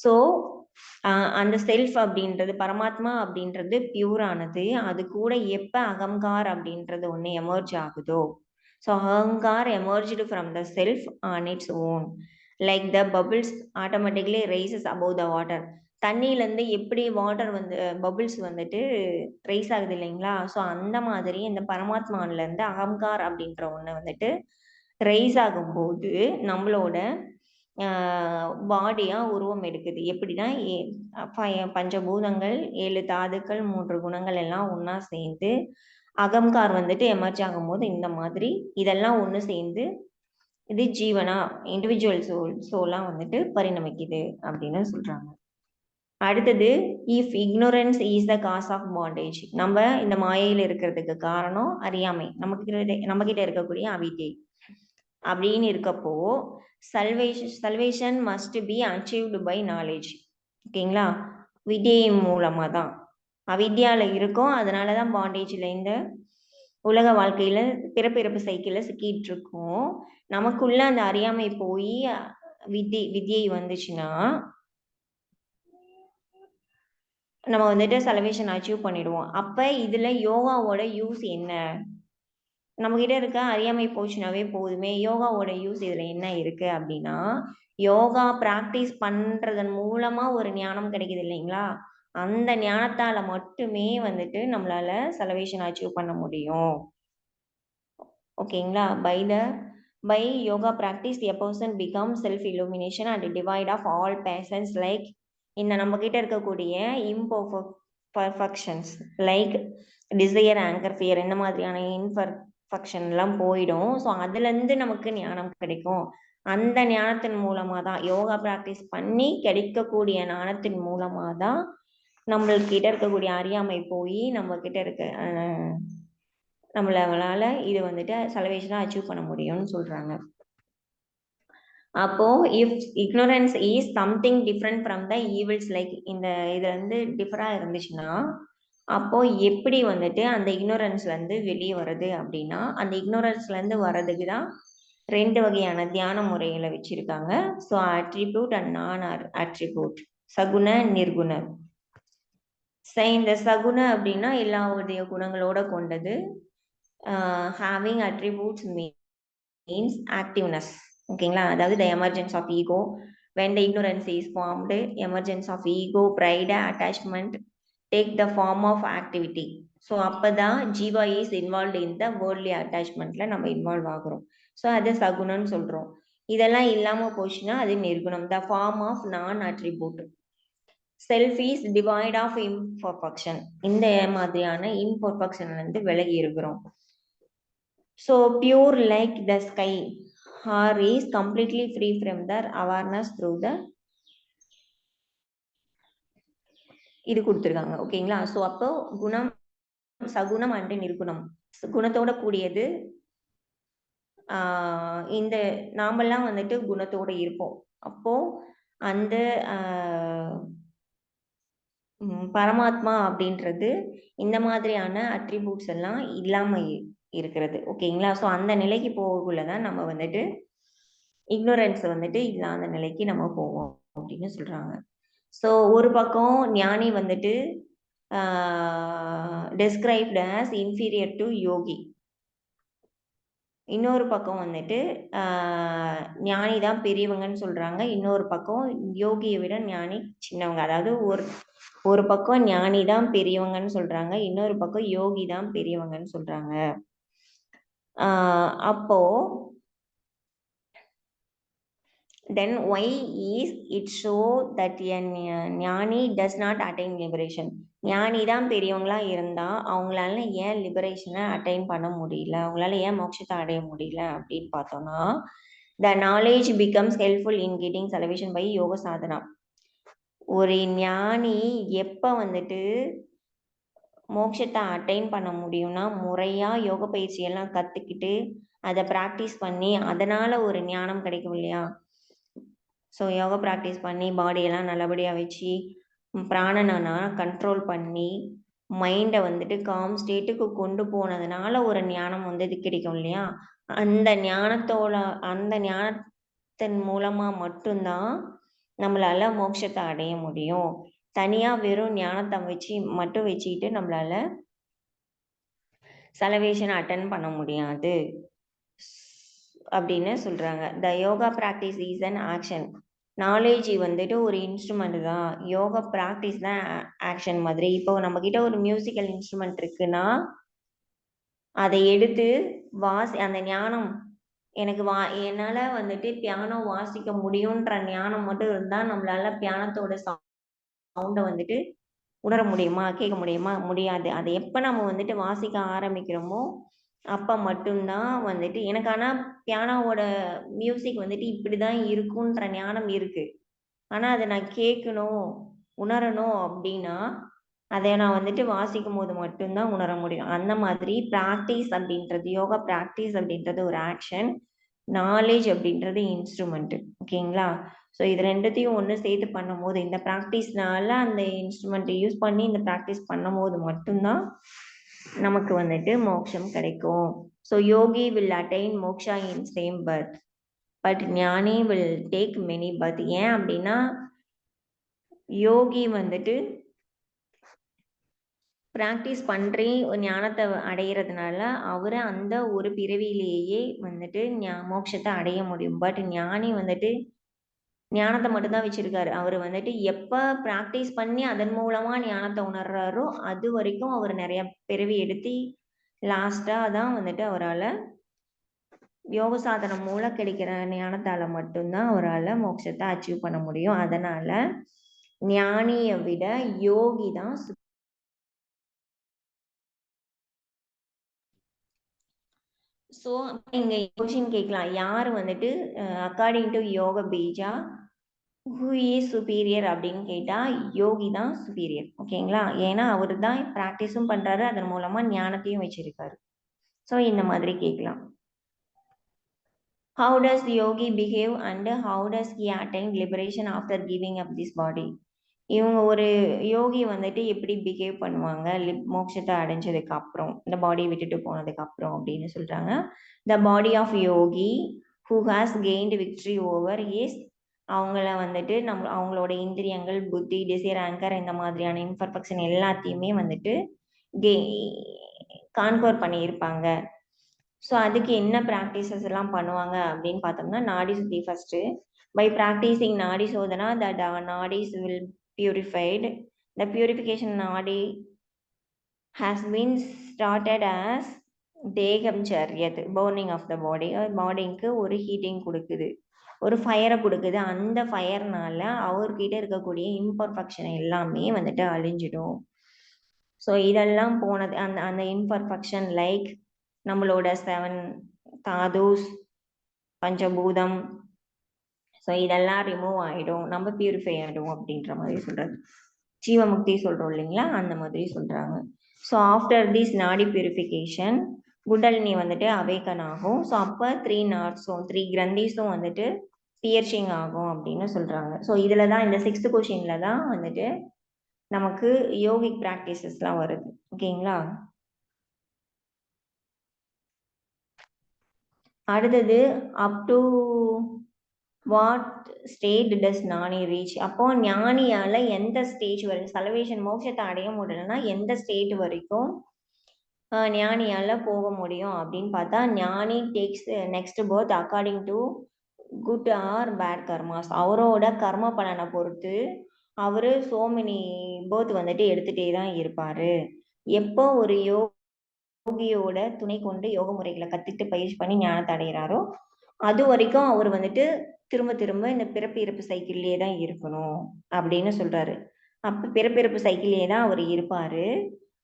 ஸோ அந்த செல்ஃப் அப்படின்றது பரமாத்மா அப்படின்றது பியூரானது. அது கூட எப்ப அகங்கார் அப்படின்றது ஒண்ணு எமர்ஜ் ஆகுதோ, so ahankar emerged from the self on its own like the bubbles automatically rises above the water. தண்ணியிலேருந்து எப்படி வாட்டர் வந்து பபிள்ஸ் வந்துட்டு ரைஸ் ஆகுது இல்லைங்களா? ஸோ அந்த மாதிரி இந்த பரமாத்மாவிலேருந்து அகங்கார் அப்படின்ற ஒன்று வந்துட்டு ரைஸ் ஆகும்போது நம்மளோட பாடியா உருவம் எடுக்குது. எப்படின்னா பஞ்சபூதங்கள் 7 தாதுக்கள் 3 குணங்கள் எல்லாம் ஒன்னா சேர்ந்து அகங்கார் வந்துட்டு எமர்ஜ் ஆகும்போது இந்த மாதிரி இதெல்லாம் ஒன்று சேர்ந்து இது ஜீவனா இண்டிவிஜுவல் சோலா வந்துட்டு பரிணமிக்குது அப்படின்னு சொல்றாங்க. அடுத்தது if ignorance is the cause of bondage. நம்ம இந்த மாயையில் இருக்கிறதுக்கு காரணம் அறியாமை, நம்ம கிட்ட இருக்கக்கூடிய அவித்தை அப்படின்னு இருக்கப்போ salvation must be achieved by knowledge. ஓகேங்களா? வித்யை மூலமா தான். அவித்யால இருக்கும், அதனாலதான் பாண்டேஜ்ல இந்த உலக வாழ்க்கையில பிறப்பிறப்பு சைக்கிள்ல சிக்கிட்டு இருக்கோம். நமக்குள்ள அந்த அறியாமை போய் வித்யை வந்துச்சுன்னா நம்ம வந்துட்டு சல்வேஷன் அச்சீவ் பண்ணிடுவோம். அப்ப இதுல யோகாவோட யூஸ் என்ன? நம்ம கிட்ட இருக்க அறியாமை போச்சுனாவே போதுமே. யோகாவோட யூஸ் இதுல என்ன இருக்கு அப்படின்னா, யோகா பிராக்டிஸ் பண்றதன் மூலமா ஒரு ஞானம் கிடைக்குது இல்லைங்களா? அந்த ஞானத்தால மட்டுமே வந்துட்டு நம்மளால சல்வேஷன் அச்சீவ் பண்ண முடியும். ஓகேங்களா? by yoga practice a person becomes self illumination and divide of all passions like இந்த நம்ம கிட்ட இருக்கக்கூடிய imperfections like desire, anger, fear இந்த மாதிரியான imperfection எல்லாம் போயிடும். ஸோ அதுல இருந்து நமக்கு ஞானம் கிடைக்கும். அந்த ஞானத்தின் மூலமா தான் யோகா பிராக்டிஸ் பண்ணி கிடைக்கக்கூடிய ஞானத்தின் மூலமா தான் நம்மள்கிட்ட இருக்கக்கூடிய அறியாமை போய் நம்ம கிட்ட இருக்க நம்மளால இது வந்துட்டு சல்வேஷனா அச்சீவ் பண்ண முடியும்னு சொல்றாங்க. அப்போ if ignorance is something different from the evils like இந்த இது வந்து டிஃபரா இருந்துச்சுன்னா அப்போ எப்படி வந்துட்டு அந்த இக்னோரன்ஸ்ல இருந்து வெளியே வருது அப்படின்னா அந்த இக்னோரன்ஸ்ல இருந்து வர்றதுக்கு தான் 2 வகையான தியான முறைகளை வச்சிருக்காங்க. ஸோ அட்ரிபியூட் அண்ட் நான் அட்ரிபியூட், சகுண நிர்குண. இந்த சகுண அப்படின்னா எல்லாவுடைய குணங்களோட கொண்டது. Having attributes means activeness. ஓகேங்களா? அதாவது the emergence of ego when the ignorance is formed, emergence of ego, pride, attachment take the form of activity. So அப்பதான் Jiva is involve in the worldly அட்டாச்மெண்ட்ல நம்ம இன்வால்வ் ஆகுறோம். ஸோ அது சகுணம்னு சொல்றோம். இதெல்லாம் இல்லாம போச்சுன்னா அது நிர்குணம், the form of non attribute. Self is devoid of imperfection. இந்த மாதிரியான இம்பர்ஃபெக்ஷன்ல இருந்து விலகி இருக்கிறோம். So pure like the sky or is completely free from their awareness through the இது கொடுத்துருக்காங்க. ஓகேங்களா? ஸோ அப்போ குணம் சகுணம் அண்டு நிர்குணம், குணத்தோட கூடியது. இந்த நாமெல்லாம் வந்துட்டு குணத்தோட இருப்போம். அப்போ அந்த பரமாத்மா அப்படின்றது இந்த மாதிரியான அட்ரிபியூட்ஸ் எல்லாம் இல்லாம இருக்கிறது. ஓகேங்களா? ஸோ அந்த நிலைக்கு போகக்குள்ள தான் நம்ம வந்துட்டு இக்னோரன்ஸ் வந்துட்டு இல்லாத நிலைக்கு நம்ம போவோம் அப்படின்னு சொல்றாங்க. ஸோ ஒரு பக்கம் ஞானி வந்துட்டு described as inferior to யோகி. இன்னொரு பக்கம் வந்துட்டு ஞானி தான் பெரியவங்கன்னு சொல்றாங்க. இன்னொரு பக்கம் யோகியை விட ஞானி சின்னவங்க. அதாவது ஒரு பக்கம் ஞானி தான் பெரியவங்கன்னு சொல்றாங்க. இன்னொரு பக்கம் யோகி தான் பெரியவங்கன்னு சொல்றாங்க. அப்போ then why is it so that a ஞானி does not attain liberation? ஞானி தான் பெரியவங்களா இருந்தா அவங்களால ஏன் லிபரேஷனை அட்டைன் பண்ண முடியல, அவங்களால ஏன் மோட்சத்தை அடைய முடியல அப்படின்னு பார்த்தோம்னா, the knowledge becomes helpful in getting salvation by யோக சாதனா. ஒரு ஞானி எப்ப வந்துட்டு மோட்சத்தை அட்டைன் பண்ண முடியும்னா, முறையா யோக பயிற்சி எல்லாம் கத்துக்கிட்டு அதை பிராக்டிஸ் பண்ணி அதனால ஒரு ஞானம் கிடைக்கும் இல்லையா? ஸோ யோகா ப்ராக்டிஸ் பண்ணி பாடியெல்லாம் நல்லபடியாக வச்சு பிராணனை கண்ட்ரோல் பண்ணி மைண்டை வந்துட்டு காம் ஸ்டேட்டுக்கு கொண்டு போனதுனால ஒரு ஞானம் வந்து இது கிடைக்கும் இல்லையா? அந்த ஞானத்தின் மூலமா மட்டும்தான் நம்மளால மோட்சத்தை அடைய முடியும். தனியா வெறும் ஞானத்தை மட்டும் வச்சுக்கிட்டு நம்மளால சலவேஷன் அட்டன் பண்ண முடியாது அப்படின்னு சொல்றாங்க. The yoga practice is an action. Knowledge வந்துட்டு ஒரு இன்ஸ்ட்ருமெண்ட் தான். யோகா பிராக்டிஸ் தான் ஆக்ஷன் மாதிரி. இப்போ நம்ம கிட்ட ஒரு மியூசிக்கல் இன்ஸ்ட்ருமெண்ட் இருக்குன்னா அதை எடுத்து அந்த ஞானம் எனக்கு என்னால வந்துட்டு பியானோ வாசிக்க முடியும்ன்ற ஞானம் மட்டும் இருந்தா நம்மளால பியானத்தோட சவுண்டை வந்துட்டு உணர முடியுமா, கேட்க முடியுமா? முடியாது. அதை எப்ப நம்ம வந்துட்டு வாசிக்க ஆரம்பிக்கிறோமோ அப்ப மட்டும்தான் வந்துட்டு எனக்கு ஆனா பியானோவோட மியூசிக் வந்துட்டு இப்படிதான் இருக்குன்ற ஞானம் இருக்கு. ஆனா அதை நான் கேட்கணும், உணரணும் அப்படின்னா அதை நான் வந்துட்டு வாசிக்கும் போது மட்டும்தான் உணர முடியும். அந்த மாதிரி பிராக்டிஸ் அப்படின்றது, யோகா பிராக்டிஸ் அப்படின்றது ஒரு ஆக்ஷன், நாலேஜ் அப்படின்றது இன்ஸ்ட்ருமெண்ட். ஓகேங்களா? ஸோ இது ரெண்டுத்தையும் ஒன்று சேர்த்து பண்ணும்போது இந்த ப்ராக்டிஸ்னால அந்த இன்ஸ்ட்ருமெண்ட்டை யூஸ் பண்ணி இந்த ப்ராக்டிஸ் பண்ணும்போது மட்டும்தான் நமக்கு வந்துட்டு மோட்சம் கிடைக்கும். So Yogi will attain moksha in same birth, but ஞானி வில் டேக் மெனி பர்த். ஏன் அப்படின்னா யோகி வந்துட்டு பிராக்டிஸ் பண்ணி ஞானத்தை அடையிறதுனால அவரை அந்த ஒரு பிறவியிலேயே வந்துட்டு மோட்சத்தை அடைய முடியும். பட் ஞானி வந்துட்டு ஞானத்தை மட்டும்தான் வச்சிருக்காரு. அவர் வந்துட்டு எப்ப பிராக்டிஸ் பண்ணி அதன் மூலமா ஞானத்தை உணர்றாரோ அது வரைக்கும் அவர் நிறைய பிறவி எடுத்து லாஸ்டா தான் வந்துட்டு அவரால் யோக சாதனம் மூலம் கிடைக்கிற ஞானத்தால மட்டும்தான் அவரால் மோட்சத்தை அச்சீவ் பண்ண முடியும். அதனால ஞானியை விட யோகி தான். ஸோ இங்க கொஸ்டின் கேட்கலாம், யார் வந்துட்டு அக்கார்டிங் டு யோக பீஜா ஹூ இஸ் சுப்பீரியர் அப்படின்னு கேட்டா யோகி தான் சுப்பீரியர். ஓகேங்களா? ஏன்னா அவரு தான் ப்ராக்டிஸும் பண்றாரு, அதன் மூலமா ஞானத்தையும் வச்சிருக்காரு. ஸோ இந்த மாதிரி கேட்கலாம். How does the yogi behave and how does he attain liberation after giving up this body? இவங்க ஒரு யோகி வந்துட்டு எப்படி பிஹேவ் பண்ணுவாங்க மோட்சத்தை அடைஞ்சதுக்கு அப்புறம், இந்த பாடியை விட்டுட்டு போனதுக்கு அப்புறம் அப்படின்னு சொல்றாங்க. The body of yogi who has gained victory over is, அவங்கள வந்துட்டு அவங்களோட இந்திரியங்கள், புத்தி, டிசைர், ஆங்கர் இந்த மாதிரியான இம்பர்ஃபெக்ஷன் எல்லாத்தையுமே வந்துட்டு கான்கோர் பண்ணியிருப்பாங்க. ஸோ அதுக்கு என்ன ப்ராக்டிசஸ் எல்லாம் பண்ணுவாங்க அப்படின்னு பார்த்தோம்னா, நாடி சுத்தி first. By practicing nadi shodhana that nadis will purified. The purification nadi has been started as தேகம் சரியத், பர்னிங் ஆஃப் த பாடி. பாடிக்கு ஒரு ஹீட்டிங் கொடுக்குது, ஒரு ஃபயரை கொடுக்குது. அந்த ஃபயர்னால அவர்கிட்ட இருக்கக்கூடிய இம்பர்ஃபெக்ஷன் எல்லாமே வந்துட்டு அழிஞ்சிடும். ஸோ இதெல்லாம் போனது அந்த இம்பர்ஃபெக்ஷன் லைக் நம்மளோட 7 தாதுஸ், பஞ்சபூதம், ஸோ இதெல்லாம் ரிமூவ் ஆகிடும், நம்ம பியூரிஃபை ஆகிடும் அப்படின்ற மாதிரி சொல்றது. ஜீவமுக்தி சொல்றோம் இல்லைங்களா, அந்த மாதிரி சொல்றாங்க. ஸோ ஆஃப்டர் திஸ் நாடி பியூரிஃபிகேஷன் குண்டலினி வந்துட்டு அவேக்கன் ஆகும். ஸோ அப்போ 3 நாட்ஸும் 3 கிரந்திஸும் வந்துட்டு பியர்ச்சிங் ஆகும் அப்படின்னு சொல்றாங்க. ஸோ இதுல தான் இந்த 6th கொஸ்டின்ல தான் வந்துட்டு நமக்கு யோகிக் ப்ராக்டிசஸ்லாம் வருது. ஓகேங்களா? அடுத்தது அப் டு வாட் ஸ்டேட் டஸ் ஞானி ரீச். அப்போ ஞானியால எந்த ஸ்டேஜ் வரைக்கும் சல்வேஷன் மோட்சத்தை அடைய முடியலன்னா எந்த ஸ்டேட் வரைக்கும் ஞானியால போக முடியும் அப்படின்னு பார்த்தா, ஞானி takes next birth according to good or bad karmas. அவரோட கர்ம பலனை பொறுத்து அவரு சோ மெனி பர்த் வந்துட்டு எடுத்துட்டே தான் இருப்பாரு. எப்போ ஒரு யோகியோட துணை கொண்டு யோக முறைகளை கத்துட்டு பயிற்சி பண்ணி ஞானத்தை அடைகிறாரோ அது வரைக்கும் அவர் வந்துட்டு திரும்ப திரும்ப இந்த பிறப்பு இறப்பு சைக்கிள்லயே தான் இருக்கணும் அப்படின்னு சொல்றாரு. அப்ப பிறப்பு இறப்பு சைக்கிள்லயே தான் அவர் இருப்பாரு.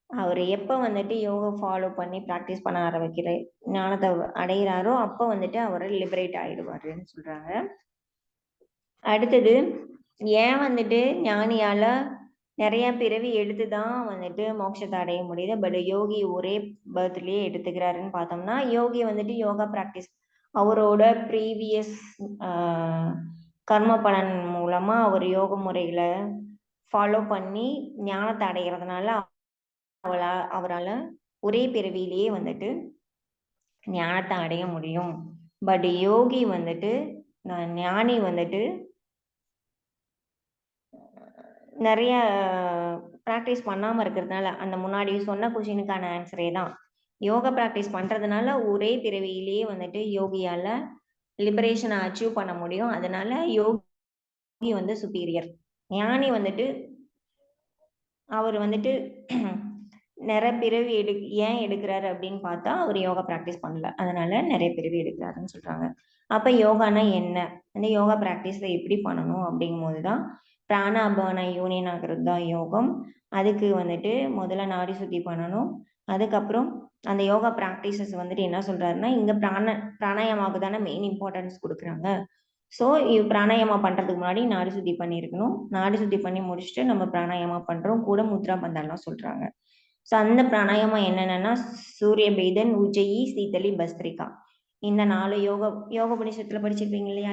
அவர் எப்ப வந்துட்டு யோகா ஃபாலோ பண்ணி ப்ராக்டிஸ் பண்ண ஆரம்பிக்கிற ஞானத்தை அடைகிறாரோ அப்ப வந்துட்டு அவர் லிபரேட் ஆயிடுவாருன்னு சொல்றாங்க. அடுத்தது ஏன் வந்துட்டு ஞானியால நிறைய பிறவி எடுத்துதான் வந்துட்டு மோட்சத்தை அடைய முடியுது, பட் யோகி ஒரே பர்த்லயே எடுத்துக்கிறாருன்னு பார்த்தோம்னா, யோகி வந்துட்டு யோகா ப்ராக்டிஸ் அவரோட ப்ரீவியஸ் கர்ம பலன் மூலமா அவர் யோக முறைகளை ஃபாலோ பண்ணி ஞானத்தை அடைகிறதுனால அவரால் ஒரே பிறவியிலேயே வந்துட்டு ஞானத்தை அடைய முடியும். பட் யோகி வந்துட்டு ஞானி வந்துட்டு நிறைய ப்ராக்டிஸ் பண்ணாம இருக்கிறதுனால, அந்த முன்னாடி சொன்ன கொஸ்டினுக்கான ஆன்சரே தான். யோகா ப்ராக்டிஸ் பண்றதுனால ஒரே பிறவியிலேயே வந்துட்டு யோகியால லிபரேஷனை அச்சீவ் பண்ண முடியும். அதனால யோகி வந்து சுப்பீரியர். ஞானி வந்துட்டு அவர் வந்துட்டு நிறைய பிறவி ஏன் எடுக்கிறாரு அப்படின்னு பார்த்தா, அவர் யோகா ப்ராக்டிஸ் பண்ணல, அதனால நிறைய பிறவி எடுக்கிறாருன்னு சொல்றாங்க. அப்ப யோகானா என்ன, அந்த யோகா ப்ராக்டிஸை எப்படி பண்ணணும் அப்படிங்கும் போதுதான் பிராணாபான யூனியன் ஆகிறது தான் யோகம். அதுக்கு வந்துட்டு முதல்ல நாடி சுத்தி பண்ணணும். அதுக்கப்புறம் அந்த யோகா ப்ராக்டிசஸ் வந்துட்டு என்ன சொல்றாருன்னா, இங்க பிராணாயாமாவுக்கு தானே மெயின் இம்பார்ட்டன்ஸ் கொடுக்குறாங்க. ஸோ பிராணாயாமா பண்றதுக்கு முன்னாடி நாடி சுத்தி பண்ணியிருக்கணும். நாடி சுத்தி பண்ணி முடிச்சுட்டு நம்ம பிராணாயாமா பண்றோம், கூட முத்ரா பந்தம்லாம் சொல்றாங்க. ஸோ அந்த பிராணாயாமம் என்னென்னா சூரிய பேதன், உஜ்ஜயி, சீதளி, பஸ்திரிகா. இந்த 4 யோக உபநிஷத்துல படிச்சிருப்பீங்க இல்லையா?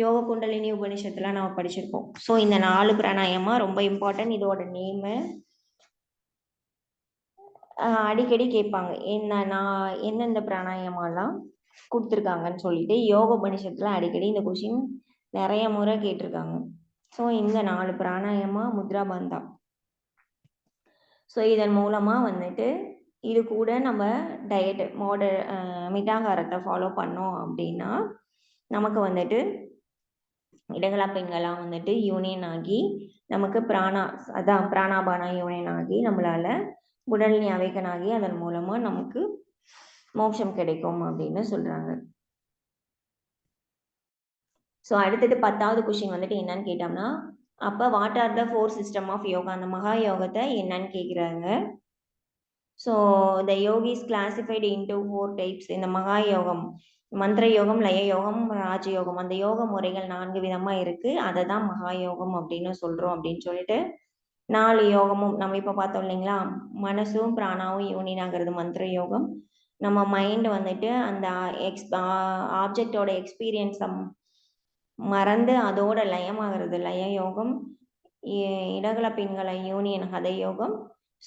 யோக குண்டலினி உபநிஷத்துல நம்ம படிச்சிருப்போம். ஸோ இந்த 4 பிராணாயாமா ரொம்ப இம்பார்ட்டன்ட். இதோட நேமு அடிக்கடி கேட்பாங்க, எந்தெந்த பிராணாயாமாலாம் கொடுத்துருக்காங்கன்னு சொல்லிட்டு. யோக உபநிஷத்துல அடிக்கடி இந்த கொஸ்டின் நிறைய முறை கேட்டிருக்காங்க. ஸோ இந்த 4 பிராணாயாமா, முத்ரா பந்தா. ஸோ இதன் மூலமா வந்துட்டு இது கூட நம்ம டயட் மிட்டாகாரத்தை ஃபாலோ பண்ணோம் அப்படின்னா நமக்கு வந்துட்டு இடங்களா பெண்களாம் வந்துட்டு யூனியன் ஆகி நமக்கு பிராணாபானா யூனியன் ஆகி நம்மளால உடல்நி அவைக்கன் ஆகி அதன் மூலமா நமக்கு மோட்சம் கிடைக்கும் அப்படின்னு சொல்றாங்க. ஸோ அடுத்தது 10வது கொஸ்டின் வந்துட்டு என்னன்னு கேட்டோம்னா, அப்ப what are the 4 system of yoga, அந்த மகா யோகத்தை என்னன்னு கேட்குறாங்க. So the yogis classified into 4 types. இந்த மகா யோகம், மந்திர யோகம், லய யோகம், ராஜயோகம், அந்த யோக முறைகள் 4 விதமா இருக்கு. அதை தான் மகா யோகம் அப்படின்னு சொல்றோம். அப்படின்னு சொல்லிட்டு 4 யோகமும் நம்ம இப்ப பார்த்தோம் இல்லைங்களா? மனசும் பிராணாவும் யூனியன் ஆகிறது மந்திர யோகம். நம்ம மைண்ட் வந்துட்டு அந்த ஆப்ஜெக்டோட எக்ஸ்பீரியன்ஸை மறந்து அதோட லயமாகிறது லய யோகம். இடகள பெண்களை யூனியன் ஹத யோகம்.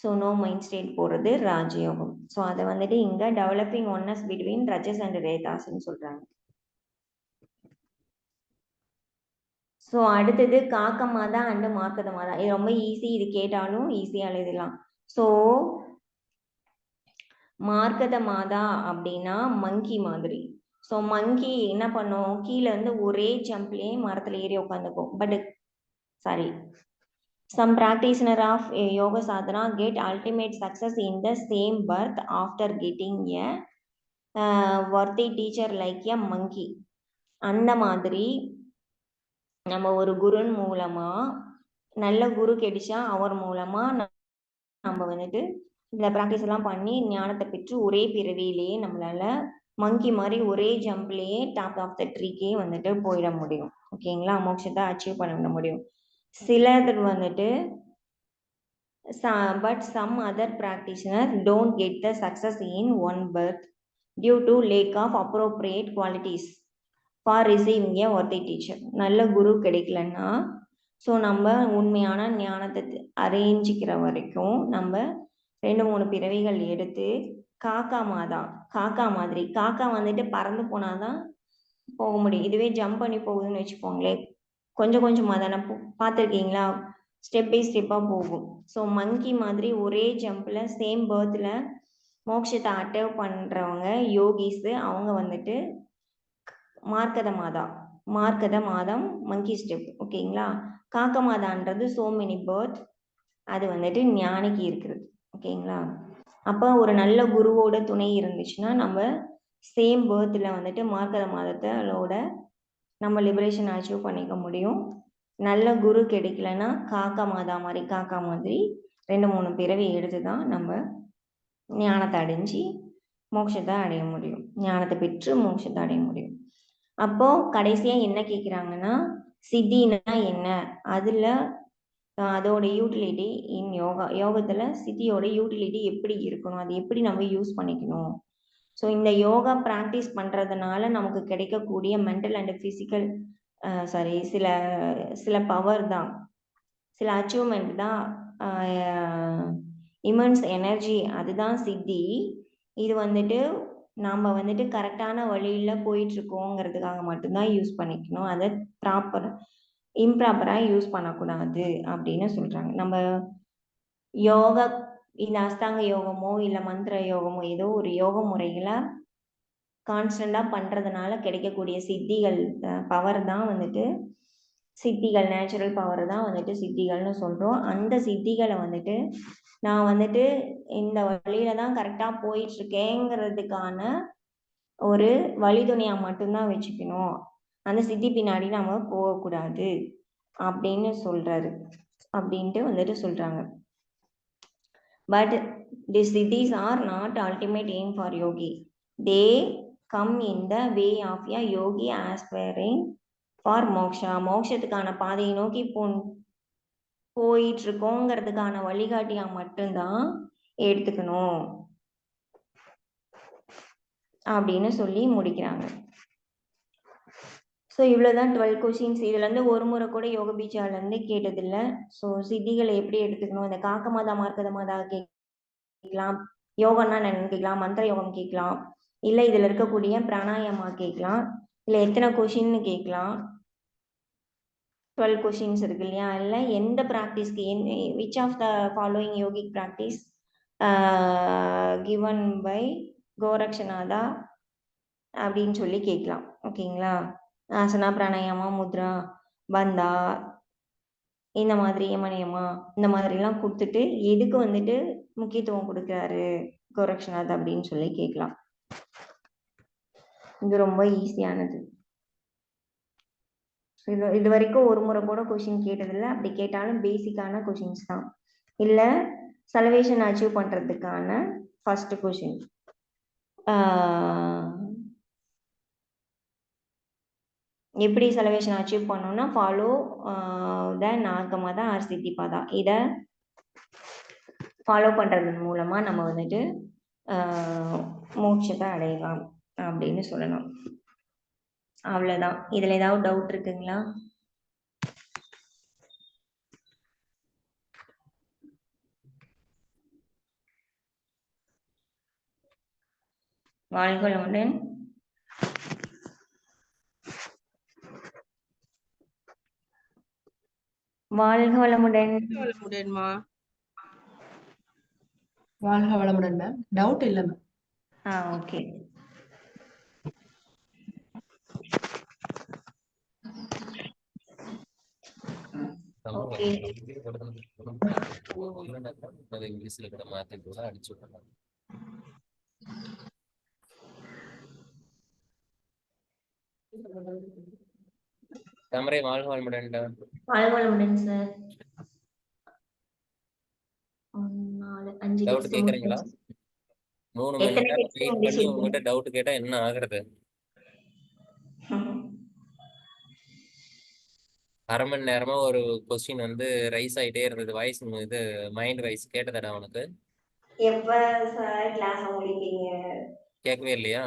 ஸோ நோ மைண்ட் ஸ்டேட் போகிறது ராஜயோகம். ஸோ அதை வந்துட்டு இங்க டெவலப்பிங் ஒன்னஸ் பிட்வீன் ரஜஸ் அண்ட் ரேதாஸ்ன்னு சொல்றாங்க. ஸோ அடுத்தது காக்க மாதா அண்டு மார்க்கத மாதா. இது ரொம்ப ஈஸி, இது கேட்டாலும் ஈஸியாக எழுதலாம். ஸோ மார்க்கத மாதா அப்படின்னா மங்கி மாதிரி. ஸோ மங்கி என்ன பண்ணும், கீழே வந்து ஒரே ஜம்ப்லேயே மரத்தில் ஏறி உட்காந்துக்கும். But sorry, some practitioner of yoga sadhana get ultimate success in the same birth after getting a worthy teacher like a monkey. அந்த மாதிரி நம்ம ஒரு குருன் மூலமா நல்ல குரு கிடைச்சா அவர் மூலமா நம்ம வந்துட்டு இந்த ப்ராக்டிஸ் எல்லாம் பண்ணி ஞானத்தை பெற்று ஒரே பிறவியிலேயே நம்மளால மங்கி மாதிரி ஒரே ஜம்ப்லேயே டாப் ஆஃப் த ட்ரீக்கே வந்துட்டு போயிட முடியும். ஓகேங்களா? மோட்சத்தை அச்சீவ் பண்ண முடியும். சிலர் வந்துட்டு but some other practitioners don't get the success in one birth due to lack of appropriate qualities for receiving a worthy teacher. நல்ல குரு கிடைக்கலன்னா ஸோ நம்ம உண்மையான ஞானத்தை அறிஞ்சிக்கிற வரைக்கும் நம்ம 2-3 பிறவிகள் எடுத்து காக்கா மாதா, காக்கா மாதிரி. காக்கா வந்துட்டு பறந்து போனாதான் போக முடியும். இதுவே ஜம்ப் பண்ணி போகுதுன்னு வச்சுக்கோங்களேன், கொஞ்சம் கொஞ்சமா தானே பார்த்துருக்கீங்களா? ஸ்டெப் பை ஸ்டெப்பா போகும். ஸோ மங்கி மாதிரி ஒரே ஜம்ப்ல சேம் பேர்த்ல மோட்சத்தை அட்டைவ் பண்றவங்க யோகிஸ். அவங்க வந்துட்டு மார்க்கத மாதா, மார்க்கத மாதம் மங்கி ஸ்டெப். ஓகேங்களா? காக்க மாதான்றது சோ மெனி பேர்த், அது வந்துட்டு ஞானிக்கு இருக்கிறது. ஓகேங்களா? அப்போ ஒரு நல்ல குருவோட துணை இருந்துச்சுன்னா நம்ம சேம் பேர்த்ல வந்துட்டு மார்க்கத மாதத்தோட நம்ம லிபரேஷன் அச்சீவ் பண்ணிக்க முடியும். நல்ல குரு கிடைக்கலன்னா காக்கா மாதா மாதிரி, காக்கா மாதிரி 2-3 பிறவி எடுத்து தான் நம்ம ஞானத்தை அடைஞ்சு மோட்சத்தை அடைய முடியும். ஞானத்தை பெற்று மோட்சத்தை அடைய முடியும். அப்போ கடைசியா என்ன கேட்குறாங்கன்னா, சித்தினா என்ன, அதுல அதோட யூட்டிலிட்டி இன் யோகா, யோகத்துல சித்தியோட யூட்டிலிட்டி எப்படி இருக்கணும், அது எப்படி நம்ம யூஸ் பண்ணிக்கணும். ஸோ இந்த யோகா ப்ராக்டிஸ் பண்றதுனால நமக்கு கிடைக்கக்கூடிய மென்டல் அண்ட் ஃபிசிக்கல் சில சில பவர் தான், சில அச்சீவ்மெண்ட் தான், இமன்ஸ் எனர்ஜி, அதுதான் சித்தி. இது வந்துட்டு நாம் வந்துட்டு கரெக்டான வழியில் போயிட்டுருக்கோங்கிறதுக்காக மட்டும்தான் யூஸ் பண்ணிக்கணும். அதை இம்ப்ராப்பராக யூஸ் பண்ணக்கூடாது அப்படின்னு சொல்கிறாங்க. நம்ம யோகா, இந்த அஷ்டாங்க யோகமோ இல்லை மந்திர யோகமோ ஏதோ ஒரு யோக முறைகளை கான்ஸ்டண்டாக பண்ணுறதுனால கிடைக்கக்கூடிய சித்திகள், பவர் தான் வந்துட்டு சித்திகள், நேச்சுரல் பவர் தான் வந்துட்டு சித்திகள்னு சொல்கிறோம். அந்த சித்திகளை வந்துட்டு நான் வந்துட்டு இந்த வழியில தான் கரெக்டாக போயிட்டுருக்கேங்கிறதுக்கான ஒரு வழிதுணையாக மட்டும்தான் வச்சுக்கணும். அந்த சித்தி பின்னாடி நம்ம போகக்கூடாது அப்படின்னு சொல்கிறாரு, அப்படின்ட்டு வந்துட்டு சொல்கிறாங்க. But the siddhis are not ultimate aim for yogi. They come in the way of a yogi aspiring for moksha. மோட்சத்துக்கான பாதையை நோக்கி போயிட்டு இருக்கோங்கிறதுக்கான வழிகாட்டியா மட்டும்தான் எடுத்துக்கணும் அப்படின்னு சொல்லி முடிக்கிறாங்க. ஸோ இவ்வளோதான் 12 கொஷின்ஸ். இதுலேருந்து ஒரு முறை கூட யோக பீஜாலேருந்து கேட்டதில்லை. ஸோ சித்திகளை எப்படி எடுத்துக்கணும், இந்த காக்க மாதா மார்க்கத மாதா கேட்கலாம், யோகம்னா என்னன்னு கேட்கலாம், மந்திர யோகம் கேட்கலாம், இல்லை இதில் இருக்கக்கூடிய பிராணாயாமா கேட்கலாம், இல்லை எத்தனை கொஷின்னு கேட்கலாம். 12 கொஷின்ஸ் இருக்கு இல்லையா? இல்லை எந்த ப்ராக்டிஸ்க்கு which of the following yogic practice given by Gorakshanatha அப்படின்னு சொல்லி கேட்கலாம். ஓகேங்களா? ஆசனா, பிராணாயாமா, முத்ரா, பந்தா, இந்த மாதிரி யமனியமா, இந்த மாதிரிலாம் கொடுத்துட்டு எதுக்கு வந்துட்டு முக்கியத்துவம் கொடுக்குறாரு கோரக்ஷநாத் அப்படின்னு சொல்லி கேட்கலாம். இது ரொம்ப ஈஸியானது. இது வரைக்கும் ஒரு முறை கூட கொஷின் கேட்டதில்லை. அப்படி கேட்டாலும் பேசிக்கான கொஷின்ஸ் தான். இல்லை சல்வேஷன் அச்சீவ் பண்ணுறதுக்கான ஃபர்ஸ்ட் கொஷின். எப்படி சல்வேஷன் அச்சீவ் பண்ணணும்னா ஃபாலோ த நாகமதா ஆர் சித்திபாதா. இதை ஃபாலோ பண்ணுறது மூலமாக நம்ம வந்துட்டு மோட்சத்தை அடையலாம் அப்படின்னு சொல்லலாம். அவ்வளோதான். இதில் ஏதாவது டவுட் இருக்குங்களா? வாழ்க வளமுடன். வாழ்க வளமுடன். வாழ்க வளமுடன் மேம். டவுட் இல்லை மேம். ஓகே. தாமரை வாழ்க வளமுடன். வாழ்க வளமுடன் சார். 4 5 டவுட் கேக்குறீங்களா? 3 மணி நேரம் வெயிட் பண்ணி உங்ககிட்ட டவுட் கேட்டா என்ன ஆகுறது? அரை மணி நேரமா ஒரு கொஸ்டின் வந்து ரைஸ் ஆயிட்டே இருந்தது. வாய்ஸ் இது மைண்ட் வாய்ஸ் கேட்டதடா உனக்கு? எப்ப சார் கிளாஸ் முடிப்பீங்க? கேட்கவே இல்லையா?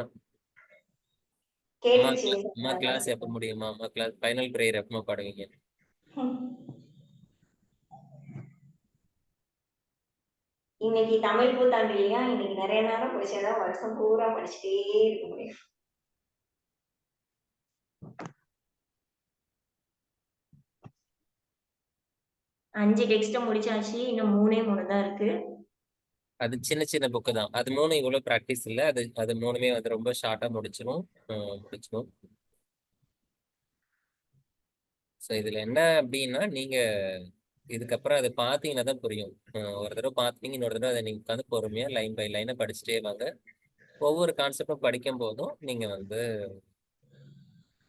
அம்மா கிளாஸ் எப்ப முடியுமா? அம்மா கிளாஸ் ஃபைனல் பிரேயர் எப்பமா பாடுவீங்க? இன்னைக்கு தமிழ் புத்தாண்டு இல்லையா, இன்னைக்கு நிறைய நேரம் படிச்சாதான் வருஷம் பூரா படிச்சுட்டே இருக்க முடியும். அஞ்சு டெக்ஸ்ட முடிச்சாச்சு, இன்னும் 3 தான் இருக்கு. அது சின்ன சின்ன புக்கு தான். அது 3 இவ்வளவு ப்ராக்டிஸ் இல்ல. அது 3மே வந்து ரொம்ப ஷார்ட்டா முடிச்சிரும். ஸோ இதுல என்ன அப்படின்னா, நீங்க இதுக்கப்புறம் அதை பார்த்தீங்கன்னா தான் புரியும். ஒரு தடவை பார்த்தீங்க, இன்னொரு தடவை அதை நீங்க உட்காந்து பொறுமையா லைன் பை லைனை படிச்சுட்டே வாங்க. ஒவ்வொரு கான்செப்டும் படிக்கும் போதும் நீங்க வந்து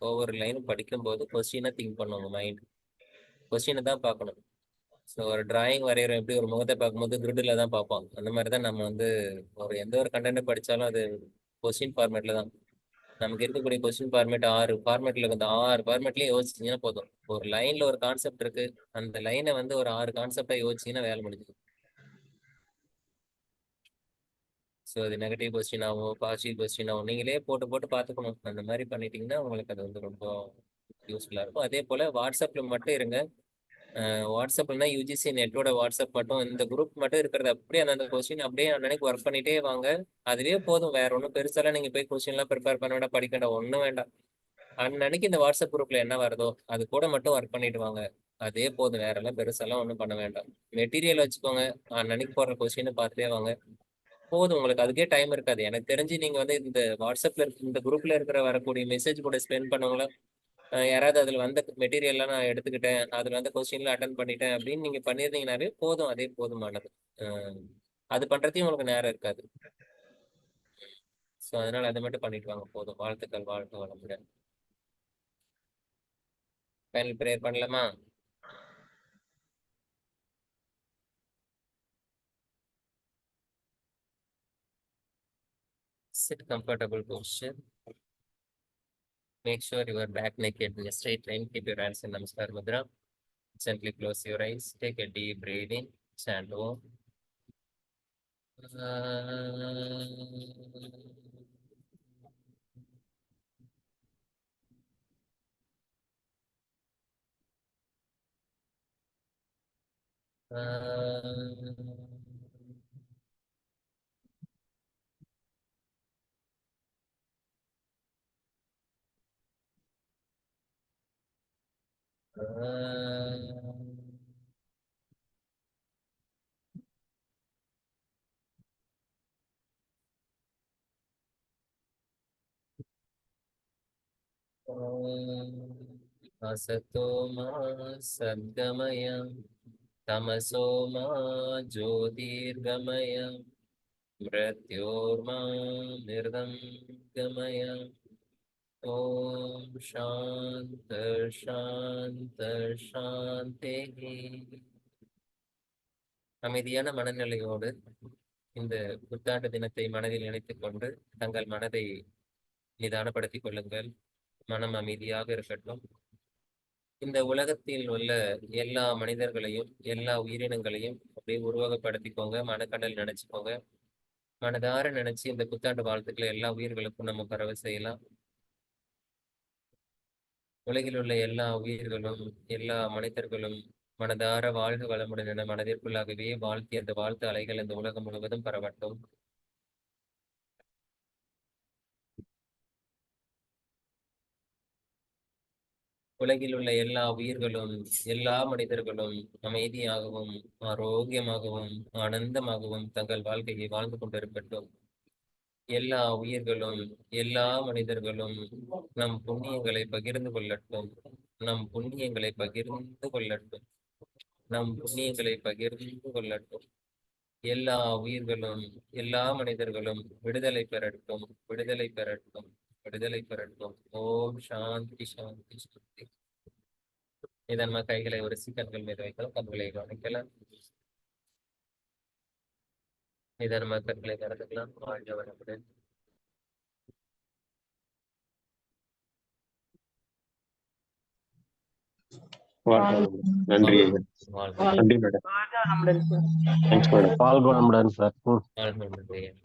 ஒவ்வொரு லைனும் படிக்கும் போது கொஸ்டினை திங்க் பண்ணுவாங்க. மைண்ட் கொஸ்டினை தான் பார்க்கணும். ஸோ ஒரு டிராயிங் வரைகிறோம், எப்படி ஒரு முகத்தை பார்க்கும்போது கிரிட்டில் தான் பார்ப்போம். அந்த மாதிரி தான் நம்ம வந்து எந்த ஒரு கண்டென்ட் படித்தாலும் அது கொஸ்டின் ஃபார்மேட்டில் தான். நமக்கு இருக்கக்கூடிய கொஸ்டின் ஃபார்மேட் 6 ஃபார்மேட்டில் இருக்குது. 6 ஃபார்மேட்லேயும் யோசிச்சிங்கன்னா போதும். ஒரு லைனில் ஒரு கான்செப்ட் இருக்குது, அந்த லைனை வந்து ஒரு 6 கான்செப்டாக யோசிச்சிங்கன்னா வேலை முடிஞ்சுது. ஸோ அது நெகட்டிவ் கொஸ்டின் ஆகும், பாசிட்டிவ் கொஸ்டின் ஆகும். நீங்களே போட்டு போட்டு பார்த்துக்கணும். அந்த மாதிரி பண்ணிட்டீங்கன்னா உங்களுக்கு அது வந்து ரொம்ப யூஸ்ஃபுல்லாக இருக்கும். அதே போல் வாட்ஸ்அப்பில் மட்டும் இருங்க. வாட்ஸ்அப்னா யூஜிசி நெட்டோட வாட்ஸ்அப் மட்டும் இந்த குரூப் மட்டும் இருக்கிறது அப்படியே அந்த கொஸ்டின் அப்படியே அன்னைக்கு ஒர்க் பண்ணிட்டே வாங்க. அதுவே போதும். வேற ஒன்றும் பெருசாலாம் நீங்க போய் கொஸ்டின்லாம் ப்ரிப்பேர் பண்ண வேண்டாம், படிக்க வேண்டாம், ஒன்றும் வேண்டாம். அன்னைக்கு இந்த வாட்ஸ்அப் குரூப்ல என்ன வருதோ அது கூட மட்டும் ஒர்க் பண்ணிட்டு வாங்க. அதே போதும். வேற எல்லாம் பெருசாலாம் ஒன்றும் பண்ண வேண்டாம். மெட்டீரியல் வச்சுக்கோங்க, அன்னைக்கு போடுற கொஸ்டினை பார்த்துட்டே வாங்க. போதும். உங்களுக்கு அதுக்கே டைம் இருக்காது. எனக்கு தெரிஞ்சு நீங்க வந்து இந்த வாட்ஸ்அப்ல இந்த குரூப்ல இருக்கிற வரக்கூடிய மெசேஜ் கூட ஸ்பெண்ட் பண்ணவங்கள யாராவது அதுல வந்த மெட்டீரியல்லாம் நான் எடுத்துக்கிட்டேன், அதுல வந்து கொஸ்டின்ல அட்டன் பண்ணிட்டேன் அப்படின்னு நீங்க பண்ணிருந்தீங்கன்னாவே போதும். அதே போதுமானது. அது பண்றதையும் உங்களுக்கு நேரம் இருக்காது. ஸோ அதனால அதை மட்டும் பண்ணிட்டு வாங்க. போதும். வாழ்த்துக்கள். வாழ்த்து வளமுடன். ஃபைனல் ப்ரேயர் பண்ணலாமா? Sit comfortable posture. Make sure you are back naked in a straight line. Keep your hands in Namaskar Mudra. Gently close your eyes. Take a deep breath in. Chant Om. असतो मा सद्गमय तमसो मा ज्योतिर्गमय मृत्योर्मा निर्गमय. ओम शांत शांत शांति. அமைதியான மனநிலையோடு இந்த புத்தாண்டு தினத்தை மனதில் நினைத்துக் கொண்டு தங்கள் மனதை நிதானப்படுத்திக் கொள்ளுங்கள். மனம் அமைதியாக இருக்கட்டும். இந்த உலகத்தில் உள்ள எல்லா மனிதர்களையும் எல்லா உயிரினங்களையும் அப்படியே உருவகப்படுத்திக்கோங்க. மனக்கடல் நினைச்சுக்கோங்க. மனதார நினைச்சு இந்த புத்தாண்டு வாழ்த்துக்களை எல்லா உயிர்களுக்கும் நம்ம பரவ செய்யலாம். உலகில் உள்ள எல்லா உயிர்களும் எல்லா மனிதர்களும் மனதார வாழ்க வளமுடன் என மனதிற்குள்ளாகவே வாழ்த்தி அந்த வாழ்த்து அலைகள் இந்த உலகம் முழுவதும் பரவட்டும். உலகில் உள்ள எல்லா உயிர்களும் எல்லா மனிதர்களும் அமைதியாகவும் ஆரோக்கியமாகவும் ஆனந்தமாகவும் தங்கள் வாழ்க்கையை வாழ்ந்து கொண்டிருக்கட்டும். எல்லா உயிர்களும் எல்லா மனிதர்களும் நம் புண்ணியங்களை பகிர்ந்து கொள்ளட்டும். நம் புண்ணியங்களை பகிர்ந்து கொள்ளட்டும். நம் புண்ணியங்களை பகிர்ந்து கொள்ளட்டும். எல்லா உயிர்களும் எல்லா மனிதர்களும் விடுதலை பெறட்டும். விடுதலை பெறட்டும். விடுதலை பெறட்டும். ஓம் சாந்தி சாந்தி சாந்தி. இதன் கைகளை ஒரு கண்கள் மீது வைக்கலாம். கண்களை கவனிக்கலாம். இதன் கண்களை திறந்துக்கலாம். வாழ்க வளமுடன். நன்றி. நன்றி மேடம். Thanks madam. வாழ்க வளமுடன் சார். வாழ்க வளமுடன்.